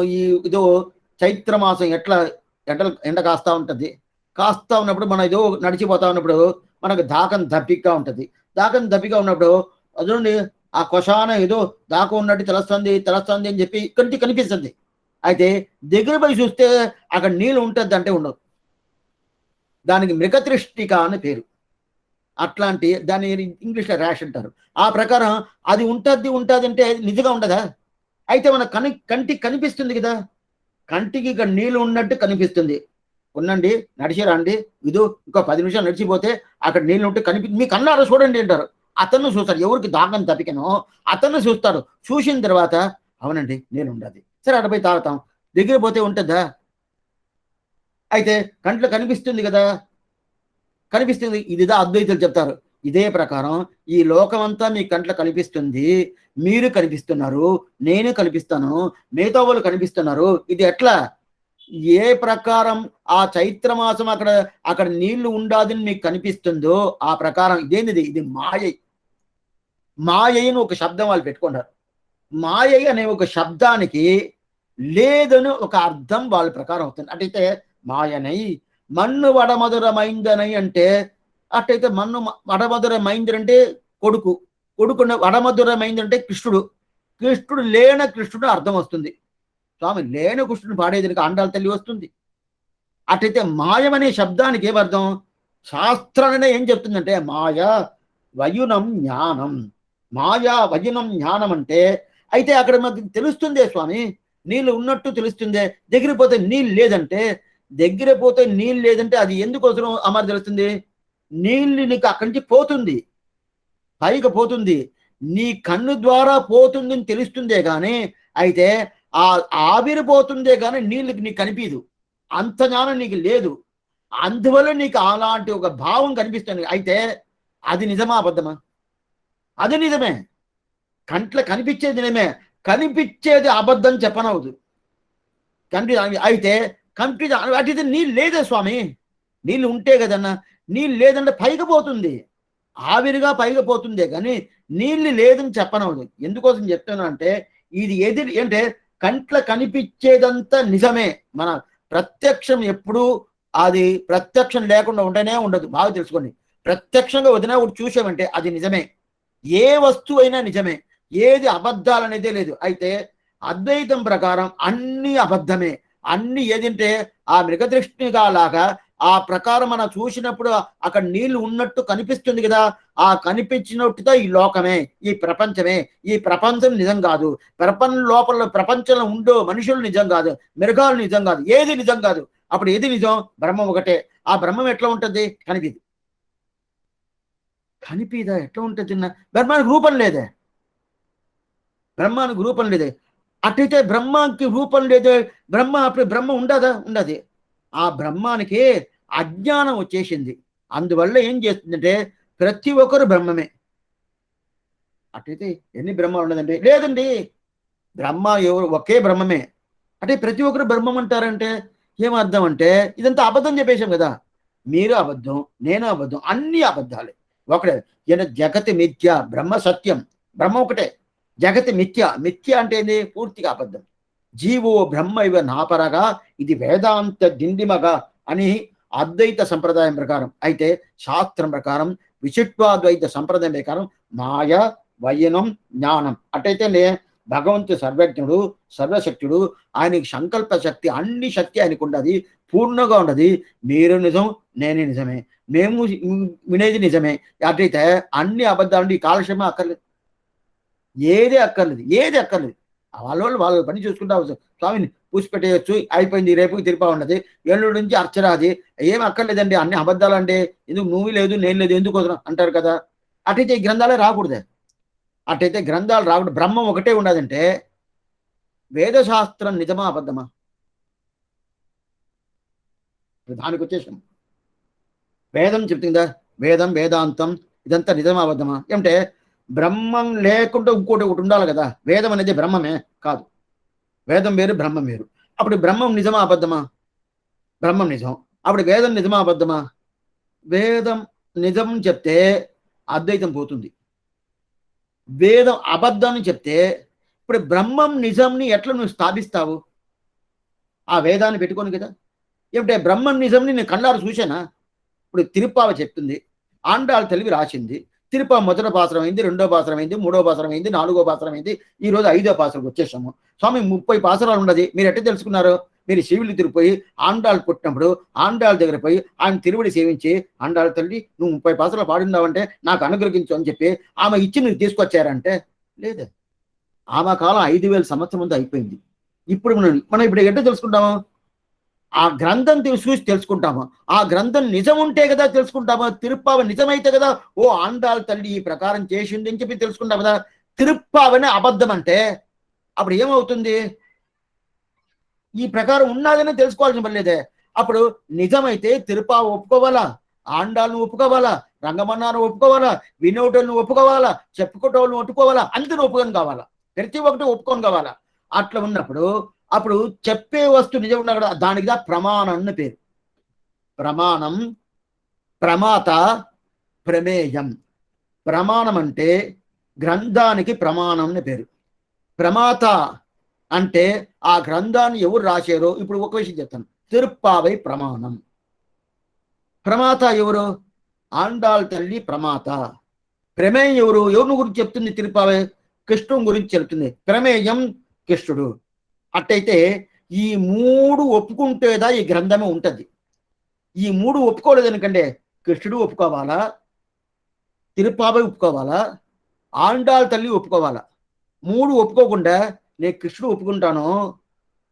ఇదో చైత్రమాసం ఎట్లా ఎండ కాస్తా ఉంటుంది, కాస్తా ఉన్నప్పుడు మనం ఏదో నడిచిపోతా ఉన్నప్పుడు మనకు దాకం దప్పికగా ఉంటుంది. దాకం దప్పిగా ఉన్నప్పుడు అదండి ఆ కొషాన ఏదో దాకా ఉన్నట్టు తెలుస్తుంది అని చెప్పి ఇక్కడి కనిపిస్తుంది. అయితే దగ్గర పోయి చూస్తే అక్కడ నీళ్ళు ఉంటుంది అంటే ఉండదు. దానికి మృగతృష్టిక అని పేరు. అట్లాంటి దాన్ని ఇంగ్లీష్లో ర్యాష్ అంటారు. ఆ ప్రకారం అది ఉంటుంది అంటే నిజంగా ఉండదా? అయితే మన కంటికి కనిపిస్తుంది కదా, కంటికి ఇక్కడ నీళ్ళు ఉన్నట్టు కనిపిస్తుంది. ఉండండి, నడిచి రండి, ఇదో ఇంకో 10 నిమిషాలు నడిచిపోతే అక్కడ నీళ్ళు ఉంటే మీ కళ్ళారా చూడండి అంటారు. అతను చూస్తాడు, ఎవరికి దాహం తప్పికనో అతను చూస్తాడు. చూసిన తర్వాత అవునండి నీళ్ళు ఉండదు, సరే అక్కడ పోయి తాగుతాం. దగ్గర పోతే ఉంటుందా? అయితే కంట్లో కనిపిస్తుంది కదా, కనిపిస్తుంది. ఇదిదా అద్వైతులు చెప్తారు. ఇదే ప్రకారం ఈ లోకమంతా మీ కంట్లో కనిపిస్తుంది, మీరు కనిపిస్తున్నారు, నేను కనిపిస్తాను, మిగతా వాళ్ళు కనిపిస్తున్నారు. ఇది ఎట్లా? ఏ ప్రకారం ఆ చైత్రమాసం అక్కడ అక్కడ నీళ్లు ఉండాదని మీకు కనిపిస్తుందో ఆ ప్రకారం ఇదేంటిది, ఇది మాయ. మాయని ఒక శబ్దం వాళ్ళు పెట్టుకున్నారు. మాయ అనే ఒక శబ్దానికి లేదని ఒక అర్థం వాళ్ళ ప్రకారం అవుతుంది. అటైతే మాయనై మన్ను వడమధురమైందనై అంటే, అట్టయితే మన్ను వడమధురమైందంటే కొడుకు, కొడుకున్న వడమధురమైందంటే కృష్ణుడు, కృష్ణుడు లేన కృష్ణుడు అర్థం వస్తుంది. స్వామి లేని కృష్ణుడు పాడేదానికి ఆండాల తల్లి వస్తుంది. అటైతే మాయమనే శబ్దానికి ఏమర్థం? శాస్త్రాలనే ఏం చెప్తుందంటే మాయ వయునం జ్ఞానం. మాయా వయునం జ్ఞానం అంటే అయితే అక్కడ మనకు తెలుస్తుందే స్వామి, నీళ్ళు ఉన్నట్టు తెలుస్తుందే. దగ్గర పోతే నీళ్ళు లేదంటే, దగ్గర పోతే నీళ్ళు లేదంటే అది ఎందుకోసం అమరు తెలుస్తుంది? నీళ్ళు నీకు అక్కడి నుంచి పోతుంది, పైకి పోతుంది, నీ కన్ను ద్వారా పోతుందని తెలుస్తుందే కానీ అయితే ఆ ఆవిరిపోతుందే కానీ నీళ్ళకి నీకు కనిపించదు. అంత జ్ఞానం నీకు లేదు. అందువల్ల నీకు అలాంటి ఒక భావం కనిపిస్తుంది. అయితే అది నిజమా అబద్ధమా? అది నిజమే. కంట్లో కనిపించేది నిజమే, కనిపించేది అబద్ధం చెప్పనవద్దు. కంటి అయితే కంటి అటు నీళ్ళు లేదే స్వామి, నీళ్ళు ఉంటే కదన్నా, నీళ్ళు లేదంటే పైకి పోతుంది, ఆవిరిగా పైకి పోతుందే కానీ నీళ్ళు లేదని చెప్పనవద్దు. ఎందుకోసం చెప్తున్నా అంటే ఇది అంటే కంట్లో కనిపించేదంతా నిజమే. మన ప్రత్యక్షం ఎప్పుడు అది ప్రత్యక్షం లేకుండా ఉంటేనే ఉండదు. బాగా తెలుసుకోండి. ప్రత్యక్షంగా వదినా ఒకటి చూసామంటే అది నిజమే. ఏ వస్తువు అయినా నిజమే, ఏది అబద్ధాలు అనేదే లేదు. అయితే అద్వైతం ప్రకారం అన్ని అబద్ధమే. అన్ని ఏదంటే ఆ మృగదృష్టిగా లాగా ఆ ప్రకారం మనం చూసినప్పుడు అక్కడ నీళ్లు ఉన్నట్టు కనిపిస్తుంది కదా, ఆ కనిపించినట్టుగా ఈ లోకమే, ఈ ప్రపంచమే. ఈ ప్రపంచం నిజం కాదు. ప్రపంచంలో ఉండే మనుషులు నిజం కాదు, మృగాలు నిజం కాదు, ఏది నిజం కాదు. అప్పుడు ఏది నిజం? బ్రహ్మం ఒకటే. ఆ బ్రహ్మం ఎట్లా ఉంటుంది? కనిపిది. కనిపిదా? ఎట్లా ఉంటుంది? బ్రహ్మానికి రూపం లేదే, బ్రహ్మానికి రూపం లేదే. అటైతే బ్రహ్మానికి రూపం లేదే, అప్పుడు బ్రహ్మ ఉండదా? ఉండదు. ఆ బ్రహ్మానికి అజ్ఞానం వచ్చేసింది. అందువల్ల ఏం చేస్తుందంటే ప్రతి ఒక్కరు బ్రహ్మమే. అటైతే ఎన్ని బ్రహ్మాలు ఉండదండి? లేదండి, బ్రహ్మ ఎవరు ఒకే బ్రహ్మమే. అంటే ప్రతి ఒక్కరు బ్రహ్మం అంటారంటే ఏమర్థం అంటే ఇదంతా అబద్ధం చెప్పేశాం కదా. మీరు అబద్ధం, నేను అబద్ధం, అన్ని అబద్ధాలే. ఒకటే జగతి మిథ్య, బ్రహ్మ సత్యం. బ్రహ్మ ఒకటే, జగతి మిథ్య. మిథ్య అంటే ఏంది? పూర్తిగా అబద్ధం. జీవో బ్రహ్మ ఇవ నాపరగా ఇది వేదాంత దిండిమగా అని అద్వైత సంప్రదాయం ప్రకారం. అయితే శాస్త్రం ప్రకారం విశిష్టాద్వైత సంప్రదాయం ప్రకారం మాయ వయనం జ్ఞానం. అటైతే భగవంతుడు సర్వజ్ఞుడు, సర్వశక్తుడు, ఆయనకి సంకల్ప శక్తి, అన్ని శక్తి ఆయనకు ఉండదు, పూర్ణంగా ఉండదు. మీరు నిజం, నేనే నిజమే, మేము వినేది నిజమే. అటైతే అన్ని అబద్ధాలు. ఈ కాలక్షేమం అక్కర్లేదు, ఏది అక్కర్లేదు, ఏది అక్కర్లేదు. వాళ్ళ పని చూసుకుంటా స్వామిని పూసి పెట్టేయచ్చు, అయిపోయింది, రేపు తిరిపా ఉన్నది, ఏళ్ళుడి నుంచి అర్చరాది, ఏం అక్కర్లేదండి, అన్ని అబద్ధాలు అంటే ఎందుకు, నువ్వు లేదు నేను లేదు ఎందుకు అంటారు కదా. అటైతే ఈ గ్రంథాలే రాకూడదే. అటైతే గ్రంథాలు రాకూడదు, బ్రహ్మం ఒకటే ఉండదంటే వేదశాస్త్రం నిజమా అబద్ధమా? దానికి వచ్చేసాం. వేదం చెప్తుందా, వేదం వేదాంతం ఇదంతా నిజమా అబద్ధమా? ఏమంటే బ్రహ్మం లేకుండా ఇంకోటి ఒకటి ఉండాలి కదా. వేదం అనేది బ్రహ్మమే కాదు, వేదం వేరు బ్రహ్మం వేరు. అప్పుడు బ్రహ్మం నిజమా అబద్ధమా? బ్రహ్మం నిజం. అప్పుడు వేదం నిజమా అబద్ధమా? వేదం నిజం చెప్తే అద్వైతం పోతుంది. వేదం అబద్ధం చెప్తే ఇప్పుడు బ్రహ్మం నిజంని ఎట్లా నువ్వు స్థాపిస్తావు? ఆ వేదాన్ని పెట్టుకోను కదా. ఏమిటే బ్రహ్మం నిజంని నేను కళ్ళారు చూశానా? ఇప్పుడు తిరుప్పావ చెప్తుంది, ఆండాళ్ళ తెలివి రాసింది. తిరుపా మొదటి పాసరం అయింది, రెండో పాసరం అయింది, మూడో పాసరం అయింది, నాలుగో పాసరం అయింది, ఈ రోజు 5వ పాసరంకి వచ్చేసాము. స్వామి 30 పాసరాలు ఉండదు, మీరు ఎట్లా తెలుసుకున్నారు? మీరు శివులు తిరిగిపోయి ఆండాళ్ళు పుట్టినప్పుడు ఆండాళ్ళ దగ్గర పోయి ఆయన తిరువడి సేవించి, ఆండాళ్ళ తల్లి నువ్వు 30 పాసలు పాడినావంటే నాకు అనుగ్రహించు అని చెప్పి ఆమె ఇచ్చి మీరు తీసుకొచ్చారంటే లేదు. ఆమె కాలం 5000 సంవత్సరం ముందు అయిపోయింది. ఇప్పుడు మనం ఇప్పుడు ఎట్లా తెలుసుకుంటాము? ఆ గ్రంథం చూసి తెలుసుకుంటాము. ఆ గ్రంథం నిజం ఉంటే కదా తెలుసుకుంటాము. తిరుప్పావ నిజమైతే కదా ఓ ఆండాళ్ళ తల్లి ఈ ప్రకారం చేసింది అని చెప్పి తెలుసుకుంటాం కదా. తిరుప్పావనే అబద్ధం అంటే అప్పుడు ఏమవుతుంది? ఈ ప్రకారం ఉన్నదని తెలుసుకోవాల్సిన పని లేదే. అప్పుడు నిజమైతే తిరుపావ ఒప్పుకోవాలా, ఆండాలను ఒప్పుకోవాలా, రంగమన్నాను ఒప్పుకోవాలా, వినోటోళ్ళని ఒప్పుకోవాలా, చెప్పుకోటోళ్ళని ఒప్పుకోవాలా, అందరూ ఒప్పుకొని కావాలా, ప్రతి ఒక్కటి ఒప్పుకొని కావాలా. అట్లా ఉన్నప్పుడు అప్పుడు చెప్పే వస్తువు నిజం ఉన్నా కూడా దానికి ప్రమాణం అని పేరు. ప్రమాణం, ప్రమాత, ప్రమేయం. ప్రమాణం అంటే గ్రంథానికి ప్రమాణం అని పేరు. ప్రమాత అంటే ఆ గ్రంథాన్ని ఎవరు రాశారో, ఇప్పుడు ఒక విషయం చెప్తాను. తిరుప్పావై ప్రమాణం. ప్రమాత ఎవరు? ఆండాళ్ తల్లి ప్రమాత. ప్రమేయం ఎవరు? ఎవరిని గురించి చెప్తుంది? తిరుప్పావై కృష్ణుని గురించి చెప్తుంది. ప్రమేయం కృష్ణుడు. అట్టయితే ఈ 3 ఒప్పుకుంటేదా ఈ గ్రంథమే ఉంటుంది. ఈ 3 ఒప్పుకోలేదు ఎందుకంటే కృష్ణుడు ఒప్పుకోవాలా, తిరుప్పావై ఒప్పుకోవాలా, ఆండాళ్ తల్లి ఒప్పుకోవాలా. 3 ఒప్పుకోకుండా నేను కృష్ణుడు ఒప్పుకుంటాను,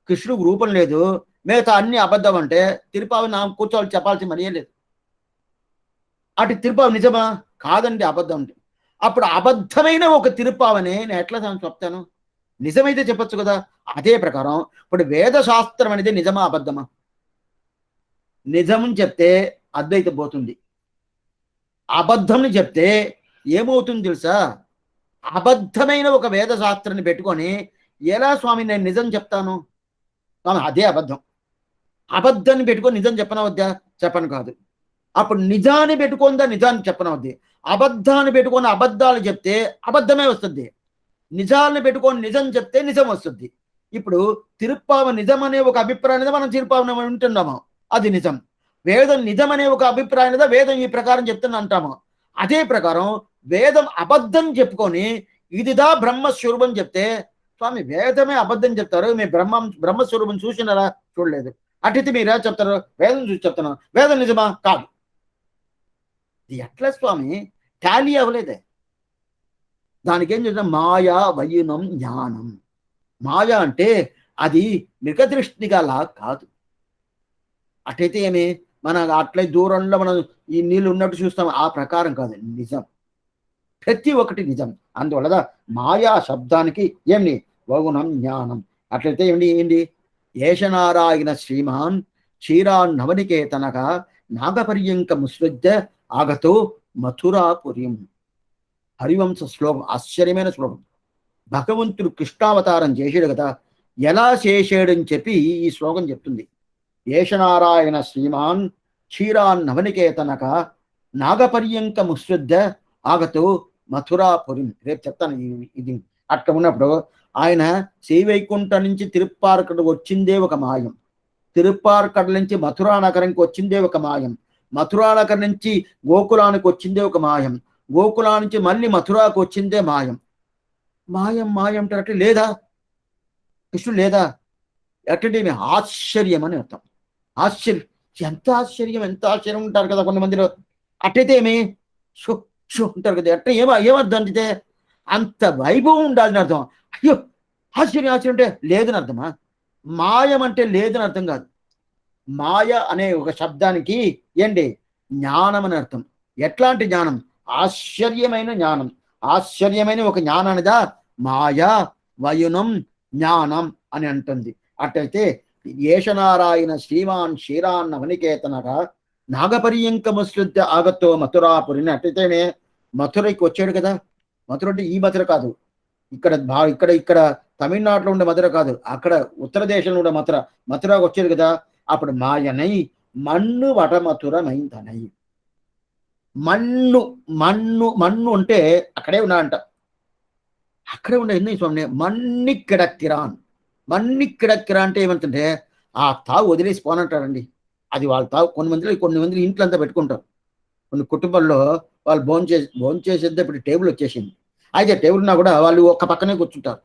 కృష్ణుడికి రూపం లేదు, మిగతా అన్ని అబద్ధం అంటే తిరుపావి నా కూర్చోవాలి చెప్పాల్సిన మనీ లేదు. అటు తిరుపావి నిజమా? కాదండి, అబద్ధం అంటే. అప్పుడు అబద్ధమైన ఒక తిరుపావని నేను ఎట్లా చెప్తాను? నిజమైతే చెప్పచ్చు కదా. అదే ప్రకారం ఇప్పుడు వేదశాస్త్రం అనేది నిజమా అబద్ధమా? నిజం చెప్తే అద్వైతం పోతుంది. అబద్ధంని చెప్తే ఏమవుతుంది తెలుసా? అబద్ధమైన ఒక వేదశాస్త్రాన్ని పెట్టుకొని ఎలా స్వామి నేను నిజం చెప్తాను? స్వామి అదే అబద్ధం. అబద్ధాన్ని పెట్టుకొని నిజం చెప్పనవద్దా? చెప్పను కాదు. అప్పుడు నిజాన్ని పెట్టుకుందా నిజాన్ని చెప్పనవద్ది. అబద్ధాన్ని పెట్టుకొని అబద్ధాలు చెప్తే అబద్ధమే వస్తుంది. నిజాన్ని పెట్టుకొని నిజం చెప్తే నిజం వస్తుంది. ఇప్పుడు తిరుప్పావ నిజం అనే ఒక అభిప్రాయం మనం తిరుప్పావ వింటున్నాము, అది నిజం. వేదం నిజం అనే ఒక అభిప్రాయం వేదం ఈ ప్రకారం చెప్తుంది అంటాము. అదే ప్రకారం వేదం అబద్ధం చెప్పుకొని ఇదిదా బ్రహ్మస్వరూపం చెప్తే స్వామి వేదమే అబద్ధం చెప్తారు, మీ బ్రహ్మస్వరూపం చూసినారా? చూడలేదు. అటుతే మీరే చెప్తారు వేదం చూసి చెప్తున్నాను, వేదం నిజమా? కాదు. ఇది ఎట్లా స్వామి? టాలీ అవ్వలేదే. దానికి ఏం చేద్దాం? మాయా వయునం జ్ఞానం. మాయ అంటే అది మృగదృష్టిగా కాదు. అటైతే ఏమి మన అట్లే దూరంలో మనం ఈ నీళ్ళు ఉన్నట్టు చూస్తాం, ఆ ప్రకారం కాదు, నిజం. ప్రతి ఒక్కటి నిజం. అందువల్ల మాయా శబ్దానికి ఏమి వగుణం జ్ఞానం. అట్లయితే ఏంటి ఏషనారాయణ శ్రీమాన్ క్షీరాన్ నవనికేతనక నాగపర్యంక ముసృజ్య ఆగతో మథురాపురిం. హరివంశ శ్లోకం, ఆశ్చర్యమైన శ్లోకం. భగవంతుడు కృష్ణావతారం చేసాడు కదా, ఎలా చేసాడని చెప్పి ఈ శ్లోకం చెప్తుంది. ఏషనారాయణ శ్రీమాన్ క్షీరాన్ నవనికేతనక నాగపర్యంక ముసృజ్య ఆగతో మథురాపురిం. రేపు చెప్తాను ఇది. అట్లా ఉన్నప్పుడు ఆయన శ్రీవైకుంఠం నుంచి తిరుప్పార్కడ వచ్చిందే ఒక మాయం, తిరుప్పార్కడ నుంచి మథురా నగరంకి వచ్చిందే ఒక మాయం, మథురా నగరం నుంచి గోకులానికి వచ్చిందే ఒక మాయం, గోకులా నుంచి మళ్ళీ మథురాకు వచ్చిందే మాయం. మాయం మాయం అంటే లేదా? కృష్ణుడు లేదా? ఎట్టంటే ఆశ్చర్యం అని అర్థం. ఆశ్చర్యం, ఎంత ఆశ్చర్యం, ఎంత ఆశ్చర్యం ఉంటారు కదా కొంతమందిలో. అట్టయితే ఏమి షో షో ఉంటారు కదా, అట్లా ఏమర్థం అంటే అంత వైభవం ఉండాలని అర్థం. అయ్యో ఆశ్చర్యం ఆశ్చర్యం అంటే లేదని అర్థమా? మాయం అంటే లేదని అర్థం కాదు. మాయ అనే ఒక శబ్దానికి ఏంటి? జ్ఞానం అని అర్థం. ఎట్లాంటి జ్ఞానం? ఆశ్చర్యమైన జ్ఞానం. ఆశ్చర్యమైన ఒక జ్ఞానానిదా మాయా వయునం జ్ఞానం అని అంటుంది. అట్టయితే ఏషనారాయణ శ్రీమాన్ క్షీరాన్న వనికేతనగా నాగపర్యంకముసృత్య ఆగతో మథురాపురిని. అట్టయితేనే మథురైకి వచ్చాడు కదా. మథుర అంటే ఈ మథుర కాదు, ఇక్కడ ఇక్కడ ఇక్కడ తమిళనాడులో ఉండే మథుర కాదు, అక్కడ ఉత్తర దేశంలో ఉండే మథురకు వచ్చాడు కదా. అప్పుడు మాయనై మన్ను వట మథురమైందనై. మన్ను మన్ను మన్ను అంటే అక్కడే ఉన్నాడంట. అక్కడే ఉండే ఎన్ని స్వామి మన్ని కిడక్కిరాన్. మన్ని కిడక్కిరా అంటే ఏమంటుంటే ఆ తావు వదిలేసి పోనంటారండి. అది వాళ్ళ తావు. కొన్ని మంది ఇంట్లో అంతా పెట్టుకుంటారు. కొన్ని కుటుంబాల్లో వాళ్ళు భోంచేసేద్దే ఇప్పుడు టేబుల్ వచ్చేసింది. అయితే టేబుల్ ఉన్నా కూడా వాళ్ళు ఒక పక్కనే కూర్చుంటారు.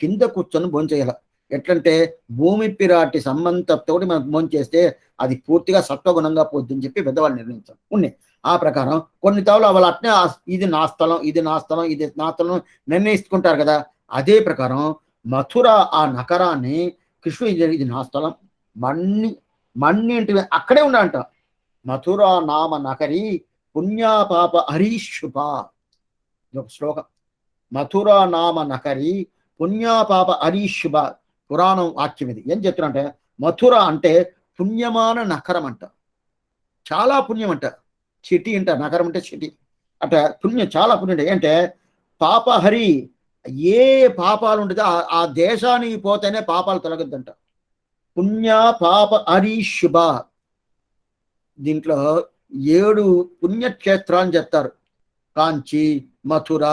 కింద కూర్చొని భోంచేయాల. ఎట్లంటే భూమి పిరాటి సంబంధంతో మనం భోజనం చేస్తే అది పూర్తిగా సత్వగుణంగా పోద్దని చెప్పి పెద్దవాళ్ళు నిర్ణయించారు ఉన్నాయి. ఆ ప్రకారం కొన్ని తావులు వాళ్ళు అట్నే ఇది నా స్థలం, ఇది నా స్థలం, ఇది నా స్థలం నిర్ణయించుకుంటారు కదా. అదే ప్రకారం మథుర ఆ నగరాన్ని కృష్ణుడు ఇది నా స్థలం, మన్ని మన్నింటి అక్కడే ఉన్నాడంట. మథుర నామ నగరి పుణ్యా పాప హరీశుభ. ఒక శ్లోకం. మథుర నామ నగరి పుణ్యా పాప హరీశుభ. పురాణం వాక్యం ఇది. ఏం చెప్తున్నారంటే మథుర అంటే పుణ్యమాన నగరం అంట, చాలా పుణ్యం అంట. సిటీ అంట, నగరం అంటే సిటీ అట. పుణ్యం చాలా పుణ్యం అంటే పాపహరి, ఏ పాపాలు ఉంటుందో ఆ దేశానికి పోతేనే పాపాలు తొలగద్దంట. పుణ్య పాప హరి శుభ. దీంట్లో 7 పుణ్యక్షేత్రాలు చెప్తారు. కాంచి, మథుర,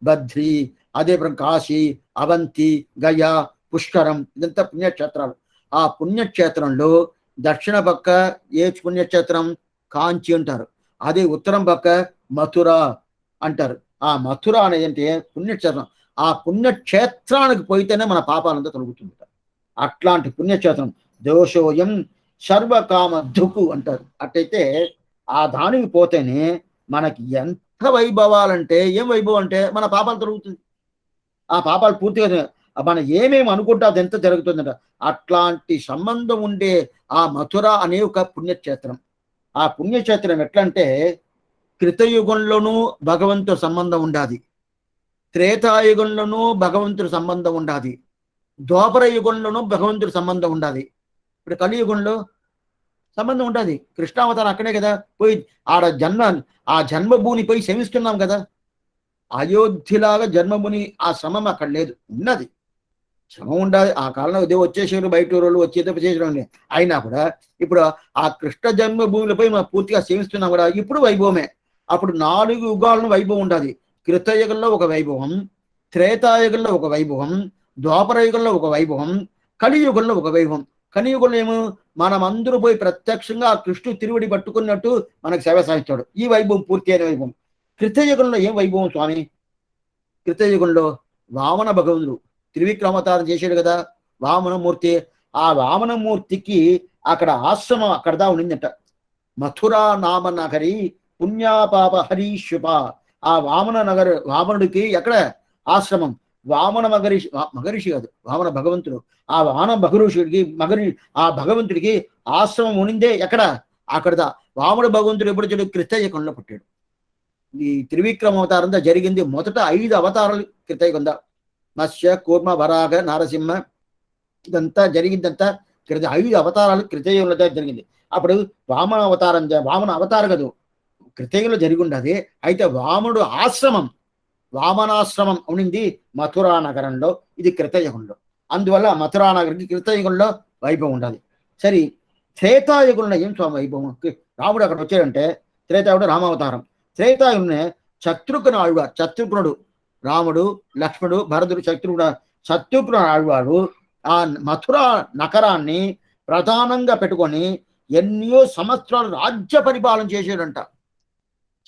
బద్రి, అదే కాశీ, అవంతి, గయా, పుష్కరం, ఇదంతా పుణ్యక్షేత్రాలు. ఆ పుణ్యక్షేత్రంలో దక్షిణ పక్క ఏ పుణ్యక్షేత్రం? కాంచి అంటారు. అదే ఉత్తరం పక్క మథుర అంటారు. ఆ మథుర అనేది అంటే పుణ్యక్షేత్రం. ఆ పుణ్యక్షేత్రానికి పోయితేనే మన పాపాలంతా తొలగుతుంది. అట్లాంటి పుణ్యక్షేత్రం. దోషోయం సర్వకామ ధృకు అంటారు. అట్టయితే ఆ దానికి పోతేనే మనకి ఎంత వైభవాలంటే, ఏం వైభవం అంటే మన పాపాలు తొలగుతుంది. ఆ పాపాలు పూర్తిగా మనం ఏమేమి అనుకుంటే అది ఎంత జరుగుతుందంట. అట్లాంటి సంబంధం ఉండే ఆ మథుర అనే ఒక పుణ్యక్షేత్రం. ఆ పుణ్యక్షేత్రం ఎట్లంటే కృతయుగంలోనూ భగవంతుడు సంబంధం ఉండాది, త్రేతాయుగంలోనూ భగవంతుడి సంబంధం ఉండాది, ద్వాపర యుగంలోనూ భగవంతుడి సంబంధం ఉండాది. ఇప్పుడు కలియుగంలో సంబంధం ఉండాది. కృష్ణావతారం అక్కడే కదా పోయి ఆడ ఆ జన్మభూమి పోయి శమిస్తున్నాం కదా. అయోధ్యలాగా జన్మభూమి ఆ శ్రమం అక్కడ లేదు, ఉన్నది శ్రమం ఉండాలి. ఆ కాలంలో ఇదే వచ్చేసారు, బయట రోజులు వచ్చేదో చేసడం అయినా కూడా ఇప్పుడు ఆ కృష్ణ జన్మభూమిలో మనం పూర్తిగా సేవిస్తున్నాం కూడా. ఇప్పుడు వైభవమే. అప్పుడు 4 యుగాలను వైభవం ఉండాలి. కృతయుగంలో ఒక వైభవం, త్రేతాయుగంలో ఒక వైభవం, ద్వాపర యుగంలో ఒక వైభవం, కలియుగంలో ఒక వైభవం. కలియుగంలో ఏమో మనం అందరూ పోయి ప్రత్యక్షంగా ఆ కృష్ణుడు తిరువడి పట్టుకున్నట్టు మనకు సేవ సాధించాడు. ఈ వైభవం పూర్తి అయిన వైభవం. కృతయుగంలో ఏం వైభవం స్వామి? కృతయుగంలో వామన భగవంతుడు త్రివిక్రమవతారం చేశాడు కదా, వామనమూర్తి. ఆ వామనమూర్తికి అక్కడ ఆశ్రమం అక్కడదా ఉండిందట. మథురా నామ నగరి పుణ్యాపాప హరి శుభ. ఆ వామనుడికి ఎక్కడ ఆశ్రమం? వామన మగరిషి కాదు, వామన భగవంతుడు. ఆ వామన ఆ భగవంతుడికి ఆశ్రమం ఉనిందే ఎక్కడ? అక్కడదా. వామన భగవంతుడు ఎప్పుడు చెడు? కృతయుగంలో పుట్టాడు. ఈ త్రివిక్రమ అవతారంతో జరిగింది మొదట 5 అవతారాలు కృతయుగందా. మత్స్య, కూర్మ, వరాగ, నారసింహ, ఇదంతా జరిగిందంతా 5 అవతారాలు కృతయుగంలో జరిగింది. అప్పుడు వామన అవతారం కదు, కృతయుగంలో జరిగి ఉండదు. అయితే వామనుడు ఆశ్రమం, వామనాశ్రమం ఉనింది మథురా నగరంలో. ఇది కృతయుగంలో. అందువల్ల మథురా నగరికి కృతయుగంలో వైభవం ఉండాలి. సరే, త్రేతాయుగంలో ఏం స్వామి వైభవం? రాముడు అక్కడ వచ్చాడంటే త్రేతాయుడు రామావతారం. త్రేతాయుగంలో శత్రుఘ్న ఆళ్వారు, శత్రుఘ్నుడు, రాముడు, లక్ష్మణుడు, భరతుడు, శత్రుఘ్న ఆళ్వారు ఆ మథురా నగరాన్ని ప్రధానంగా పెట్టుకొని ఎన్నో సంవత్సరాలు రాజ్య పరిపాలన చేశాడంట.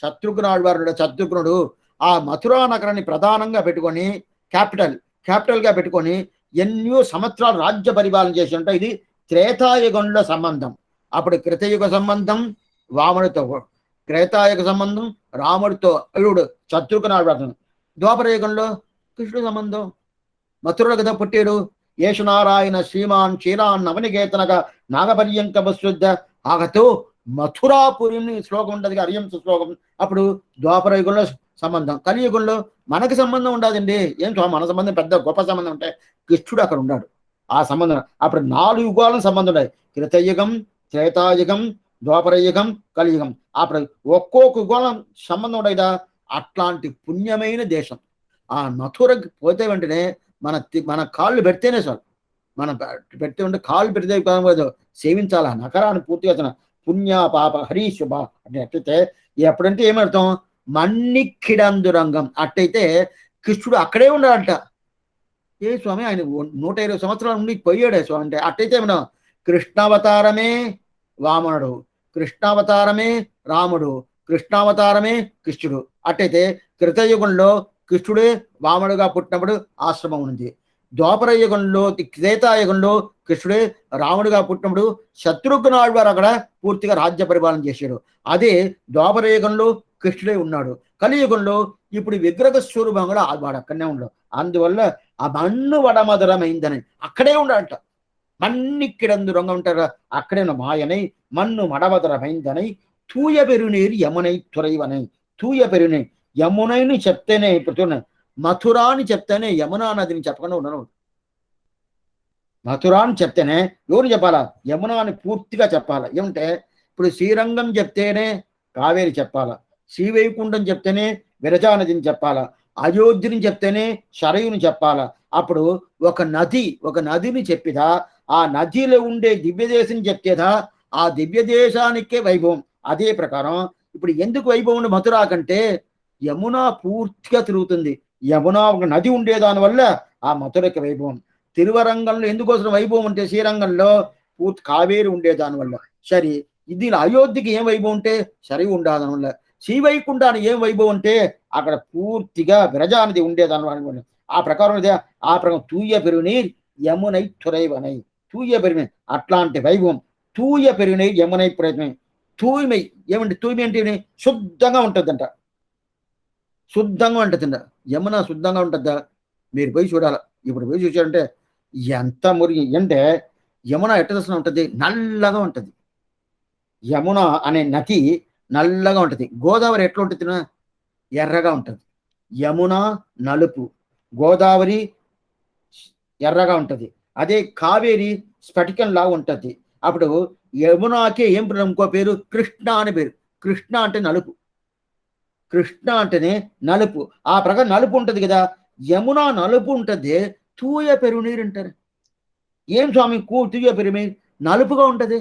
శత్రుఘ్న ఆళ్వారు, శత్రుఘ్నుడు ఆ మథురా నగరాన్ని ప్రధానంగా పెట్టుకొని క్యాపిటల్ గా పెట్టుకొని ఎన్నో సంవత్సరాలు రాజ్య పరిపాలన చేశాడంట. ఇది త్రేతాయుగంలో సంబంధం. అప్పుడు కృతయుగ సంబంధం వామనుడితో, త్రేతాయుగ సంబంధం రాముడితో, అల్లుడు శత్రుఘ్న ఆళ్వారు. ద్వాపర యుగంలో కృష్ణుడు సంబంధం. మథురుడు కదా పుట్టాడు. యేషునారాయణ శ్రీమాన్ క్షీరాన్ నవనికేతనగా నాగపర్యంక బశుద్ధ ఆగతో మథురాపురిని శ్లోకం ఉంటుంది, అర్యంస శ్లోకం. అప్పుడు ద్వాపర యుగంలో సంబంధం. కలియుగంలో మనకి సంబంధం ఉండదండి. ఏం మన సంబంధం పెద్ద గొప్ప సంబంధం ఉంటే కృష్ణుడు అక్కడ ఉన్నాడు. ఆ సంబంధం అప్పుడు 4 యుగాలను సంబంధం ఉన్నాయి. కృతయుగం, త్రేతాయుగం, ద్వాపర యుగం, కలియుగం. అప్పుడు ఒక్కొక్క యుగం సంబంధం ఉండదా. అట్లాంటి పుణ్యమైన దేశం. ఆ మథురకి పోతే వెంటనే మన కాళ్ళు పెడితేనే సార్, మనం పెడితే ఉంటే కాళ్ళు పెడితే సేవించాలి ఆ నగరాన్ని పూర్తిగా. పుణ్య పాప హరి శుభ అంటే అట్లయితే ఎప్పుడంటే ఏమర్థం? మన్నిక్కిడందురంగం. అట్టయితే కృష్ణుడు అక్కడే ఉన్నాడంట. ఏ స్వామి, ఆయన 120 సంవత్సరాల నుండి పోయాడే స్వామి అంటే అట్టయితే ఏమన్నా? కృష్ణావతారమే వామనుడు, కృష్ణావతారమే రాముడు, కృష్ణావతారమే కృష్ణుడు. అట్టయితే కృతయుగంలో కృష్ణుడే వామనుడుగా పుట్టినప్పుడు ఆశ్రమం ఉంది. ద్వాపరయుగంలో త్రేతాయుగంలో కృష్ణుడే రాముడిగా పుట్టినప్పుడు శత్రుఘ్న ఆళ్వారు అక్కడ పూర్తిగా రాజ్య పరిపాలన చేశాడు. అదే ద్వాపరయుగంలో కృష్ణుడే ఉన్నాడు. కలియుగంలో ఇప్పుడు విగ్రహ స్వరూపం కూడా వాడు అక్కడనే ఉండడు. అందువల్ల ఆ మన్ను వడమధురమైందని అక్కడే ఉండాలంట. మన్నిక్కిడందు రొంగ ఉంటారు అక్కడే ఉన్న మాయనై మన్ను మడమధురమైందని తూయ పెరునీరు యమునై తురైవనై. తూయ పెరునీరు యమునైని చెప్తేనే ఇప్పుడు చూడండి, మథురా అని చెప్తేనే యమునా నదిని చెప్పకుండా ఉండను. మథురా అని చెప్తేనే ఎవరు చెప్పాలా? యమునా అని పూర్తిగా చెప్పాలా. ఏమంటే ఇప్పుడు శ్రీరంగం చెప్తేనే కావేరి చెప్పాలా, శ్రీవైకుంఠం చెప్తేనే విరజా నదిని చెప్పాలా, అయోధ్యని చెప్తేనే శరయుని చెప్పాలా. అప్పుడు ఒక నదిని చెప్పిదా ఆ నదిలో ఉండే దివ్యదేశం చెప్తేదా ఆ దివ్యదేశానికే వైభవం. అదే ప్రకారం ఇప్పుడు ఎందుకు వైభవం మథురా కంటే యమున పూర్తిగా తిరుగుతుంది. యమున ఒక నది ఉండేదాని వల్ల ఆ మథురకి వైభవం. తిరువరంగంలో ఎందుకోసం వైభవం అంటే శ్రీరంగంలో పూర్తి కావేరి ఉండేదాని వల్ల. సరే ఇది అయోధ్యకి ఏం వైభవం ఉంటే సరి ఉండదాని వల్ల. శ్రీవైకుంఠానికి ఏం వైభవం అంటే అక్కడ పూర్తిగా విరజానది ఉండేదాని వల్ల. ఆ ప్రకారం తూయ పెరునీర్ యమునై తురైవనై. తూయ పెరునీర్ అట్లాంటి వైభవం. తూయ పెరునీర్ యమునై ప్రయత్నం. తూய்மை ఏమంటే తూய்மை అంటే శుద్ధంగా ఉంటుందంట. శుద్ధంగా ఉంటుందంట. యమున శుద్ధంగా ఉంటుందా? మీరు పోయి చూడాలి. ఇప్పుడు పోయి చూసారంటే ఎంత మురిగి అంటే యమున ఎట్టదర్శనం ఉంటుంది, నల్లగా ఉంటుంది. యమున అనే నది నల్లగా ఉంటుంది. గోదావరి ఎట్లా ఉంటుంది? ఎర్రగా ఉంటుంది. యమున నలుపు, గోదావరి ఎర్రగా ఉంటుంది. అదే కావేరి స్ఫటికంలాగా ఉంటుంది. అప్పుడు యమునాకే ఏం ఇంకో పేరు కృష్ణ అని పేరు. కృష్ణ అంటే నలుపు. కృష్ణ అంటేనే నలుపు. ఆ ప్రకారం నలుపు ఉంటుంది కదా. యమున నలుపు ఉంటుంది, తూయ పెరునీరు అంటారు. ఏం స్వామి తూయ పెరునీరు నలుపుగా ఉంటుంది?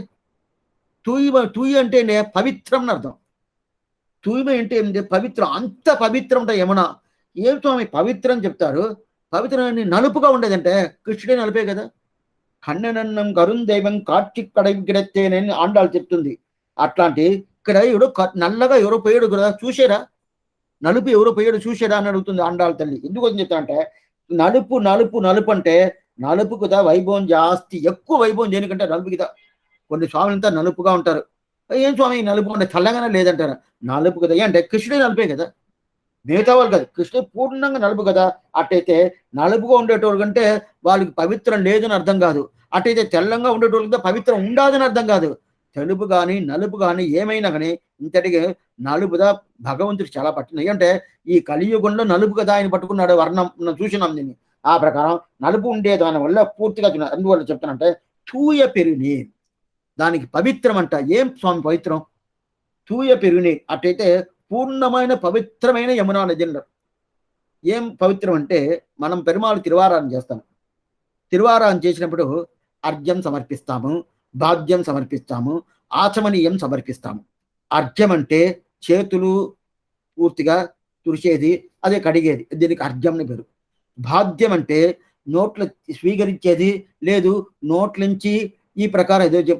తూయ అంటే పవిత్రం అని అర్థం. తూய்மை అంటే ఏంటి? పవిత్రం. అంత పవిత్రం ఉంటుంది యమున. ఏం స్వామి పవిత్రం చెప్తారు? పవిత్రాన్ని నలుపుగా ఉండేదంటే కృష్ణుడే నలుపే కదా. కన్నెనన్నం కరుందైవం కాట్కి కడగిడత్తేనని ఆండాలు చెప్తుంది. అట్లాంటి ఇక్కడ ఎవడో నల్లగా ఎవరో పోయాడు కదా, చూసారా? నలుపు ఎవరో పోయాడు చూసారా అని అడుగుతుంది ఆండాళ్ళ తల్లి. ఎందుకోసం చెప్తానంటే నలుపు నలుపు నలుపు అంటే నలుపు కదా వైభవం జాస్తి, ఎక్కువ వైభవం దేనికంటే నలుపు కదా. కొన్ని స్వాములంతా నలుపుగా ఉంటారు. ఏం స్వామి నలుపు అంటే తెల్లగానే లేదంటారు. నలుపు కదా అంటే కృష్ణుడే నలుపే కదా, మిగతా వాళ్ళు కదా. కృష్ణుడు పూర్ణంగా నలుపు కదా. అట్టయితే నలుపుగా ఉండేటోళ్ళు కంటే వాళ్ళకి పవిత్రం లేదని అర్థం కాదు. అట్టయితే తెల్లంగా ఉండేటోళ్ళకి పవిత్రం ఉండదని అర్థం కాదు. తెలుపు కానీ నలుపు కానీ ఏమైనా కానీ ఇంతటికి నలుపుదా భగవంతుడు చాలా పట్టినాయి. అంటే ఈ కలియుగంలో నలుపు కదా ఆయన పట్టుకున్నాడు వర్ణం చూసినాం దీన్ని. ఆ ప్రకారం నలుపు ఉండే దాని వల్ల పూర్తిగా అందువల్ల చెప్తానంటే తూయ పెరునీర్ దానికి పవిత్రం అంట. ఏం స్వామి పవిత్రం? తూయ పెరునీర్. అట్టయితే పూర్ణమైన పవిత్రమైన యమునా నది. ఏం పవిత్రం అంటే మనం పెరుమాళ్ తిరువారాన్ని చేస్తాం. తిరువారాన్ని చేసినప్పుడు అర్ఘ్యం సమర్పిస్తాము, భాగ్యం సమర్పిస్తాము, ఆచమనీయం సమర్పిస్తాము. అర్ఘ్యం అంటే చేతులు పూర్తిగా తుడిచేది, అదే కడిగేది, దీనికి అర్ఘ్యంని పేరు. భాగ్యం అంటే నోట్ల స్వీకరించేది, లేదు నోట్ల నుంచి ఈ ప్రకారం ఏదో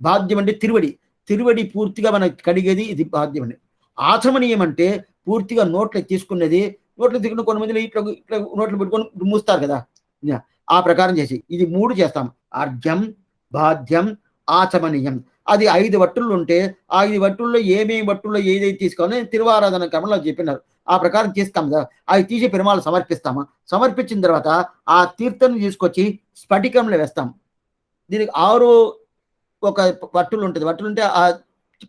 భాగ్యం అంటే తిరువడి పూర్తిగా మనం కడిగేది, ఇది భాగ్యం అండి. ఆచమనీయం అంటే పూర్తిగా నోట్లు తీసుకునేది. నోట్లు తీసుకున్న కొంతమంది ఇట్లా ఇట్లా నోట్లు పెట్టుకొని మూస్తారు కదా, ఆ ప్రకారం చేసి ఇది 3 చేస్తాం. అర్ఘ్యం, బాధ్యం, ఆచమనీయం. అది 5 వట్టులు ఉంటే 5 వట్టుల్లో ఏమేమి వట్టుల్లో ఏదైతే తీసుకోవాలని తిరువారాధన క్రమంలో చెప్పినారు. ఆ ప్రకారం చేస్తాం కదా. అవి తీసి పెరుమాళ్ సమర్పిస్తాము. సమర్పించిన తర్వాత ఆ తీర్థం తీసుకొచ్చి స్ఫటికంలో వేస్తాం. దీనికి 6 ఒక వట్టులు ఉంటుంది. వట్టులు ఉంటే ఆ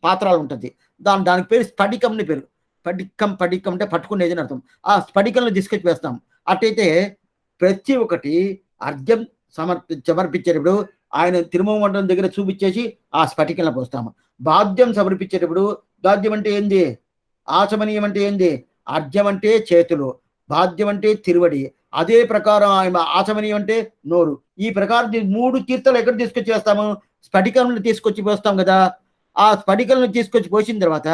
పాత్రలు ఉంటుంది. దానికి పేరు స్ఫటికంని పేరు. పడికం అంటే పట్టుకునేది అని అర్థం. ఆ స్ఫటికంలో తీసుకొచ్చి వేస్తాం. అట్టయితే ప్రతి ఒక్కటి అర్ఘ్యం సమర్పించేటప్పుడు ఆయన తిరుమల మండలం దగ్గర చూపించేసి ఆ స్ఫటికంలో పోస్తాము. బాధ్యం సమర్పించేటప్పుడు బాధ్యం అంటే ఏంది? ఆచమనీయం అంటే ఏంది? అర్ఘ్యం అంటే చేతులు, బాధ్యం అంటే తిరువడి. అదే ప్రకారం ఆయన ఆచమనీయం అంటే నోరు. ఈ ప్రకారం 3 తీర్థాలు ఎక్కడ తీసుకొచ్చి వేస్తాము? స్ఫటికంలో తీసుకొచ్చి పోస్తాం కదా. ఆ స్ఫటికలను తీసుకొచ్చి పోసిన తర్వాత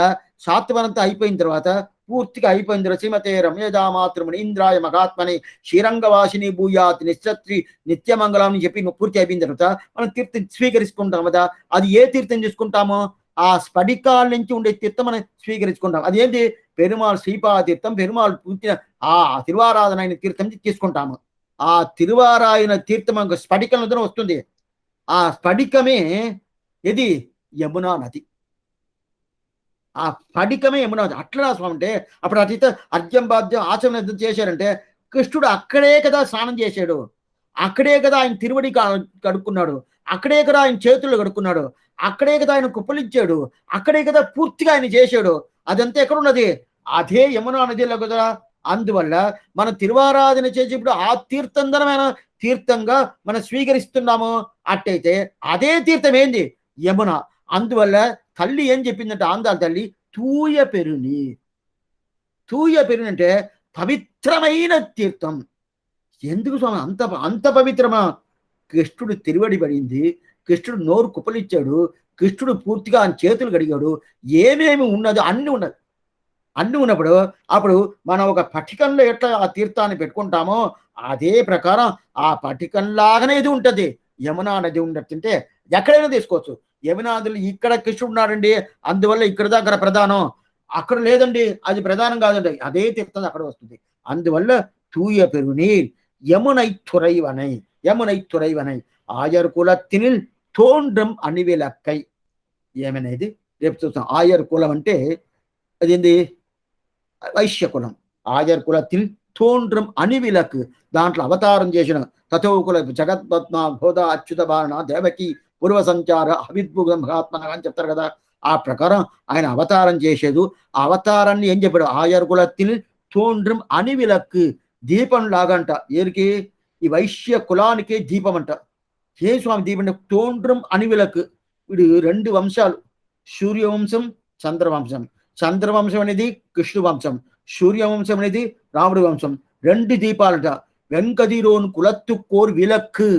శాత్వనంతా అయిపోయిన తర్వాత పూర్తిగా అయిపోయిన తర్వాత శ్రీమతే రమ్యజామాతృమణి ఇంద్రాయ మహాత్మని శ్రీరంగవాసిని భూయాత్ నిశ్చత్రి నిత్యమంగళం అని చెప్పి పూర్తి అయిపోయిన తర్వాత మనం తీర్థం స్వీకరించుకుంటాం కదా. అది ఏ తీర్థం తీసుకుంటామో ఆ స్ఫటికాల నుంచి ఉండే తీర్థం మనం స్వీకరించుకుంటాం. అది ఏంటి? పెరుమాళ్ శ్రీపాద తీర్థం, పెరుమాళ్ పూర్తి ఆ తిరువారాధన అయిన తీర్థం తీసుకుంటాము. ఆ తిరువారాయన తీర్థం స్ఫటికం వస్తుంది. ఆ స్ఫటికమే ఇది యమునా నది. ఆ స్ఫటికమే యమునా నది. అట్లా స్వామి అంటే అప్పుడు అతీత అర్ఘ్యం బాధ్యం ఆచమనం ఎంత చేశారంటే కృష్ణుడు అక్కడే కదా స్నానం చేశాడు. అక్కడే కదా ఆయన తిరువడి కడుక్కున్నాడు. అక్కడే కదా ఆయన చేతులు కడుక్కున్నాడు. అక్కడే కదా ఆయన కుప్పలించాడు. అక్కడే కదా పూర్తిగా ఆయన చేశాడు. అదంతా ఎక్కడున్నది? అదే యమునా నదిలో కదా. అందువల్ల మనం తిరువారాధన చేసేప్పుడు ఆ తీర్థందరమైన తీర్థంగా మనం స్వీకరిస్తున్నాము. అట్టయితే అదే తీర్థం ఏంది? యమున. అందువల్ల తల్లి ఏం చెప్పిందంటే ఆందాల తల్లి తూయ పెరునీర్. తూయ పెరుని అంటే పవిత్రమైన తీర్థం. ఎందుకు స్వామి అంత అంత పవిత్రమా? కృష్ణుడు తిరువడి పడింది. కృష్ణుడు నోరు కుప్పలిచ్చాడు. కృష్ణుడు పూర్తిగా ఆయన చేతులు కడిగాడు. ఏమేమి ఉన్నదో అన్ని ఉన్నది. అన్ని ఉన్నప్పుడు అప్పుడు మనం ఒక పటికంలో ఎట్లా ఆ తీర్థాన్ని పెట్టుకుంటామో అదే ప్రకారం ఆ పటికంలాగానే ఇది ఉంటుంది. యమునా నది ఉన్నట్టుంటే ఎక్కడైనా తీసుకోవచ్చు. యమునా నదిలో ఇక్కడ కృష్ణుడు ఉన్నాడండి, అందువల్ల ఇక్కడ దగ్గర ప్రధానం. అక్కడ లేదండి, అది ప్రధానం కాదండి, అదే తీర్థం అక్కడ వస్తుంది. అందువల్ల తూయ పెరునీర్ యమునై తురైవనై, యమునై తురైవనై ఆయర్ కులత్తినిల్ తోండ్రం అనివిలక్కై. ఏమనేది రేపు చూస్తాం. ఆయర్ కులం అంటే అదేంది? వైశ్య కులం. ఆయర్ కులத்தில் తోండ్రం అనివిలకు దాంట్లో అవతారం చేసిన తథో కుల జగత్పద్మ బోధ అచ్యుత బాణ దేవకి పూర్వ సంచార అవిద్భుగం మహాత్మన అని చెప్తారు కదా. ఆ ప్రకారం ఆయన అవతారం చేసేది. ఆ అవతారాన్ని ఏం చెప్పాడు? ఆయర్ కులத்தில் తోండ్రం అనివిలకు దీపం లాగంట. ఏరికి? ఈ వైశ్య కులానికి దీపం అంట. ఏ స్వామి దీపం అంటే తోండ్రం అనివిలకు. వీడు 2 వంశాలు, సూర్యవంశం, చంద్రవంశం. చంద్రవంశం అనేది కృష్ణు వంశం, సూర్యవంశం అనేది రాముడి వంశం. 2 దీపాలట. వెంకదిరోన్ కులత్తుకోర్ విలక్కు.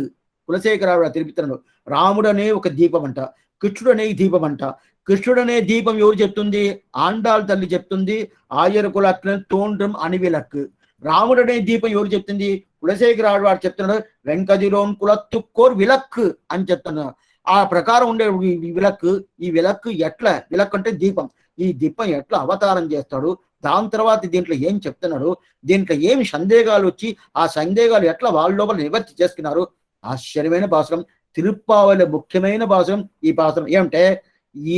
కులశేఖరావుడు తిరుపుతున్నాడు. రాముడు అనే ఒక దీపం అంట, కృష్ణుడు అనే దీపం అంట. కృష్ణుడు అనే దీపం ఎవరు చెప్తుంది? ఆండాళ్ తల్లి చెప్తుంది. ఆయర్ కులత్తున తోండ్రం అనివిలక్కు. రాముడు అనే దీపం ఎవరు చెప్తుంది? కులశేఖరావుడు వాడు చెప్తున్నాడు. వెంకదిరోన్ కులత్తుకోర్ విలక్కు అని చెప్తున్నాడు. ఆ ప్రకారం ఉండే ఈ విలక్కు, ఈ విలక్కు ఎట్లా? విలక్కు అంటే దీపం. ఈ దీపం ఎట్లా అవతారం చేస్తాడు? దాని తర్వాత దీంట్లో ఏం చెప్తున్నాడు? దీంట్లో ఏమి సందేహాలు వచ్చి ఆ సందేహాలు ఎట్లా వాళ్ళ లోపల నివర్తి చేసుకున్నారు? ఆశ్చర్యమైన భాషం. తిరుప్పావళి ముఖ్యమైన భాషం ఈ భాషం. ఏమంటే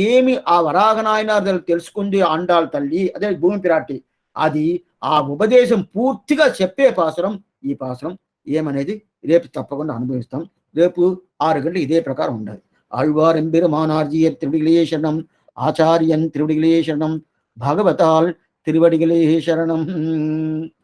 ఏమి ఆ వరాహనాయన తెలుసుకుంది ఆండాళ్ తల్లి, అదే భూమి పిరాటి, అది ఆ ఉపదేశం పూర్తిగా చెప్పే పాసురం ఈ పాసురం. ఏమనేది రేపు తప్పకుండా అనుభవిస్తాం. రేపు 6 గంటలు ఇదే ప్రకారం ఉండాలి. ఆళ్వారెంబెరుమానార్జీయర్ తిరుడిగిలే శరణం, ఆచార్యన్ తిరుడిగిలే శరణం, భగవతాల్ తిరువడిగిలే శరణం.